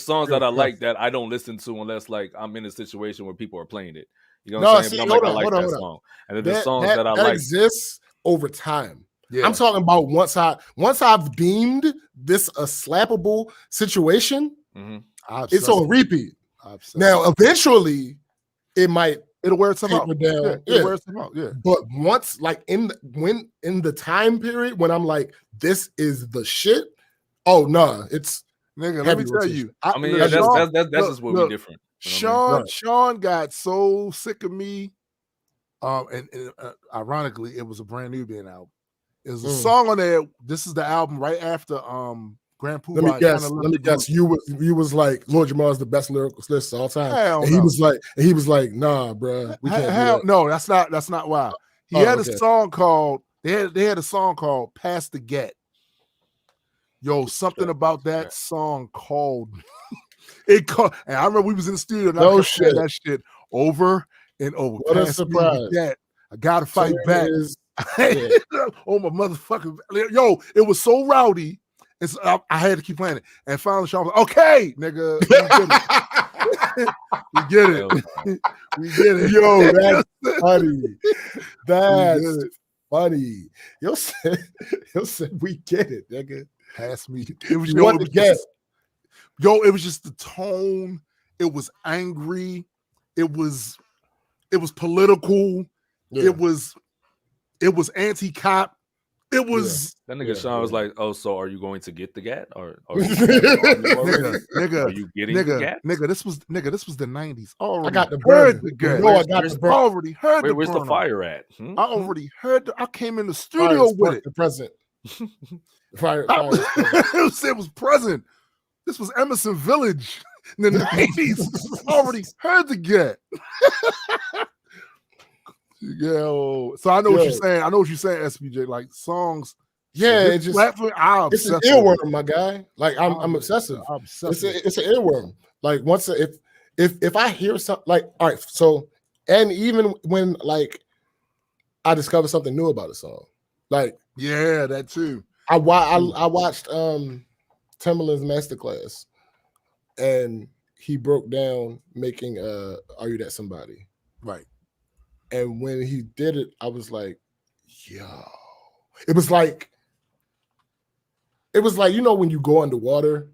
songs that I like that I don't listen to unless like I'm in a situation where people are playing it. You know what I'm saying? But I'm like, I like that song. And then there's songs that I like exists over time. Yeah. I'm talking about once I've deemed this a slappable situation, it's on repeat. Now, eventually, it'll wear itself out. Yeah. But once, like in the time period when I'm like, this is the shit. Oh no, it's nigga. Let me tell you. I mean, that's just where we're different. Sean got so sick of me. And ironically, it was a brand new band album. There's a song on there. This is the album right after Grand Poobah. Let me guess. You was like, Lord Jamal's the best lyricist of all time. He was like, nah, bro. We can't do that. No, that's not why. He had a song called they had a song called Pass the Get. Yo, something about that song called and I remember we was in the studio and I said that shit over and over. What a surprise. I gotta fight back. Oh my motherfucking yo, it was so rowdy. I had to keep playing it. And finally Sean was like, okay, nigga. We get it. We get it. Yo, that's funny. That's funny. Yo said we get it, nigga. Pass me. It was it was just the tone. It was angry. It was political. Yeah. It was anti-cop. It was that nigga Sean was like, "Oh, so are you going to get the gat, or are you getting the gat?" Nigga, this was the 90s. I got the bird. Already heard the where's the fire at? I already heard. I came in the studio with it. The present. Fire. It was present. This was Emerson Village in the 90s. Already heard the gat. Yo, so I know what you're saying. I know what you're saying, SPJ. Like songs, it's an earworm, my guy. Like I'm obsessive. It's an earworm. Like once if I hear something, like all right, so and even when like I discover something new about a song, like that too. I watched Timbaland's masterclass, and he broke down making "Are You That Somebody?" Right. And when he did it, I was like, yo. It was like, you know, when you go underwater.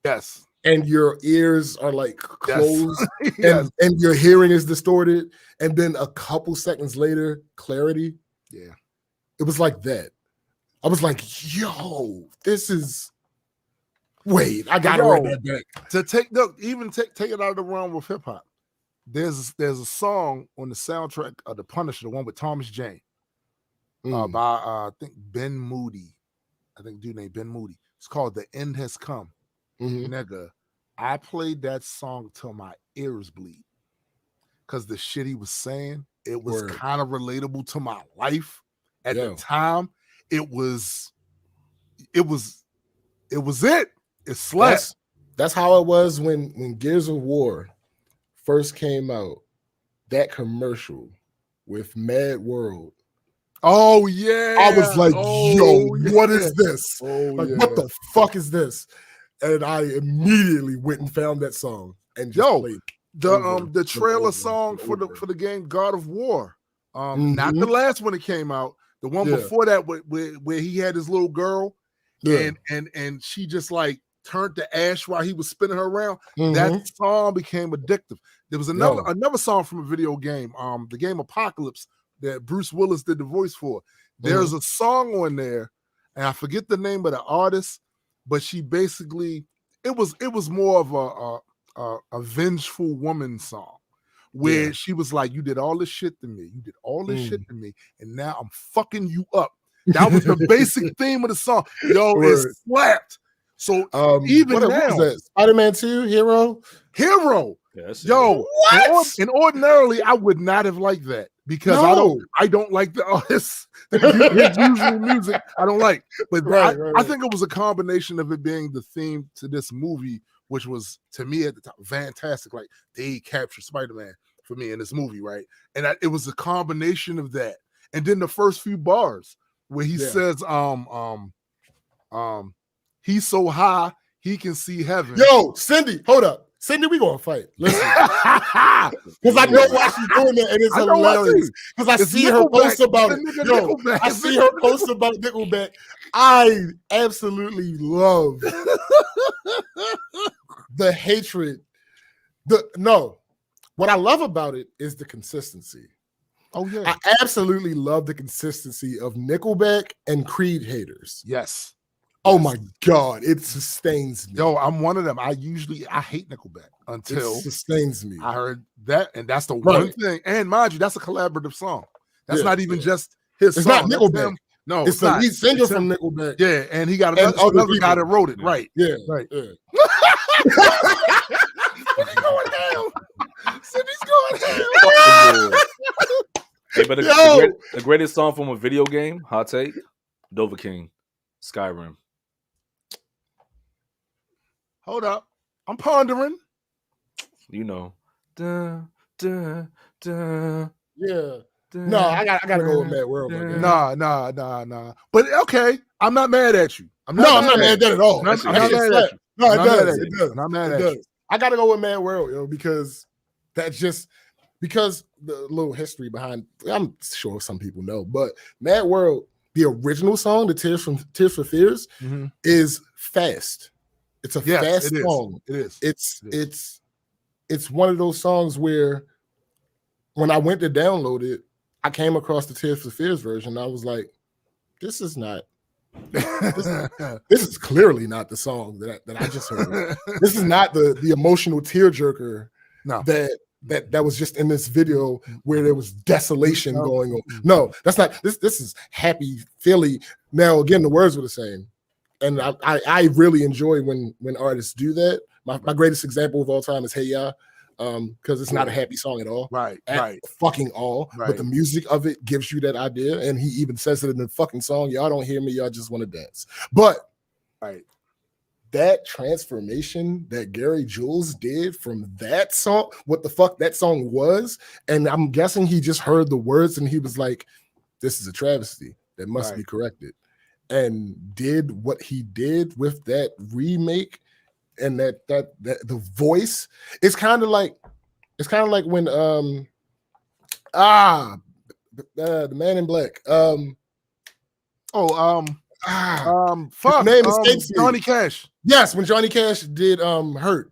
Yes. And your ears are like closed and your hearing is distorted. And then a couple seconds later, clarity. Yeah. It was like that. I was like, yo, this is. Wait, I got to run that back. To take it out of the realm with hip hop. There's a song on the soundtrack of The Punisher, the one with Thomas Jane, by I think Ben Moody. I think dude named Ben Moody. It's called "The End Has Come." Mhm. Nigga, I played that song till my ears bleed because the shit he was saying, it was Word. kind of relatable to my life at Yo. the time. It was it. It slapped. That's how it was when Gears of War first came out. That commercial with Mad World. Oh yeah. I was like, yo, yeah. what is this? Oh Like, yeah. what the fuck is this? And I immediately went and found that song and just played the trailer song for the game God of War. Not the last one that came out, the one before that where he had his little girl and she just like turned to ash while he was spinning her around. That song became addictive. There was another song from a video game, the game Apocalypse, that Bruce Willis did the voice for. There's a song on there, and I forget the name of the artist, but she basically it was more of a vengeful woman song where she was like, you did all this shit to me, shit to me, and now I'm fucking you up. That was the basic theme of the song. Yo, it slapped. So even now, what was that? Spider-Man 2, Hero. Yes, yo, and ordinarily I would not have liked that because I don't like the artists. His usual music I don't like, but I think it was a combination of it being the theme to this movie, which was to me at the time fantastic. Like they captured Spider-Man for me in this movie, right? And it was a combination of that, and then the first few bars where he says, he's so high he can see heaven. Yo, Cindy, hold up. Cindy, we gonna fight. Listen, because I know why she's doing that, and it's hilarious. Because I see her post about it. Yo, I see her post about Nickelback. I absolutely love the hatred. What I love about it is the consistency. Oh yeah, I absolutely love the consistency of Nickelback and Creed haters. Yes. Oh my God, it sustains me. Yo, I'm one of them. I hate Nickelback until it sustains me. I heard that, and that's the one thing. And mind you, that's a collaborative song. That's not even just his it's song. Not Nickelback. No, it's the lead singer from Nickelback. Yeah, and he got another guy that wrote it. Right. Yeah. Right. Yeah. Cindy's going down. Cindy's going down. Hey, but the greatest song from a video game, hot take, Dover King, Skyrim. Hold up. I'm pondering. You know. Dun, dun, dun, yeah. dun, No, I gotta go with Mad World. Nah. But okay, I'm not mad at you. I'm not mad at that at all. I'm not mad at you. No, it does. It does. I'm not mad at you. I gotta go with Mad World, yo, because the little history behind. I'm sure some people know, but Mad World, the original song, the Tears for Fears, is fast. It's a fast song. It is. It's one of those songs where when I went to download it, I came across the Tears for Fears version. I was like, this is not. This is clearly not the song that I just heard. This is not the emotional tearjerker that was just in this video where there was desolation going on. No, that's not. This is happy Philly. Now again, the words were the same. And I really enjoy when artists do that. My greatest example of all time is Hey Ya, because it's not a happy song at all. Right. Fucking all. Right. But the music of it gives you that idea. And he even says it in the fucking song. Y'all don't hear me. Y'all just want to dance. But that transformation that Gary Jules did from that song, what the fuck that song was, and I'm guessing he just heard the words and he was like, this is a travesty that must be corrected. And did what he did with that remake and that the voice. It's kind of like when the Man in Black. Fuck. His name escapes me. Johnny Cash. Yes, when Johnny Cash did Hurt.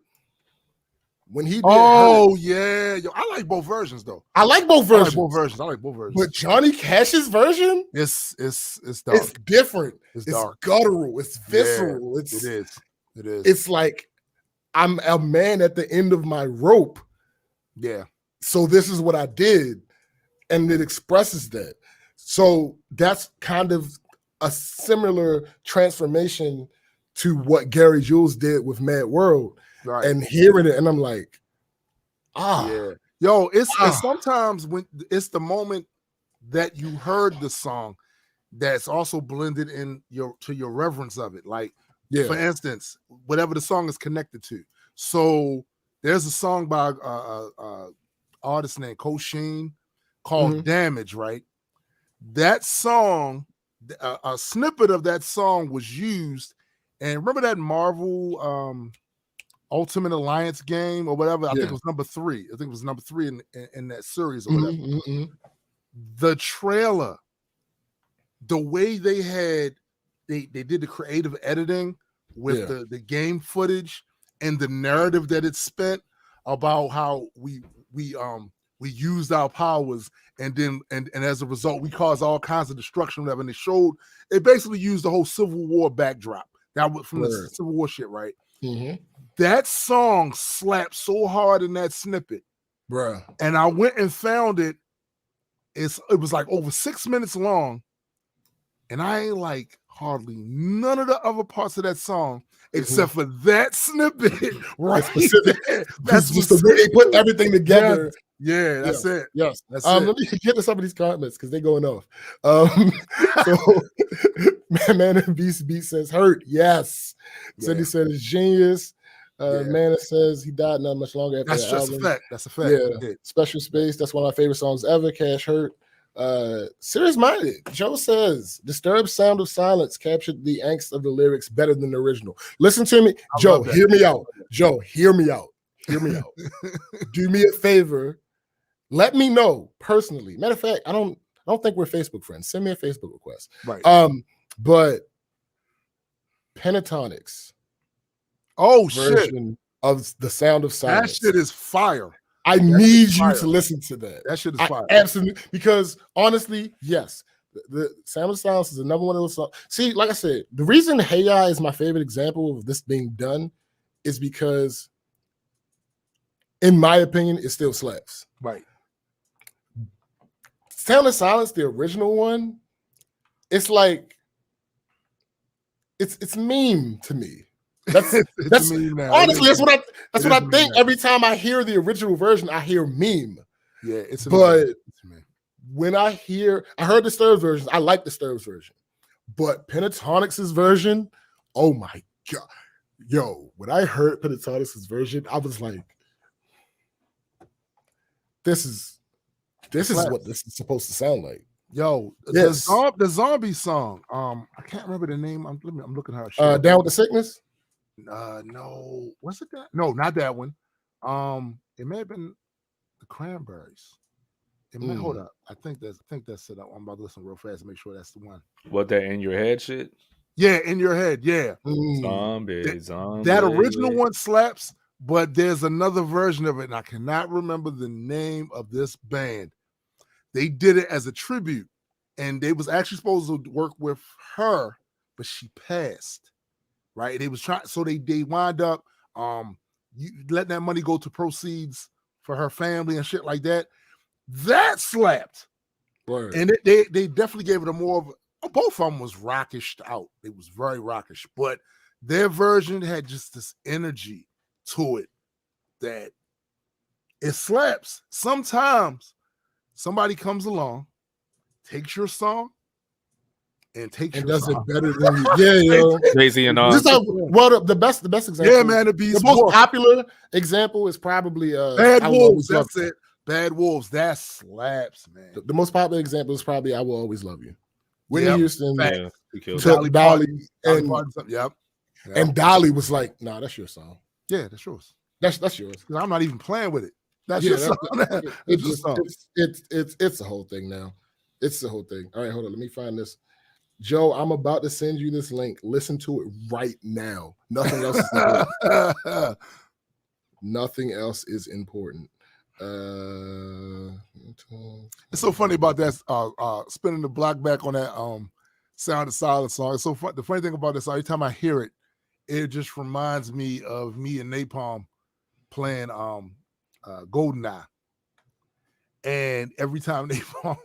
When he did Hurt. Yeah. Yo, I like both versions though. I like both versions. But Johnny Cash's version, it's dark. It's different. It's dark. Guttural. It's visceral. It is. It's like I'm a man at the end of my rope. Yeah. So this is what I did. And it expresses that. So that's kind of a similar transformation to what Gary Jules did with Mad World, Right. and hearing it, and I'm like, yeah. Yo, it's sometimes when it's the moment that you heard the song that's also blended in to your reverence of it. Like, for instance, whatever the song is connected to. So there's a song by artist named Coach Sheen called Damage, right? That song, a snippet of that song was used, and remember that Marvel Ultimate Alliance game or whatever? I think it was number 3. I think it was number 3 in that series or whatever. The trailer, the way they did the creative editing with the game footage and the narrative that it spent about how we used our powers, and then and as a result we caused all kinds of destruction, whatever. And it basically used the whole Civil War backdrop that was from the Civil War shit, right? That song slapped so hard in that snippet, bruh. And I went and found it. It was like over 6 minutes long, and I ain't like hardly none of the other parts of that song except for that snippet, right? That's just the way they put everything together. Yeah, that's it. Yes, that's it. Let me get to some of these comments because they're going off. So, man, BCGz says hurt. Yes, Cindy said it's genius. Man, it says he died not much longer after that's the just album. a fact. That's a fact. Yeah, Special Space. That's one of my favorite songs ever. Cash hurt. Serious Minded. Joe says disturbed sound of silence captured the angst of the lyrics better than the original. Listen to me, Joe. Hear me out. Joe, hear me out. Hear me out. Do me a favor. Let me know personally. Matter of fact, I don't think we're Facebook friends. Send me a Facebook request. Right. But Pentatonics. Version of the sound of silence. That shit is fire. I need you to listen to that. That shit is fire. Absolutely. Because honestly, yes, the Sound of Silence is another one of those songs. See, like I said, the reason Hey Ya is my favorite example of this being done is because, in my opinion, it still slaps. Right. Sound of Silence, the original one, it's like it's meme to me. That's honestly that's what I think every time I hear the original version. I hear meme. Yeah, it's when I heard Disturbed's version, I like Disturbed's version, but Pentatonics' version, oh my god, yo! When I heard Pentatonics' version, I was like, this is what this is supposed to sound like. Yo, the zombie song. I can't remember the name. I'm looking at her. Down with the Sickness. No, was it that? No, not that one. It may have been the Cranberries. It may, hold up. I think that's it. I'm about to listen real fast to make sure that's the one. What, that In Your Head shit? Yeah, In Your Head. Yeah. Zombie. That original one slaps, but there's another version of it, and I cannot remember the name of this band. They did it as a tribute, and they was actually supposed to work with her, but she passed. Right, they was trying, so they wind up letting that money go to proceeds for her family and shit like that. That slapped, and they definitely gave it a more of. Both of them was rockished out. It was very rockish, but their version had just this energy to it that it slaps. Sometimes somebody comes along, takes your song, and does it better than you. Yeah, yo. Crazy and all. The best example. Yeah, man. The most popular example is probably Bad Wolves. That's it. Bad Wolves. That slaps, man. The most popular example is probably I Will Always Love You. Whitney Houston took Dolly, and Dolly was like, "Nah, that's your song. Yeah, that's yours. That's yours. I'm not even playing with it. That's your song. It's the whole thing now. It's the whole thing. All right, hold on. Let me find this. Joe, I'm about to send you this link. Listen to it right now. Nothing else is important. Nothing else is important. It's so funny about that. Spinning the block back on that Sound of Silence song. It's so fun. The funny thing about this, every time I hear it, it just reminds me of me and Napalm playing GoldenEye. And every time Napalm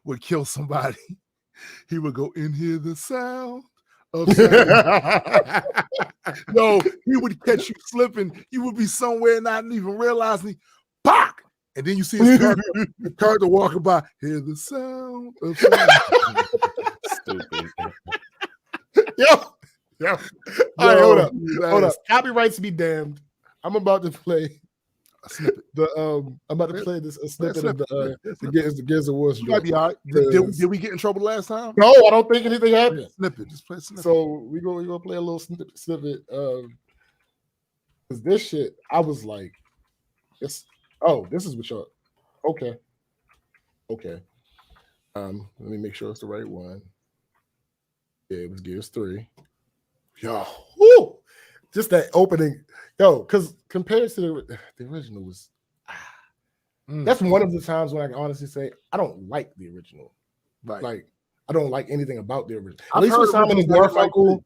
would kill somebody, He would go in here the sound of sound. No, he would catch you slipping. You would be somewhere not even realizing. Pop! And then you see his character walking by. Hear the sound of sound. Stupid. Yo. All right, hold up. Copyrights be damned. I'm about to play a snippet. I'm about to play a snippet of the Gears Awards. You might be all right. Did we get in trouble last time? No, I don't think anything happened. Snippet. Just play a snippet. So we gonna play a little snippet. Because this shit, I was like, this is what y'all. Okay. Let me make sure it's the right one. Yeah, it was Gears 3. Yo, woo! Just that opening, because compared to the original was, that's one of the times when I can honestly say I don't like the original. Right. Like I don't like anything about the original. At least with Simon and Garfunkel,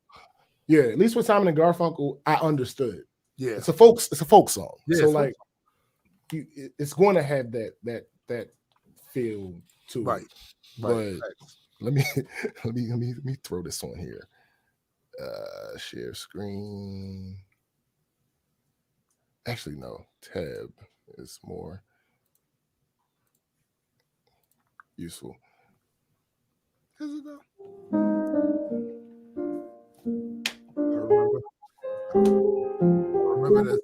at least with Simon and Garfunkel, I understood. Yeah, it's a folk song. Yeah, so like, it's going to have that feel to it. Right. But let me throw this on here. Share screen. Actually, no. Tab is more useful. Is it though? I remember this.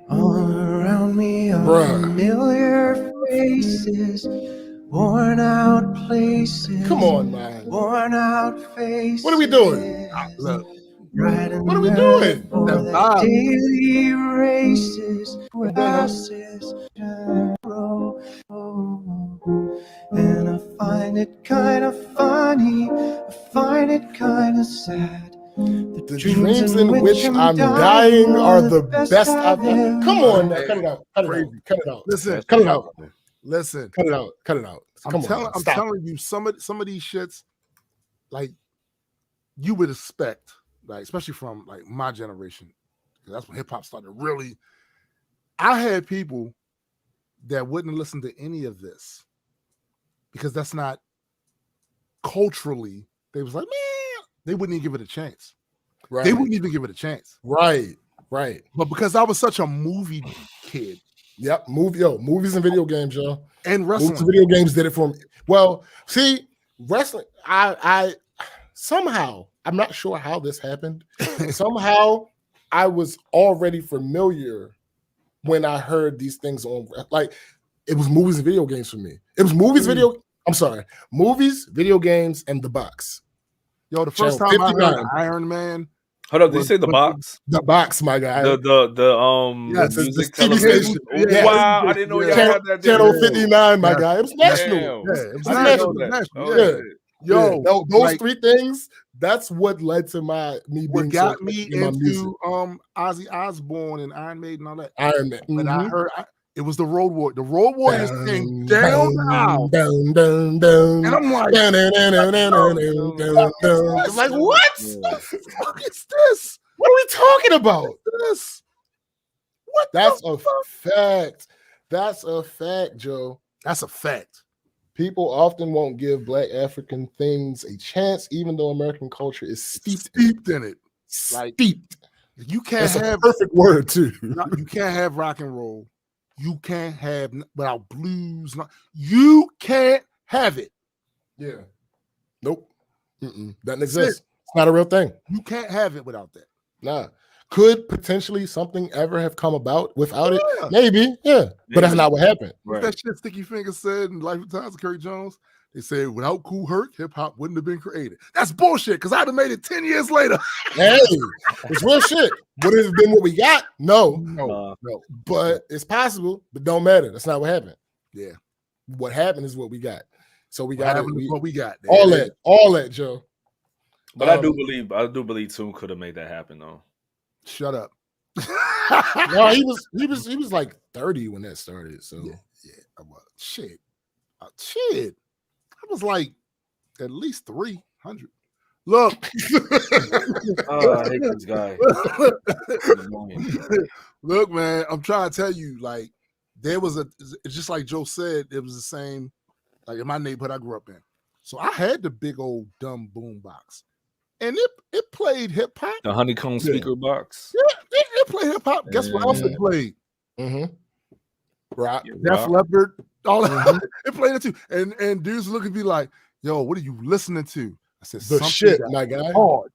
All around me are familiar faces, worn out places. Come on, man. Worn out faces. What are we doing? Look. What are we doing? Daily races, passes, and I find it kind of funny. I find it kind of sad. The dreams in which I'm dying are the best I've ever. Come on, now. Cut it out. Cut it out. Listen, cut it out. Listen, cut it out. Cut it out. I'm telling you, some of these shits, like you would expect, like especially from like my generation, because that's when hip hop started really. I had people that wouldn't listen to any of this because that's not culturally. They was like, man, they wouldn't even give it a chance. Right. They wouldn't even give it a chance. Right. But because I was such a movie kid. Yep, movies and video games, yo. And wrestling. Movies and video games did it for me. Well, see, wrestling, I somehow, I'm not sure how this happened. Somehow I was already familiar when I heard these things on, like, it was movies and video games for me. It was movies, video games, and the box. Yo, the first time I heard Iron Man. Hold up, did you say the box? The box, my guy. The music TV station. Yeah. Wow, I didn't know y'all had that. Channel 59, my guy. It was national. It was national. Yo, those three things. That's what led to me being got me into Ozzy Osbourne and Iron Maiden and all that. Iron Man. But I heard it was the Road Warriors. The Road Warriors came down the aisle. And I'm like, it's like, what? What the fuck is this? What are we talking about? This? That's a fact. That's a fact, Joe. That's a fact. People often won't give Black African things a chance, even though American culture is steeped in it. Like, steeped. You can't have a perfect word too. You can't have rock and roll. You can't have without blues. You can't have it. Yeah. Nope. Doesn't exist. It's not a real thing. You can't have it without that. Nah. Could potentially something ever have come about without it? Maybe. Yeah. But that's not what happened. Right. That shit Sticky Fingers said in Life and Times of Kerry Jones. They said without Kool Herc, hip hop wouldn't have been created. That's bullshit because I'd have made it 10 years later. Hey, it's real shit. Would it have been what we got? No. But it's possible, but don't matter. That's not what happened. Yeah. What happened is what we got. So we got what we got. All that, Joe. But I do believe Toon could have made that happen though. Shut up. No, he was like 30 when that started. So yeah. I was shit. I was like at least 300. Look. I hate this guy. Look, man, I'm trying to tell you, like, it's just like Joe said, it was the same like in my neighborhood I grew up in. So I had the big old dumb boom box, and it played hip hop. The honeycomb speaker box. Yeah, it played hip hop. Guess what else it played? Rock, Def Leppard, all that. It played it too. And dudes look at me like, "Yo, what are you listening to?" I said, the shit, my guy. Hard.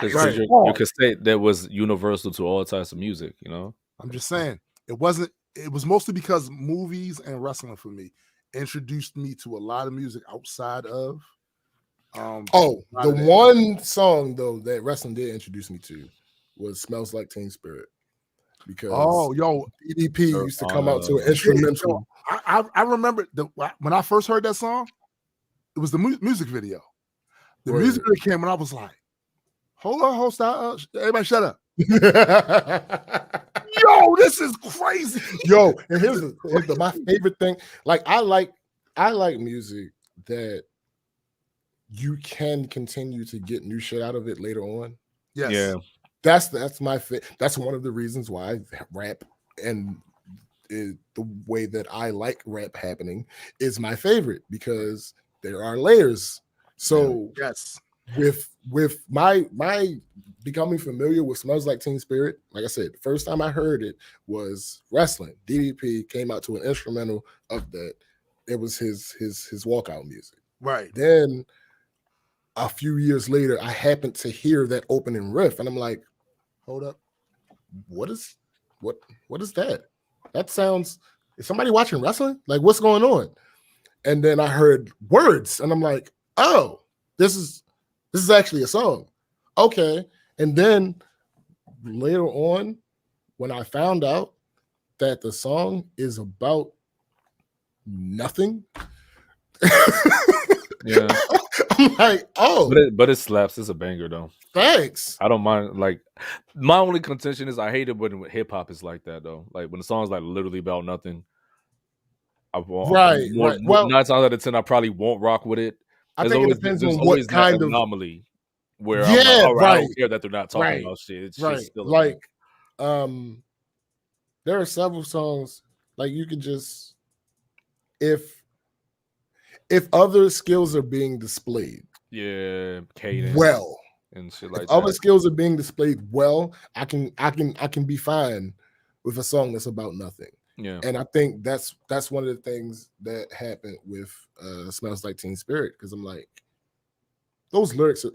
Because you could say that was universal to all types of music, you know. I'm just saying it wasn't. It was mostly because movies and wrestling for me introduced me to a lot of music outside of. The one song though that wrestling did introduce me to was "Smells Like Teen Spirit," because DDP used to come out to an instrumental. I remember when I first heard that song, it was the music video. The music video came and I was like, "Hold on, stop, everybody, shut up." Yo, this is crazy. Yo, and here's my favorite thing. Like I like music that you can continue to get new shit out of it later on. Yes. Yeah. That's that's one of the reasons why rap and the way that I like rap happening is my favorite, because there are layers. So yes, with my becoming familiar with Smells Like Teen Spirit, like I said, the first time I heard it was wrestling. DDP came out to an instrumental of that. It was his walkout music. Right. Then a few years later, I happened to hear that opening riff, and I'm like, hold up, what is that? That sounds, is somebody watching wrestling? Like, what's going on? And then I heard words, and I'm like, oh, this is actually a song. Okay. And then later on, when I found out that the song is about nothing, yeah, I'm like, oh, but it slaps. It's a banger though. Thanks. I don't mind. Like, my only contention is I hate it when hip hop is like that though. Like when the song's like literally about nothing. Right. Well, 9 times out of 10, I probably won't rock with it. I think it depends on what kind of anomaly where I'm like, all right, I don't care that they're not talking about shit. It's just still like there are several songs like you can just, if other skills are being displayed, cadence, well, and shit like if that. other skills are being displayed well, I can be fine with a song that's about nothing. Yeah, and I think that's one of the things that happened with Smells Like Teen Spirit, because I'm like, those lyrics are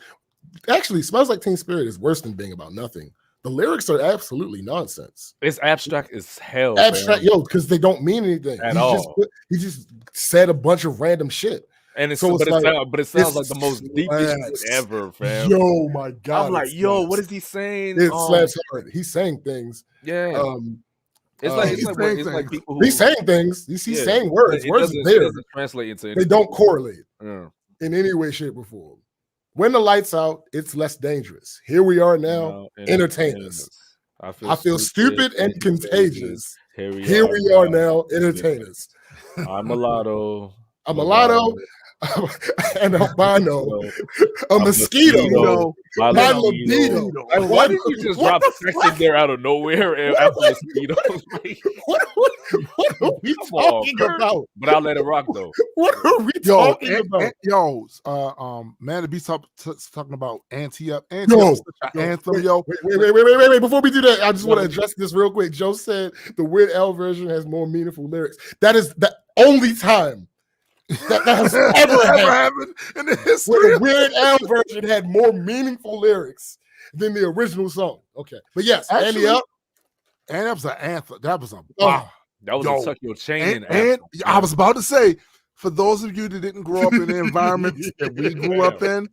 actually, Smells Like Teen Spirit is worse than being about nothing. The lyrics are absolutely nonsense. It's abstract as hell. Abstract, because they don't mean anything at all. He just said a bunch of random shit. And it sounds like the most deepest shit ever, fam. Yo, my God. I'm like, yo, what is he saying? It slaps hard. He's saying things. Yeah. It's like people who, he's saying things. He's saying words. Words are there. It doesn't translate into anything. They don't correlate in any way, shape, or form. When the light's out, it's less dangerous. Here we are now. Entertain us. I feel stupid and contagious. Here we are now. Entertain us. I'm mulatto. An albino, a mosquito, my libido. Why did you just drop sex in there out of nowhere after mosquitoes? What are we talking about? But I'll let it rock though. What are we talking about? Man, the beat's talking about Anthem. Wait. Before we do that, I just want to address this real quick. Joe said the Weird Al version has more meaningful lyrics. That is the only time that has ever happened in the history. Where the Weird Al version had more meaningful lyrics than the original song. Okay, but yes, Andy Up. Ant's an anthem. That was a that was a tuck your chain. And I was about to say, for those of you that didn't grow up in the environment that we grew up in,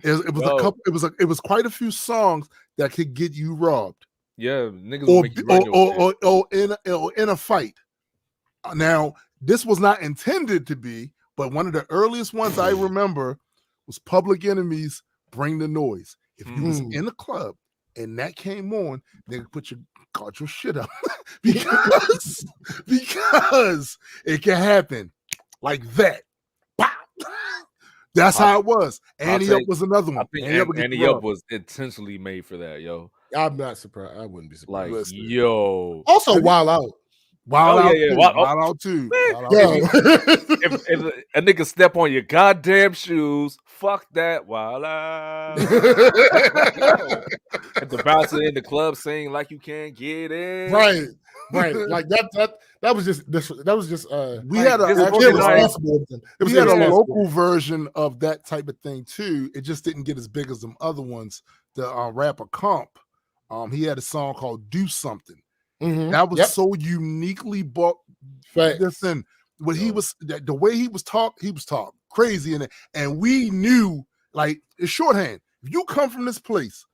it was quite a few songs that could get you robbed. Yeah, niggas will make you or in a fight. Now, this was not intended to be, but one of the earliest ones I remember was Public Enemy's "Bring the Noise." If you was in a club and that came on, they could guard your shit up because it can happen like that. Wow. That's how it was. Annie Up was another one. I think Annie Up was intentionally made for that, yo. I'm not surprised. I wouldn't be surprised. Like, yo. Also, Wild Out. Wild Out yeah. too. Wild Wild Out too. Man, Wild Out Yo. too. if a nigga step on your goddamn shoes, fuck that. Wild Out. If the bouncer in the club sing like you can't get in. Right. Like that was just We Like, had a this actually, irresponsible. It was we had a irresponsible. local version of that type of thing too. It just didn't get as big as them other ones. The rapper Comp, he had a song called "Do Something." Mhm. That was Yep. so uniquely bought. Facts. Listen, when he was the way he was talking crazy in it, and we knew like it's shorthand. If you come from this place,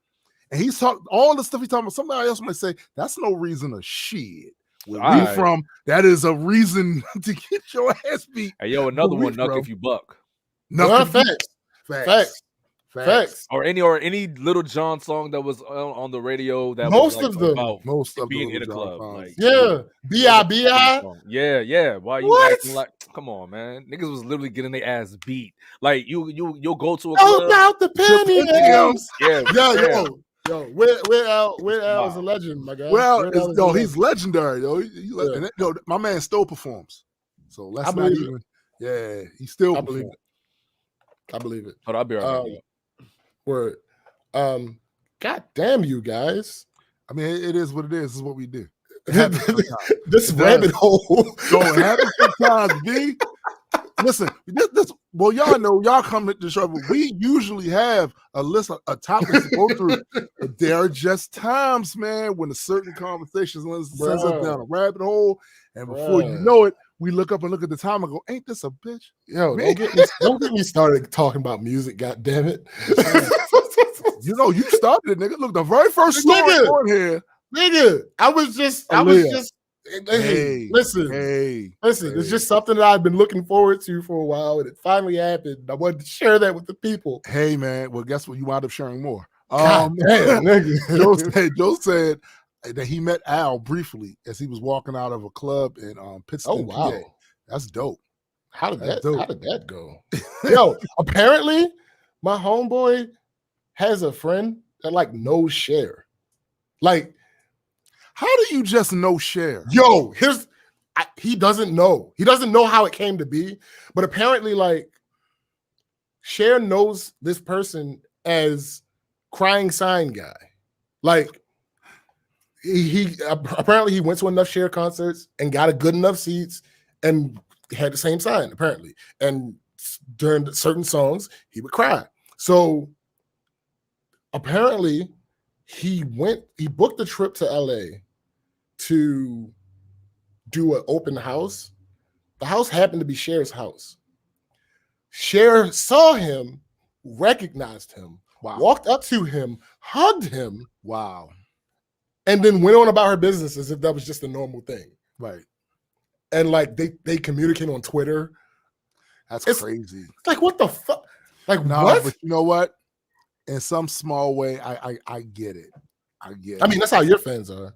and he's talking all the stuff he's talking about, somebody else might say that's no reason to shit. Where we Alright. from, that is a reason to get your ass beat. Hey, yo, another Where we one, Nuck from? if you buck. Well, Nothing. facts. Or any Little John song that was on the radio that Most was like of them. about Most of being the in a Little John club. songs. Like, Yeah. B.I.B.I. Yeah. Why you What? acting like? Come on, man. Niggas was literally getting their ass beat. Like you'll go to a How club. about the pennies? Yeah, Yo, Weird Al is a legend, my guy. Well, Weird Al is a he's legendary, though. And my man still performs. So let's I not believe even. Yeah, he still I believe performs. I believe it. But I'll be right back. Word. God damn you guys. I mean, it is what it is. This is what we do. It happens sometimes. This rabbit hole. So it happens sometimes, B. Listen, well, y'all know, y'all come to the show, but we usually have a list of topics to go through. But there are just times, man, when a certain conversation sends us down a rabbit hole, and before you know it, we look up and look at the time and go, "Ain't this a bitch?" Yo, don't get me started talking about music. God damn it! You know, you started it, nigga. Look, the very first story on here, nigga. I was just. Hey, listen. It's just something that I've been looking forward to for a while, and it finally happened. I wanted to share that with the people. Hey, man. Well, guess what? You wound up sharing more. Damn, nigga. Joe said that he met Al briefly as he was walking out of a club in Pittsburgh. Oh wow, PA. That's dope. How did that go? Yo, apparently my homeboy has a friend that like knows Cher. Like, how do you just know Cher? Yo, he doesn't know. He doesn't know how it came to be, but apparently, like, Cher knows this person as Crying Sign Guy. Like, he apparently he went to enough Cher concerts and got a good enough seats and had the same sign, apparently. And during certain songs, he would cry. So apparently he booked a trip to LA to do an open house. The house happened to be Cher's house. Cher saw him, recognized him, walked up to him, hugged him. Wow. And then went on about her business as if that was just a normal thing. Right. And like they communicate on Twitter. It's crazy. It's like, what the fuck? Like, what? But you know what? In some small way, I get it. I get it. I mean, that's how your fans are.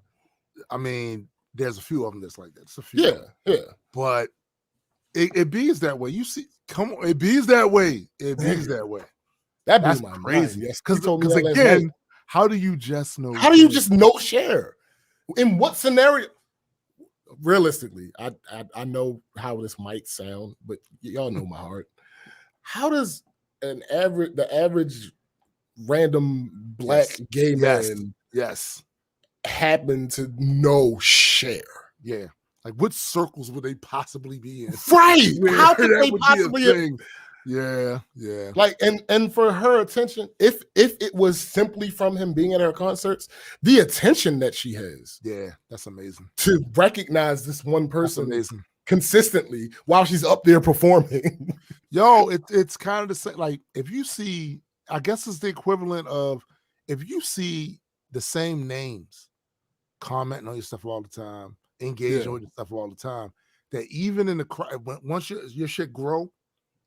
I mean, there's a few of them that's like that. It's a few. Yeah. But it bees that way. You see, come on, it bees that way. It bees that way. That's crazy. Yes, because again, how do you just know? How do you just know Cher? In what scenario? Realistically, I know how this might sound, but y'all know my heart. How does the average random black gay man happen to know Cher? Yeah. Like, what circles would they possibly be in? Right. How could they possibly? Yeah. Like, and for her attention, if it was simply from him being at her concerts, the attention that she has. Yeah, that's amazing. To recognize this one person consistently while she's up there performing. Yo, it's kind of the same. Like, if you see, I guess it's the equivalent of if you see the same names commenting on your stuff all the time, engaging with your stuff all the time, that even in the crowd, once your shit grow,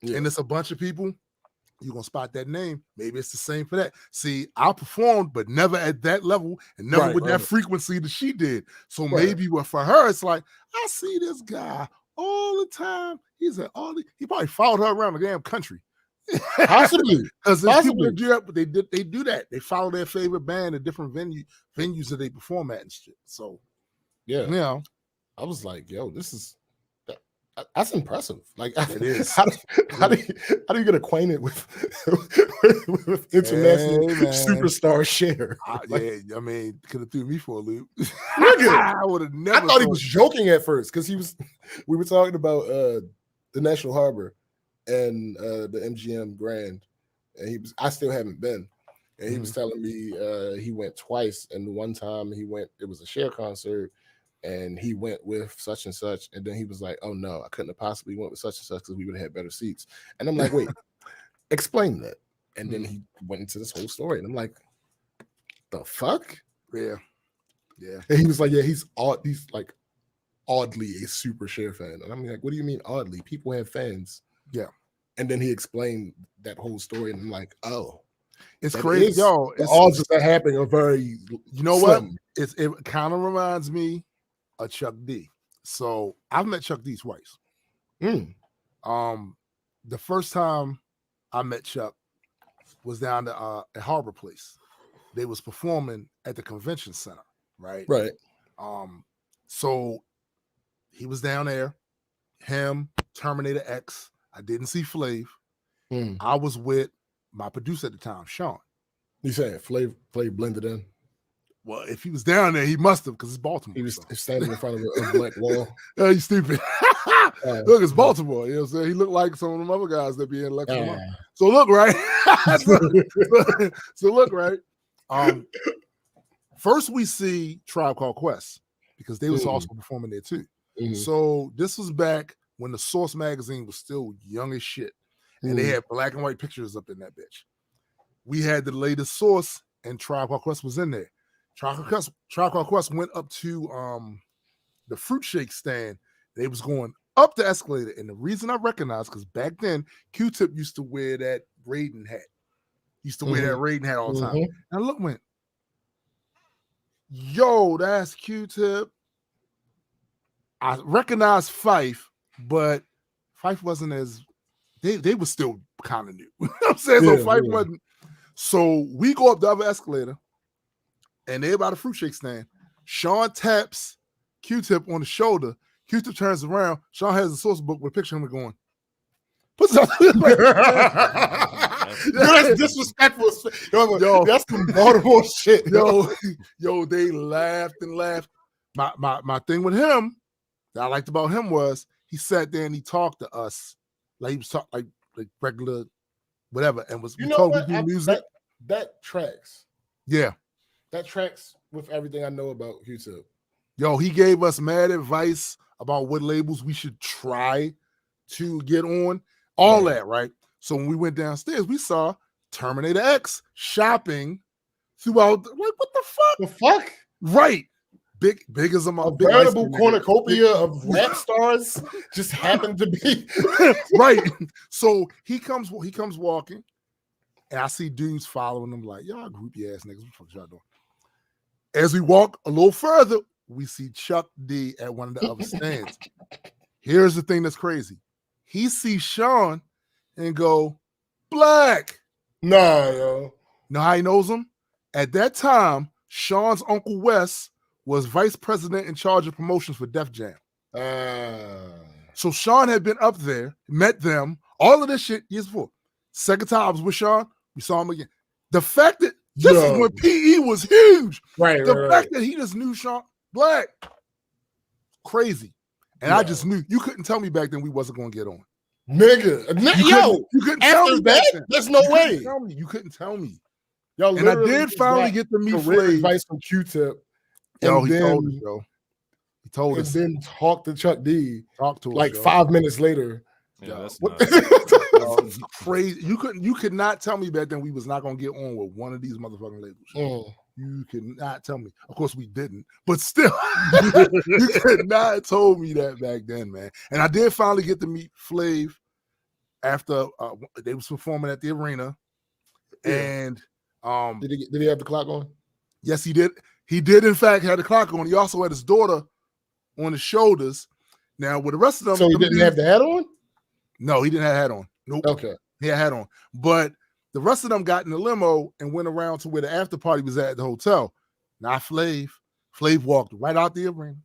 and it's a bunch of people, you're gonna spot that name. Maybe it's the same for that. See, I performed, but never at that level and never with that frequency that she did. So maybe for her, it's like, I see this guy all the time. He probably followed her around the damn country. Possibly. Because people that do that, but they do that. They follow their favorite band at different venues that they perform at and shit. So yeah. You know. I was like, yo, that's impressive. Like, It is. How do you get acquainted with international superstar Cher? Yeah, I mean, could have threw me for a loop. Nigga, I would have never. I thought he was joking at first because we were talking about the National Harbor and the MGM Grand, and I still haven't been. And he was telling me he went twice, and the one time he went, it was a Cher concert, and he went with such and such, and then he was like, "Oh no, I couldn't have possibly went with such and such because we would have had better seats." And I'm like, "Wait, explain that." And then he went into this whole story, and I'm like, "The fuck?" Yeah. And he was like, "Yeah, he's like oddly a super Cher fan." And I'm like, "What do you mean oddly? People have fans." Yeah. And then he explained that whole story, and I'm like, "Oh." It's crazy, yo. The odds of that happening are very, you know slim. What? It kind of reminds me of Chuck D. So I've met Chuck D twice. The first time I met Chuck was down at Harbor Place. They was performing at the convention center, right? Right. So he was down there. Him, Terminator X. I didn't see Flav. I was with my producer at the time, Sean. You saying Flav blended in? Well, if he was down there, he must have, because it's Baltimore. He was standing in front of a black wall. Oh, you stupid. Look, it's Baltimore. You know what I'm saying? He looked like some of them other guys that be in Lexington. So look, right? so look, right? First we see Tribe Called Quest, because they was also performing there too. So this was back when the Source magazine was still young as shit. And they had black and white pictures up in that bitch. We had the latest Source, and Tribe Called Quest was in there. Tribe Called Quest went up to the fruit shake stand. They was going up the escalator. And the reason I recognize, because back then, Q-Tip used to wear that Raiden hat. He used to wear that Raiden hat all the time. And I went, yo, that's Q-Tip. I recognized Fife, but Fife wasn't as... They were still kind of new. You know what I'm saying? So Fife wasn't. So we go up the other escalator, and they're by the fruit shake stand. Sean taps Q-Tip on the shoulder. Q-Tip turns around. Sean has a source book with a picture of him going, puts it that's disrespectful. Yo, that's some Baltimore shit. Yo, they laughed and laughed. My thing with him that I liked about him was he sat there and he talked to us. Like he was talking like regular, whatever, and was told to do music. That tracks. Yeah, that tracks with everything I know about Q-Tip. Yo, he gave us mad advice about what labels we should try to get on. All that, right? So when we went downstairs, we saw Terminator X shopping throughout. Like, what the fuck? The fuck? Right. Big as a veritable cornucopia of rap stars just happened to be right. So he comes walking, and I see dudes following him like, y'all groupie ass niggas. What the fuck y'all doing? As we walk a little further, we see Chuck D at one of the other stands. Here's the thing that's crazy. He sees Sean and go, Black. Nah, yo. Know how he knows him? At that time, Sean's Uncle Wes was vice president in charge of promotions for Def Jam. So Sean had been up there, met them, all of this shit years before. Second time I was with Sean, we saw him again. The fact that this is when PE was huge. Right. The fact that he just knew Sean Black, crazy. And I just knew. You couldn't tell me back then we wasn't going to get on. Nigga. You couldn't tell me that? There's no way. You couldn't tell me. Yo, and I did finally get to meet Flav. Advice from Q-Tip. Yo, he told us, yo. He told us. And then talk to Chuck D. Talk to us, like 5 minutes later. Yeah, that's crazy. You could not tell me back then we was not gonna get on with one of these motherfucking labels. You could not tell me. Of course we didn't, but still, you could not have told me that back then, man. And I did finally get to meet Flav after they was performing at the arena. And did he have the clock on? Yes, he did. He did, in fact, have the clock on. He also had his daughter on his shoulders. Now, with the rest of them... So he didn't have the hat on? No, he didn't have a hat on. Nope. Okay. He had a hat on. But the rest of them got in the limo and went around to where the after party was at the hotel. Not Flav. Flav walked right out the arena,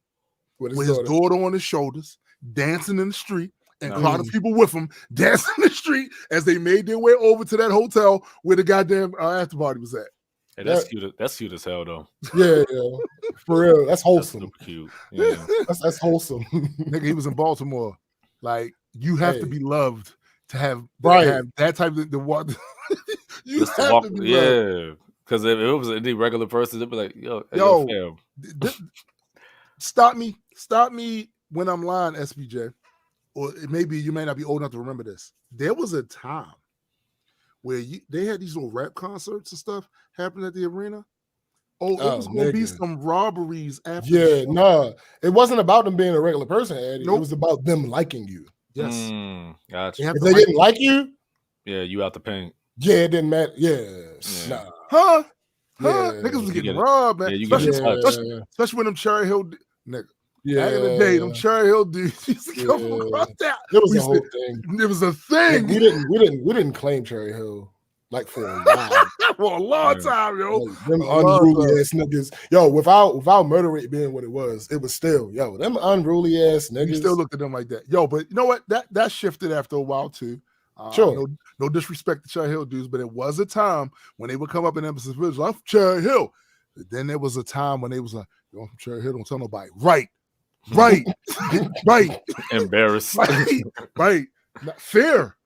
with his daughter on his shoulders, dancing in the street, and crowd of people with him dancing in the street as they made their way over to that hotel where the goddamn after party was at. Hey, that's cute. That's cute as hell, though. Yeah, for real. That's wholesome. That's super cute. Yeah. that's wholesome. Nigga, he was in Baltimore. Like, you have to be loved to have, that type of the walk. You just have to be loved. Because if it was any regular person, they'd be like, yo, fam. Stop me when I'm lying, SBJ. Or maybe you may not be old enough to remember this. There was a time where they had these little rap concerts and stuff happening at the arena. Oh, it was going to be some robberies after. Yeah, no. It wasn't about them being a regular person, Eddie. Nope. It was about them liking you. Yes. Gotcha. If they didn't like you, you out the paint. Yeah, it didn't matter. Yeah. Nah. Huh? Yeah. Niggas was getting robbed, man. Especially when them Cherry Hill nigga. Yeah. Back in the day, them Cherry Hill dudes used to come across that. It was a whole thing. It was a thing. We didn't claim Cherry Hill like for a while. For a long time, yo. Like, them unruly ass niggas. Yo, without murder rate being what it was still, them unruly ass niggas. You still looked at them like that. Yo, but you know what? That shifted after a while too. Sure. No disrespect to Cherry Hill dudes, but it was a time when they would come up in Emphasis Village, I'm from Cherry Hill. But then there was a time when they was like, yo, I'm from Cherry Hill, don't tell nobody. Right. Embarrassed. Right. Fair.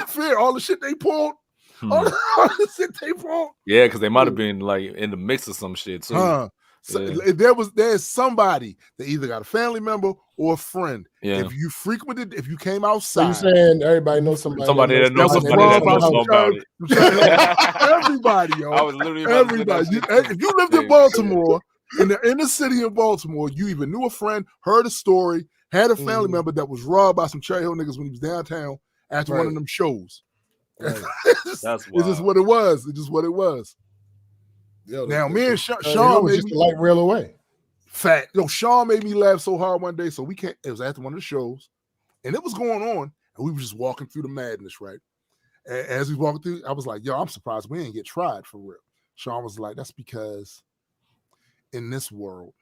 Fair. All the shit they pulled. All the shit they pulled. Yeah, because they might have been like in the mix of some shit too. So there's somebody that either got a family member or a friend. Yeah. If you frequented, if you came outside, so you saying everybody knows somebody. Somebody that knows about it. Everybody, yo. I was literally everybody. If you lived in Baltimore, in the inner city of Baltimore, you even knew a friend, heard a story, had a family member that was robbed by some Cherry Hill niggas when he was downtown after one of them shows. Right. It's just what it was. It's just what it was. Yo, now, me and Sean was just a light rail away. Fact. Sean made me laugh so hard one day. So it was after one of the shows, and it was going on, and we were just walking through the madness, right? And as we walked through, I was like, yo, I'm surprised we didn't get tried for real. Sean was like, that's because in this world,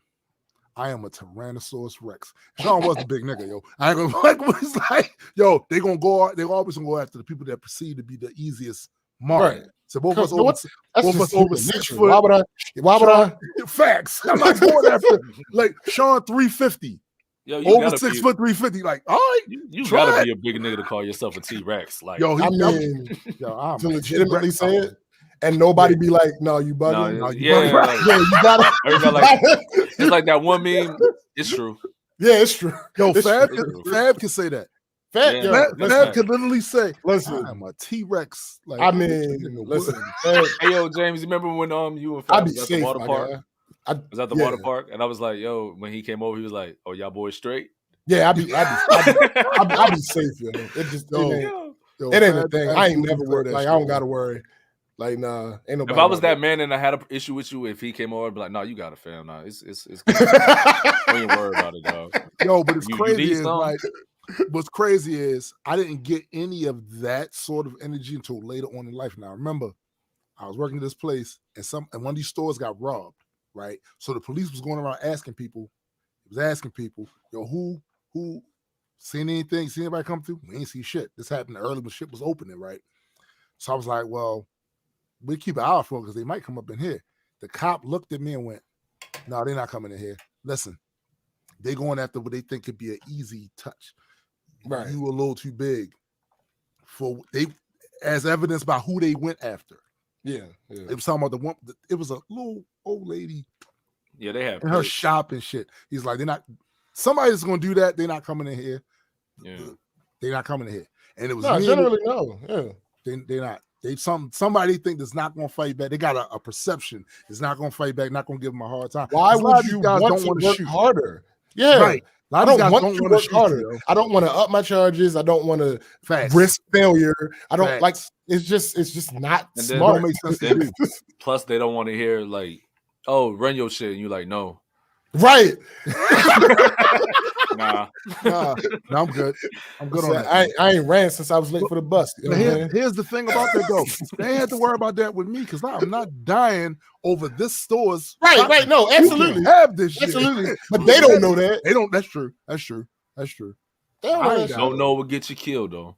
I am a Tyrannosaurus Rex. Sean was a big nigga, yo. I ain't gonna it's like, yo, they always gonna go after the people that perceive to be the easiest mark. Right. So both of us over 6 foot. Why would I? Facts. I'm not going after like Sean 350. Yo, over 6 foot 350. Like, all right, you gotta be a big nigga to call yourself a T-Rex. Like, yo, I'm to legitimately say it. And nobody be like, no, you bugging. No, you bugging. Yeah, you gotta. It's like that one meme. It's true. Yeah, it's true. Yo, Fab can say that. Fab can literally say, listen, I'm a T-Rex. Like, I mean, listen. Hey, yo, James, you remember when you and Fab was at the water park? I was at the water park, and I was like, yo, when he came over, he was like, oh, y'all boys straight? Yeah, I'd be safe, yo. It ain't a thing. I ain't never worried. Like, I don't gotta worry. Like, nah, ain't nobody. If I was that man and I had an issue with you, if he came over, I'd be like, no, you got a fam. Nah, it's we ain't worried about it, dog. Yo, but it's crazy is like, what's crazy is I didn't get any of that sort of energy until later on in life. Now, remember, I was working at this place and one of these stores got robbed, right? So the police was going around asking people, yo, who seen anything? Seen anybody come through? We ain't see shit. This happened early when shit was opening, right? So I was like, well, we keep an eye out for them because they might come up in here. The cop looked at me and went, no, they're not coming in here. Listen, they going after what they think could be an easy touch. Right. You a little too big for they, as evidenced by who they went after. Yeah. It was talking about the one, it was a little old lady. Yeah, they have in her shop and shit. He's like, they're not, somebody's going to do that. They're not coming in here. Yeah. They're not coming in here. And it was generally no. Yeah. They're not. Somebody think that's not going to fight back. They got a perception. It's not going to fight back. Not going to give them a hard time. Why would you want to work harder? Yeah, right. I don't want to work harder. I don't want to up my charges. I don't want to risk failure. I don't like. It's just not smart. Don't make sense to do. Plus, they don't want to hear like, "Oh, run your shit," and you're like, "No." Right. Nah. Nah, I'm good. I'm good on that. I ain't ran since I was late for the bus. You know what I mean? Here's the thing about that though. They had to worry about that with me because I'm not dying over this store's Right. No, absolutely. You can have this shit. Absolutely. But they don't know that. They don't. That's true. They don't know that shit. Don't know what get you killed though.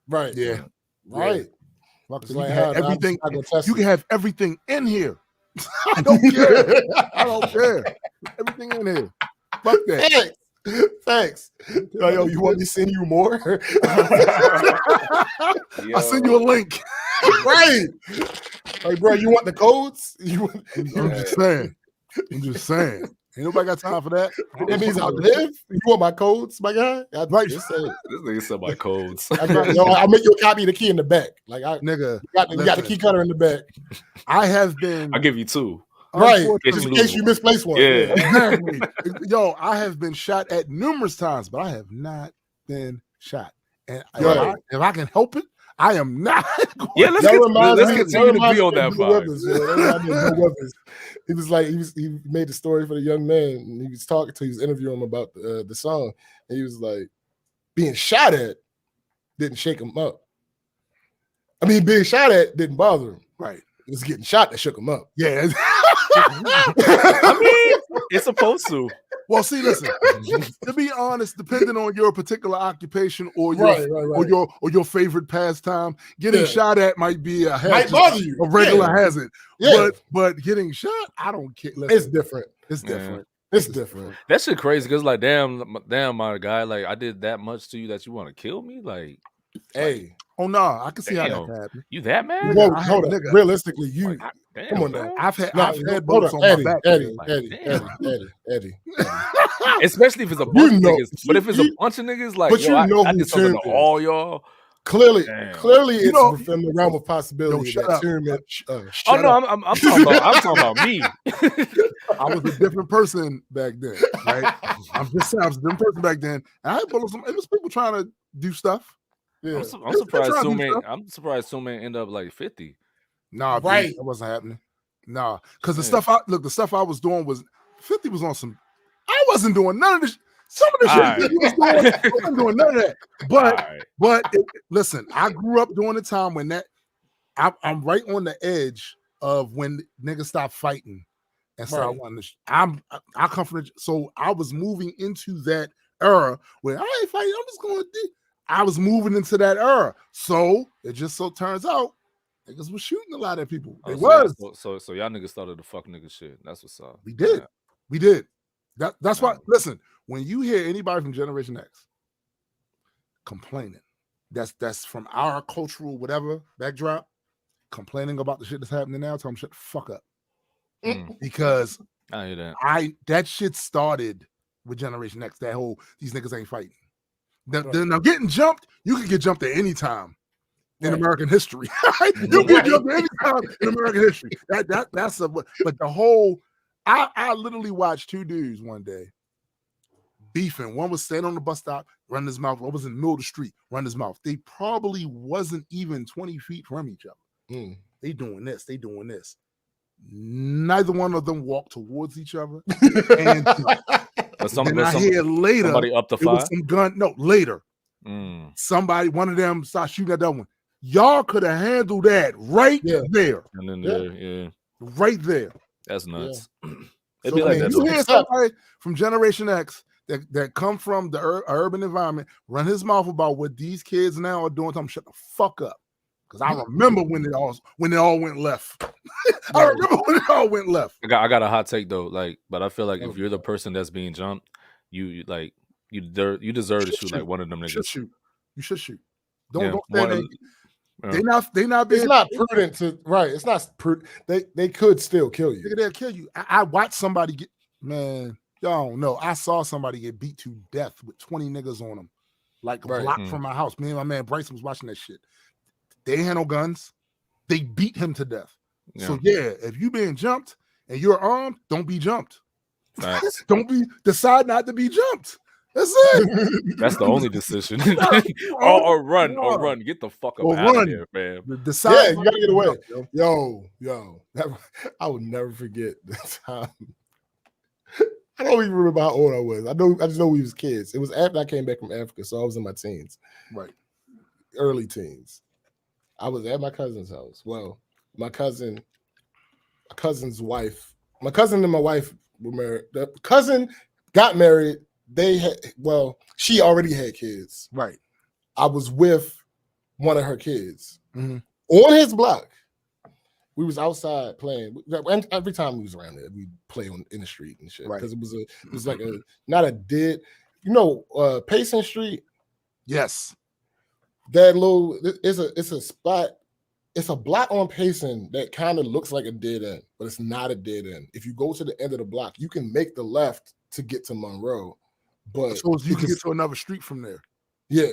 Right. Yeah. Right. Fuck, It's you like, can have everything. I'm not gonna test You it. can have everything in here. I don't care. I don't care. Everything in here. Fuck that. Thanks. Yo, you want me to send you more? I'll send you a link. Right. Like, bro, you want the codes? I'm just saying. Ain't nobody got time for that. That means I live. You want my codes, my guy? Right. Just say it. This nigga said my codes. I'll make you a copy of the key in the back. Like, Nigga, you got the key cutter in the back. I have been. I'll give you 2. Right. Just in case you misplace one. Yeah. Exactly. Yo, I have been shot at numerous times, but I have not been shot. And if I can help it, I am not. Yeah, let's continue to be on that vibe. He was like, he made the story for the young man, and he was talking to, he was interviewing him about the song, and he was like, being shot at didn't shake him up. I mean, being shot at didn't bother him. Right. It was getting shot that shook him up. Yeah. I mean, it's supposed to. Well, see, listen. To be honest, depending on your particular occupation or your or your favorite pastime, getting shot at might be a regular hazard. Yeah. But getting shot, I don't care. Listen, it's different. It's different. Yeah. It's different. That shit crazy because like, damn, my guy, like I did that much to you that you want to kill me, like. Hey. Oh no, I can see how that happened. You that mad? Whoa, hold on. Realistically, you come on now. I've had bullets on my back. Eddie. Especially if it's a bunch of niggas. But if it's a bunch of niggas, like, but I did something to all y'all. Clearly, it's within the realm of possibility. Shut up. I'm talking about me. I was a different person back then, right? I'm just saying I was a different person back then. And I had bullets. It was people trying to do stuff. Yeah. I'm surprised Suman end up like 50. Nah, right. That wasn't happening. Nah, because the stuff I was doing was 50 was on some. I wasn't doing none of this. Some of the shit he was doing, I wasn't doing none of that. But listen, I grew up during the time when I'm right on the edge of when niggas stopped fighting and start wanting to. I come from so I was moving into that era where I ain't fighting. I'm just going to. I was moving into that era, so it just so turns out niggas was shooting a lot of people. It was so y'all niggas started the fuck nigga shit. That's what's up. We did. That's why. Listen, when you hear anybody from Generation X complaining, that's from our cultural whatever backdrop, complaining about the shit that's happening now. Tell them shut the fuck up, because I hear that. That shit started with Generation X. That whole these niggas ain't fighting. Now getting jumped, you can get jumped at any time in American history. You get jumped at any time in American history. But the whole I literally watched 2 dudes one day beefing. One was standing on the bus stop, running his mouth. One was in the middle of the street, running his mouth. They probably wasn't even 20 feet from each other. They doing this, they doing this. Neither one of them walked towards each other. And I hear later somebody up the fire. Some gun. No, later. Somebody, one of them started shooting at that one. Y'all could have handled that right there. And then right there. That's nuts. It'd be like that. You hear somebody from Generation X that come from the urban environment run his mouth about what these kids now are doing. Tell them shut the fuck up. Because I remember when it all went left. I remember when it all went left. I got a hot take though, but I feel like if you're the person that's being jumped, you deserve to shoot like one of them niggas. You should shoot. Don't stand there. They not being. It's not prudent to It's not prudent. They could still kill you. They'll kill you. I watched somebody get y'all don't know. I saw somebody get beat to death with 20 niggas on them, like a block from my house. Me and my man Bryson was watching that shit. They ain't had no guns. They beat him to death. Yeah. So if you being jumped and you're armed, don't be jumped. Nice. Decide not to be jumped. That's it. That's the only decision. or run. Get the fuck up out of here, man. Decide. You gotta get away. Yo. I will never forget the time I don't even remember how old I was. I just know we was kids. It was after I came back from Africa, so I was in my teens. Right. Early teens. I was at my cousin's house. Well, my cousin's wife. My cousin and my wife were married. The cousin got married. She already had kids. Right. I was with one of her kids Mhm. on his block. We was outside playing. And every time we was around there, we play in the street and shit. Right. Because it was like not a dead, Payson Street. Yes. That little it's a spot. It's a block on Payson that kind of looks like a dead end, but it's not a dead end. If you go to the end of the block, you can make the left to get to Monroe. But So you can get to another street from there. Yeah,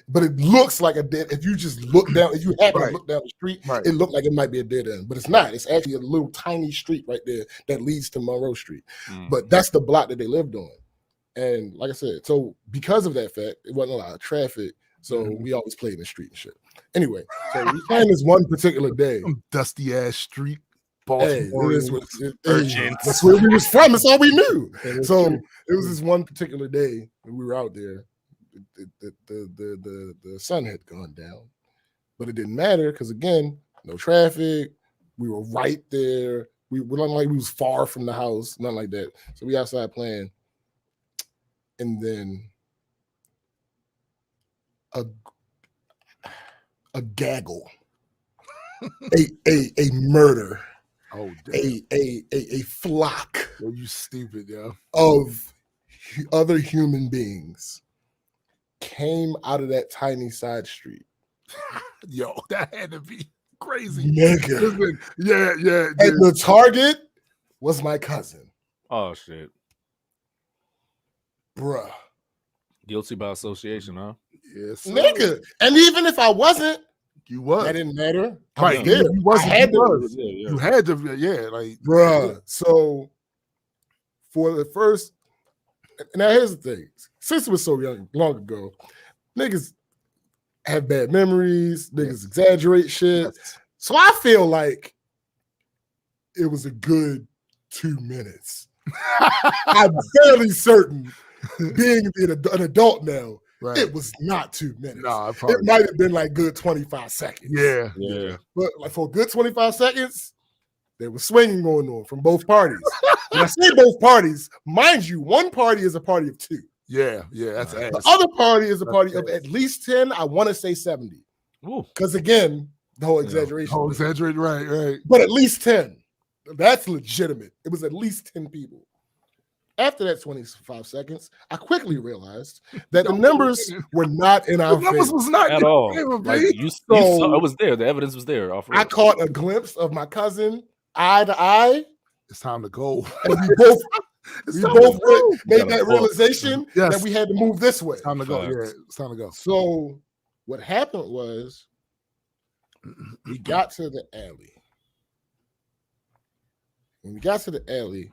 but it looks like a dead. If you just look down, if you happen to look down the street, it looked like it might be a dead end, but it's not. It's actually a little tiny street right there that leads to Monroe Street. But that's the block that they lived on. And like I said, so because of that fact, it wasn't a lot of traffic. So we always played in the street and shit. Anyway, so we playing this one particular day. Some dusty ass street. Hey, that's where we was from. That's all we knew. So it was this one particular day when we were out there. The sun had gone down, but it didn't matter because again, no traffic. We were right there. We were not like we was far from the house, nothing like that. So we outside playing, and then a gaggle, a murder. Oh, damn. A flock. Oh, you stupid, yo. Of other human beings came out of that tiny side street. Yo, that had to be crazy. Nigga. Yeah. And the target was my cousin. Oh, shit. Bruh. Guilty by association, huh? Yes. Nigga. And even if I wasn't, you was. That didn't matter. Right. I was there. You had to, like. Bruh. So for the first, now here's the thing. Since it was so long ago, niggas have bad memories, niggas exaggerate shit. Yes. So I feel like it was a good 2 minutes. I'm fairly certain, being an adult now, it was not 2 minutes. Nah, it might have been like good 25 seconds. Yeah. But like for a good 25 seconds, there was swinging going on from both parties. When I say both parties, mind you, one party is a party of two. Yeah, that's ass. The other party is a party of at least 10. I want to say 70. Because again, the whole exaggeration. Right. But at least 10. That's legitimate. It was at least 10 people. After that 25 seconds, I quickly realized that the numbers were not in our favor. The numbers was not at all. Like you saw, it was there. The evidence was there. I caught a glimpse of my cousin eye to eye. It's time to go. And we both made that realization that we had to move this way. It's time to go. Yeah, it's time to go. So what happened was we got to the alley. When we got to the alley,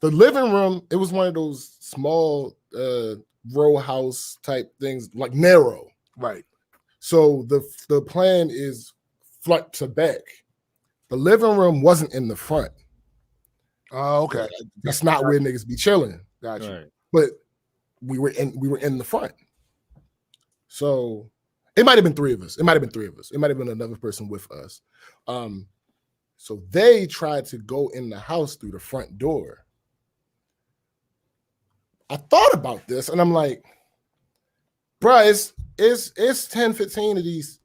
the living room, it was one of those small row house type things, like narrow. Right. So the plan is front to back. The living room wasn't in the front. Oh, okay. That's not where niggas be chilling. Gotcha. Right. But we were in the front. So it might have been three of us. It might have been another person with us. So they tried to go in the house through the front door. I thought about this and I'm like, bruh, it's 10, 15 of these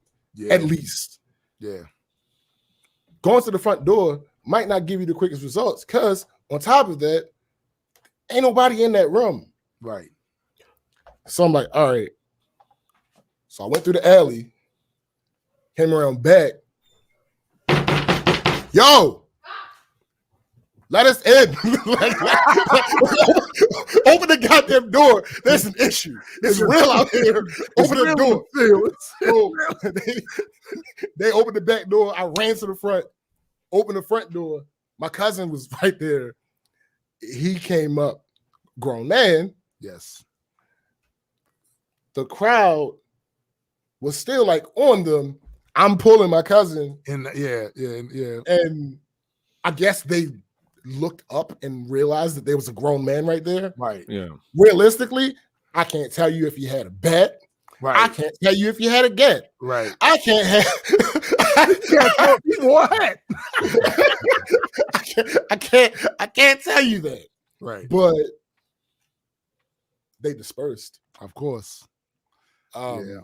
at least. Yeah. Going to the front door might not give you the quickest results because on top of that, ain't nobody in that room. Right. So I'm like, all right. So I went through the alley, came around back. Yo, let us in. Open the goddamn door. There's an issue. It's real out here. Open the door. So they opened the back door. I ran to the front, opened the front door. My cousin was right there. He came up, grown man. Yes. The crowd was still like on them. I'm pulling my cousin. Yeah. And I guess they looked up and realized that there was a grown man right there. Right. Yeah. Realistically, I can't tell you if you had a bet. Right. I can't tell you if you had a get. Right. I can't have. What? I can't tell you that. Right. But they dispersed. Of course. And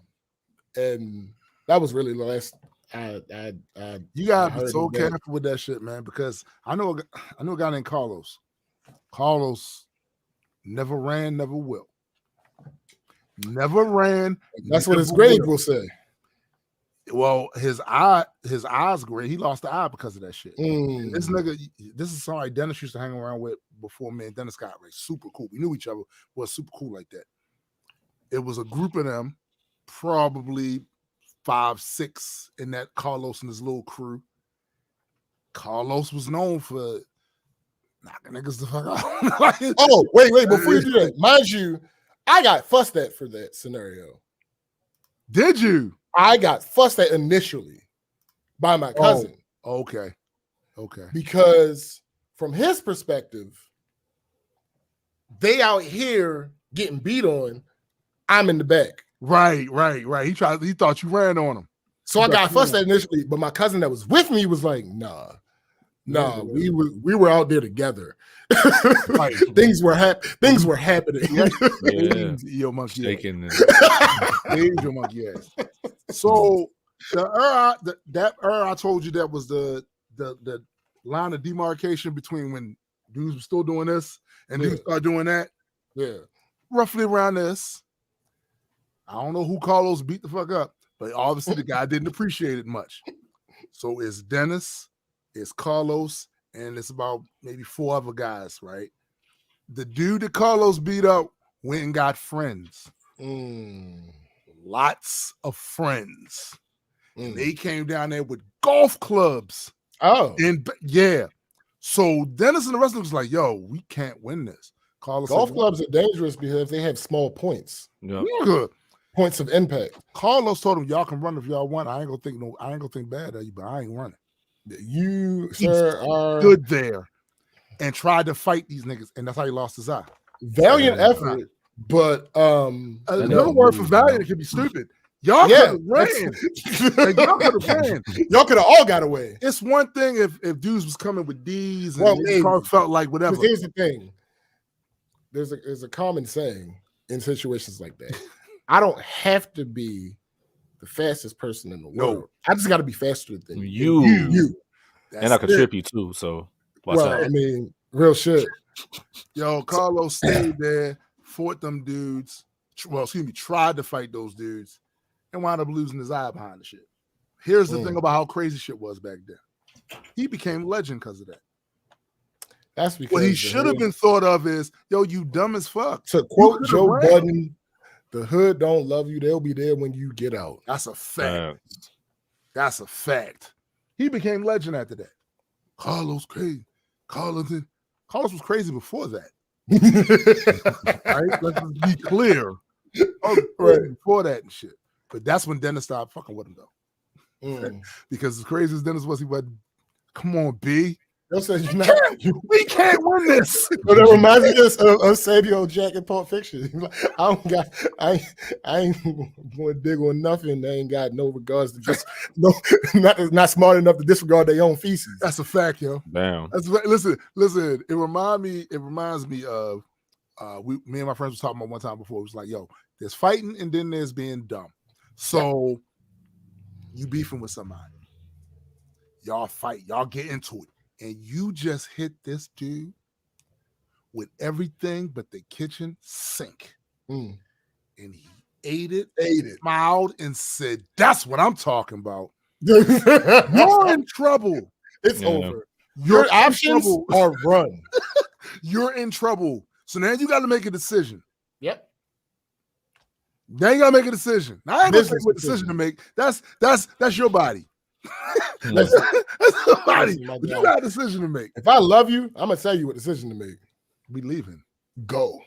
that was really the last. You gotta be so careful with that shit, man, because I know a guy named Carlos. Carlos never ran, never will. Never ran. That's what his grade will say. Well, his eyes great. He lost the eye because of that shit. This nigga, this is somebody Dennis used to hang around with before me and Dennis got raised. Super cool. We knew each other. Was super cool like that. It was a group of them, probably 5, 6 in that Carlos and his little crew. Carlos was known for knocking niggas the fuck out. Like, oh, wait, before you do that, mind you, I got fussed at for that scenario. Did you? I got fussed at initially by my cousin. Oh, okay. Because from his perspective, they out here getting beat on. I'm in the back. Right. He thought you ran on him. So I got fussed at initially, but my cousin that was with me was like, nah, we were out there together. Right. Things were happening. Yeah. Your monkey shaking. Your monkey ass. So that I told you that was the line of demarcation between when dudes were still doing this and dudes started doing that. Yeah. Roughly around this. I don't know who Carlos beat the fuck up, but obviously the guy didn't appreciate it much. So it's Dennis, it's Carlos, and it's about maybe 4 other guys, right? The dude that Carlos beat up went and got friends. Lots of friends. And they came down there with golf clubs. Oh. Yeah. So Dennis and the rest of them was like, yo, we can't win this. Carlos golf clubs are dangerous because they have small points. Yeah. Points of impact. Carlos told him, y'all can run if y'all want. I ain't gonna think bad of you, but I ain't running. You, sir, are good there and tried to fight these niggas, and that's how he lost his eye. Valiant effort, but another word for valiant could be stupid. Y'all could have ran. Like, y'all could have ran. Y'all could have all got away. It's one thing if dudes was coming with D's and Carl felt like whatever. Here's the thing. There's a common saying in situations like that. I don't have to be the fastest person in the world. I just got to be faster than you. And I could trip you too. So, I mean, real shit. Yo, Carlos stayed there, fought them dudes. Tried to fight those dudes, and wound up losing his eye behind the shit. Here's the thing about how crazy shit was back then. He became legend because of that. That's because what he should have been thought of is, yo, you dumb as fuck. To quote Joe Budden, the hood don't love you. They'll be there when you get out. That's a fact. That's a fact. He became legend after that. Carlos crazy. Carlos was crazy before that. Right? Let's be clear. Right. Before that and shit. But that's when Dennis stopped fucking with him though. Because as crazy as Dennis was, he went, come on, B. We can't win this. But it reminds me of Samuel Jack in Pulp Fiction. I ain't going to dig on nothing. They ain't got no regards to just not smart enough to disregard their own feces. That's a fact, yo. Damn. Listen. It reminds me of me and my friends was talking about one time before. It was like, yo, there's fighting and then there's being dumb. So you beefing with somebody, y'all fight, y'all get into it. And you just hit this dude with everything but the kitchen sink. And he ate it, smiled, and said, that's what I'm talking about. You're in trouble. It's over. Your options are run. You're in trouble. So now you got to make a decision. Yep. Now you got to make a decision. Now I ain't going to tell you what decision to make. That's your body. That's somebody. You got a decision to make. If I love you, I'm gonna tell you what decision to make. We leaving. Go.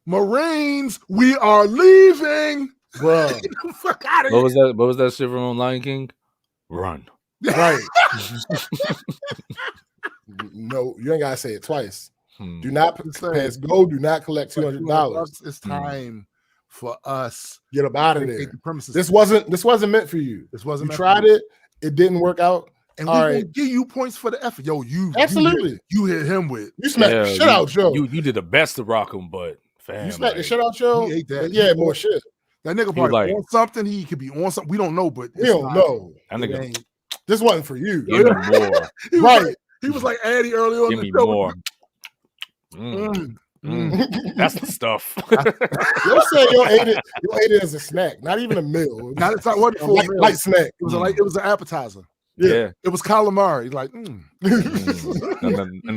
Marines, we are leaving. Bro. Fuck out of here. What was that shit from Lion King? Run. Right. No, you ain't gotta say it twice. Hmm. Do not pass go. Do not collect $200. It's time for us. Get up out of vacate there. the premises. This wasn't meant for you. This wasn't You meant tried for you. it. It didn't work out. And All we right. gonna give you points for the effort. Yo, Absolutely. you hit him with. You smacked the shit out, Joe. You did the best to rock him, but fam, You smacked the like, shit out, Joe. He ate that. But yeah, more shit. That nigga was probably like- on something. He could be on something. We don't know, but We don't know. that It nigga ain't. This wasn't for you. give me more. He was Right. like, he was like Addy early on Give the me show. more. That's the stuff. You said you ate it as a snack, not even a meal. Not it's not what A light snack. It was it was an appetizer. Yeah. It was calamari. He's like, And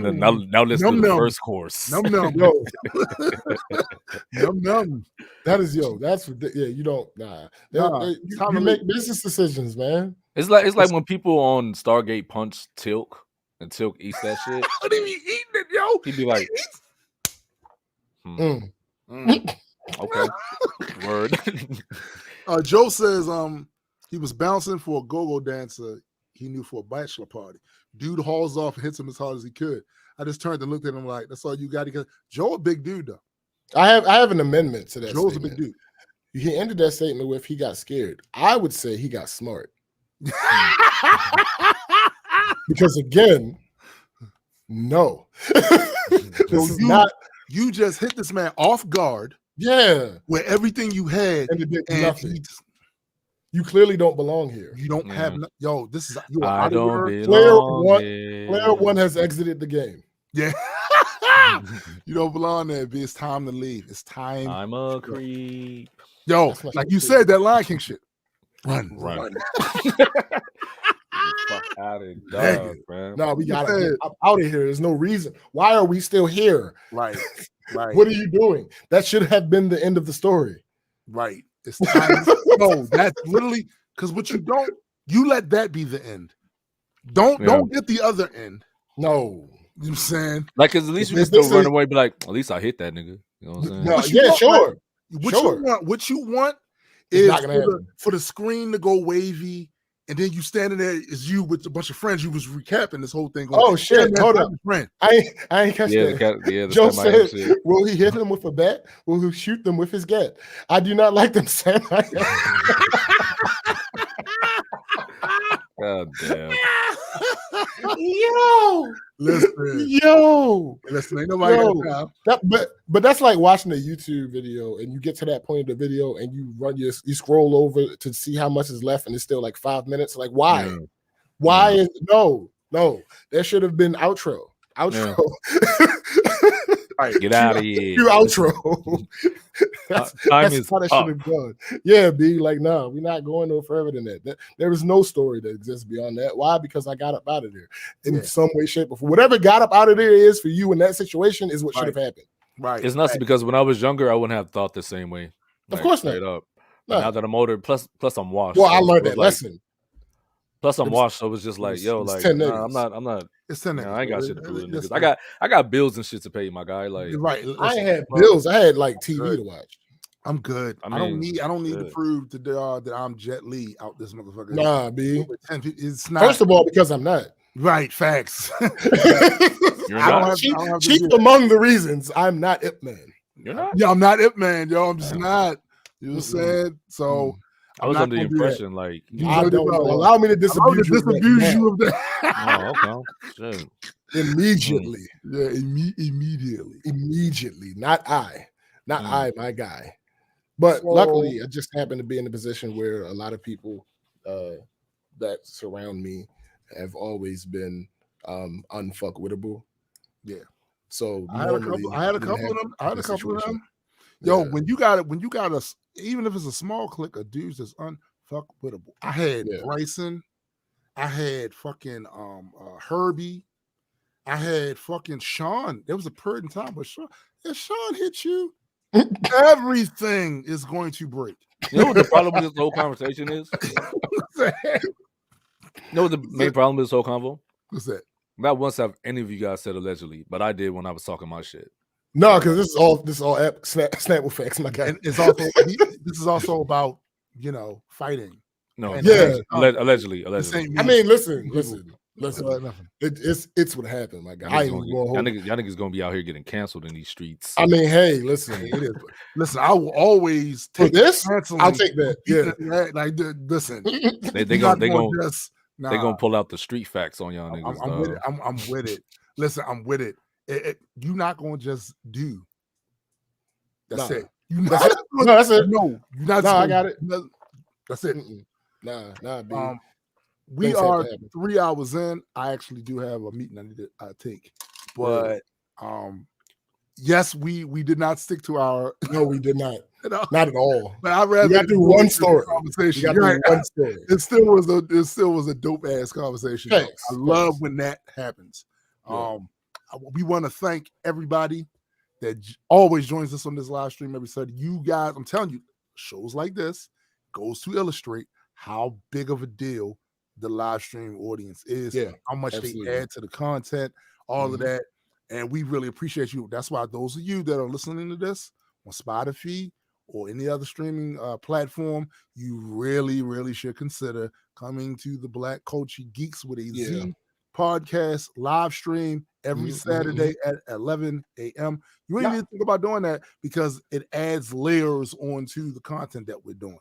then now let's do Num the num. first course. num num, Yo, num. that's yeah. You don't nah. Time You to make business decisions, man. It's like when people on Stargate punch Tilk and Tilk eats that shit. What are you eating it, yo? He'd be like, Mm. okay, word. Joe says he was bouncing for a go-go dancer he knew for a bachelor party. Dude hauls off and hits him as hard as he could. I just turned and looked at him like, that's all you got. Because Joe a big dude though. I have an amendment to that. Joe's statement. a big dude. He ended that statement with he got scared. I would say he got smart. Because again, no. This is not You just hit this man off guard yeah. with everything you had, And it did and nothing. You clearly don't belong here. you don't have yo. This is you are I out of don't your- belong Player one has exited the game. Yeah. You don't belong there, B. It's time to leave. It's time. I'm a creep. Yo, That's what like you you do. said, that Lion King shit. Run. Fuck out of Dang dog, man. No, we gotta said- get out of here. There's no reason. Why are we still here? Right. Right. What are you doing? That should have been the end of the story. Right. It's time. No, that's literally because what you don't, you let that be the end. Don't get the other end. No. You know what I'm saying? Like, cause at least you can This still is- run away, and be like, at least I hit that nigga. You know what I'm saying? No, What you yeah, want, sure. What you want It's is not gonna happen. for the screen to go wavy, and then you standing there is you with a bunch of friends. You was recapping this whole thing. Going, Oh shit! "Yeah, man, Hold I'm up. your friend." I ain't catch Yeah, that. the Joe Sam Miami said, shit. "Will he hit him with a bat? Will he shoot them with his gat?" I do not like them Sam. God damn. Yo, Listen, ain't nobody Yo. got time. but that's like watching a YouTube video and you get to that point of the video and you you scroll over to see how much is left and it's still like 5 minutes. Like why? Yeah. Why is no? There should have been outro. Right. Get out of here. You outro. That's Time is how that up. should have gone. Yeah, B. Like, no, we're not going no further than that. There is no story that exists beyond that. Why? Because I got up out of there in some way, shape, or form. Whatever got up out of there is for you in that situation is what should have happened. Right. It's nuts because when I was younger, I wouldn't have thought the same way. Of course not. straight up. No. Now that I'm older, plus I'm washed. Well, I so learned it that was like- lesson. Plus I'm It was- washed, so it was just like, yo, it's like 10 nah, niggas. I'm not. It's 10 I ain't got shit to do with Listen, niggas. I got bills and shit to pay, my guy. Like, right. I Listen, ain't had bills. I had like TV Good. to watch. I'm good. I I don't mean, need to good. prove to that I'm Jet Li out this motherfucker. Nah, B. It's not. First of all, because I'm not. right. Facts. you're I don't not. have- chief I don't have to chief do that. among the reasons I'm not Ip Man. You're not. Yeah, I'm not Ip Man, yo. I'm just not. You know what I'm saying? So I was I'm not under the gonna do that. impression like, You I know don't about know. it. Allow me to I'm disabuse going to you. of that disabuse now. you of that. oh, okay, shit. Immediately. Yeah, immediately. Immediately. Not I. Not Mm. I, my guy. But So- luckily, I just happen to be in a position where a lot of people that surround me have always been unfuckwittable. Yeah. So I had a normally couple. I had a you couple have of them. I had a this couple of situation. them. Yo, Yeah. when you got us, even if it's a small clique of dudes that's unfuckwittable. I had Yeah. Bryson. I had fucking Herbie. I had fucking Sean. There was a period in time, but Sean, if Sean hits you, everything is going to break. You know what the problem with this whole conversation is? You know what the main problem with this whole convo? What's that? Not once have any of you guys said allegedly, but I did when I was talking my shit. No, because this is all snap with facts, my guy. And it's also this is also about fighting. No, And- Yeah. allegedly. This ain't me. I mean, listen. Listen, nothing. it's what happened, my guy. Y'all niggas gonna be out here getting canceled in these streets. I mean, hey, listen, It is. Listen, I will always take this. canceling. I'll take that. Yeah. Like, listen, They gonna pull out the street facts on y'all niggas. I'm with it. I'm with it. Listen, I'm with it. You're not gonna just do. That's it. That's it. No, you're not. No, I got it. That's it. Nah, B. We are 3 hours in. I actually do have a meeting I need to take, but yes, we did not stick to our. No, we did not. Not at all. But I'd rather got to do one story. Conversation. One story. It still was a dope ass conversation. Thanks. I love when that happens. Yeah. We want to thank everybody that always joins us on this live stream every Sunday. You guys, I'm telling you, shows like this goes to illustrate how big of a deal the live stream audience is, how much they add to the content, all of that. And we really appreciate you. That's why those of you that are listening to this on Spotify or any other streaming platform, you really, really should consider coming to the Black Culture Geeks with a Z podcast live stream every Saturday at 11 a.m. You ain't even think about doing that because it adds layers onto the content that we're doing.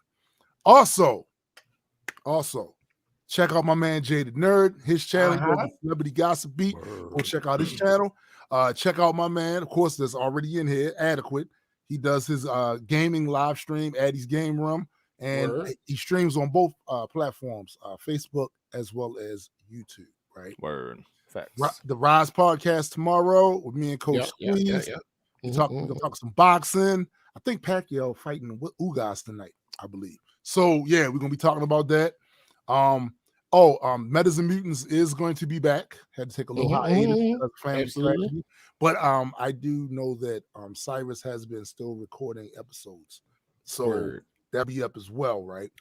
Also, check out my man Jaded Nerd, his channel, Celebrity Gossip Beat. Go check out his channel. Check out my man, of course, that's already in here, Adequate. He does his gaming live stream, Addy's Game Room, and he streams on both platforms, Facebook as well as YouTube. Right. Word. Facts. The Rise podcast tomorrow with me and Coach Squeeze. We'll talk some boxing. I think Pacquiao fighting with Ugas tonight, I believe. So yeah, we're gonna be talking about that. Metas and Mutants is going to be back. Had to take a little hiatus, but I do know that Cyrus has been still recording episodes, so that'll be up as well, right?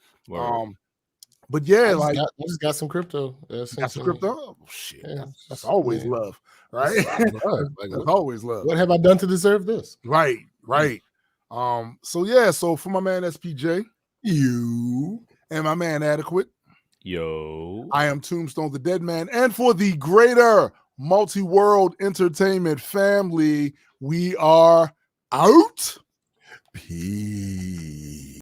But yeah, I just got some crypto. Got some crypto. Oh, shit, that's always love, right? That's always love. What have I done to deserve this? Right. So for my man SPJ, you, and my man Adequate, yo, I am Tombstone the Dead Man, and for the greater multi-world entertainment family, we are out. Peace.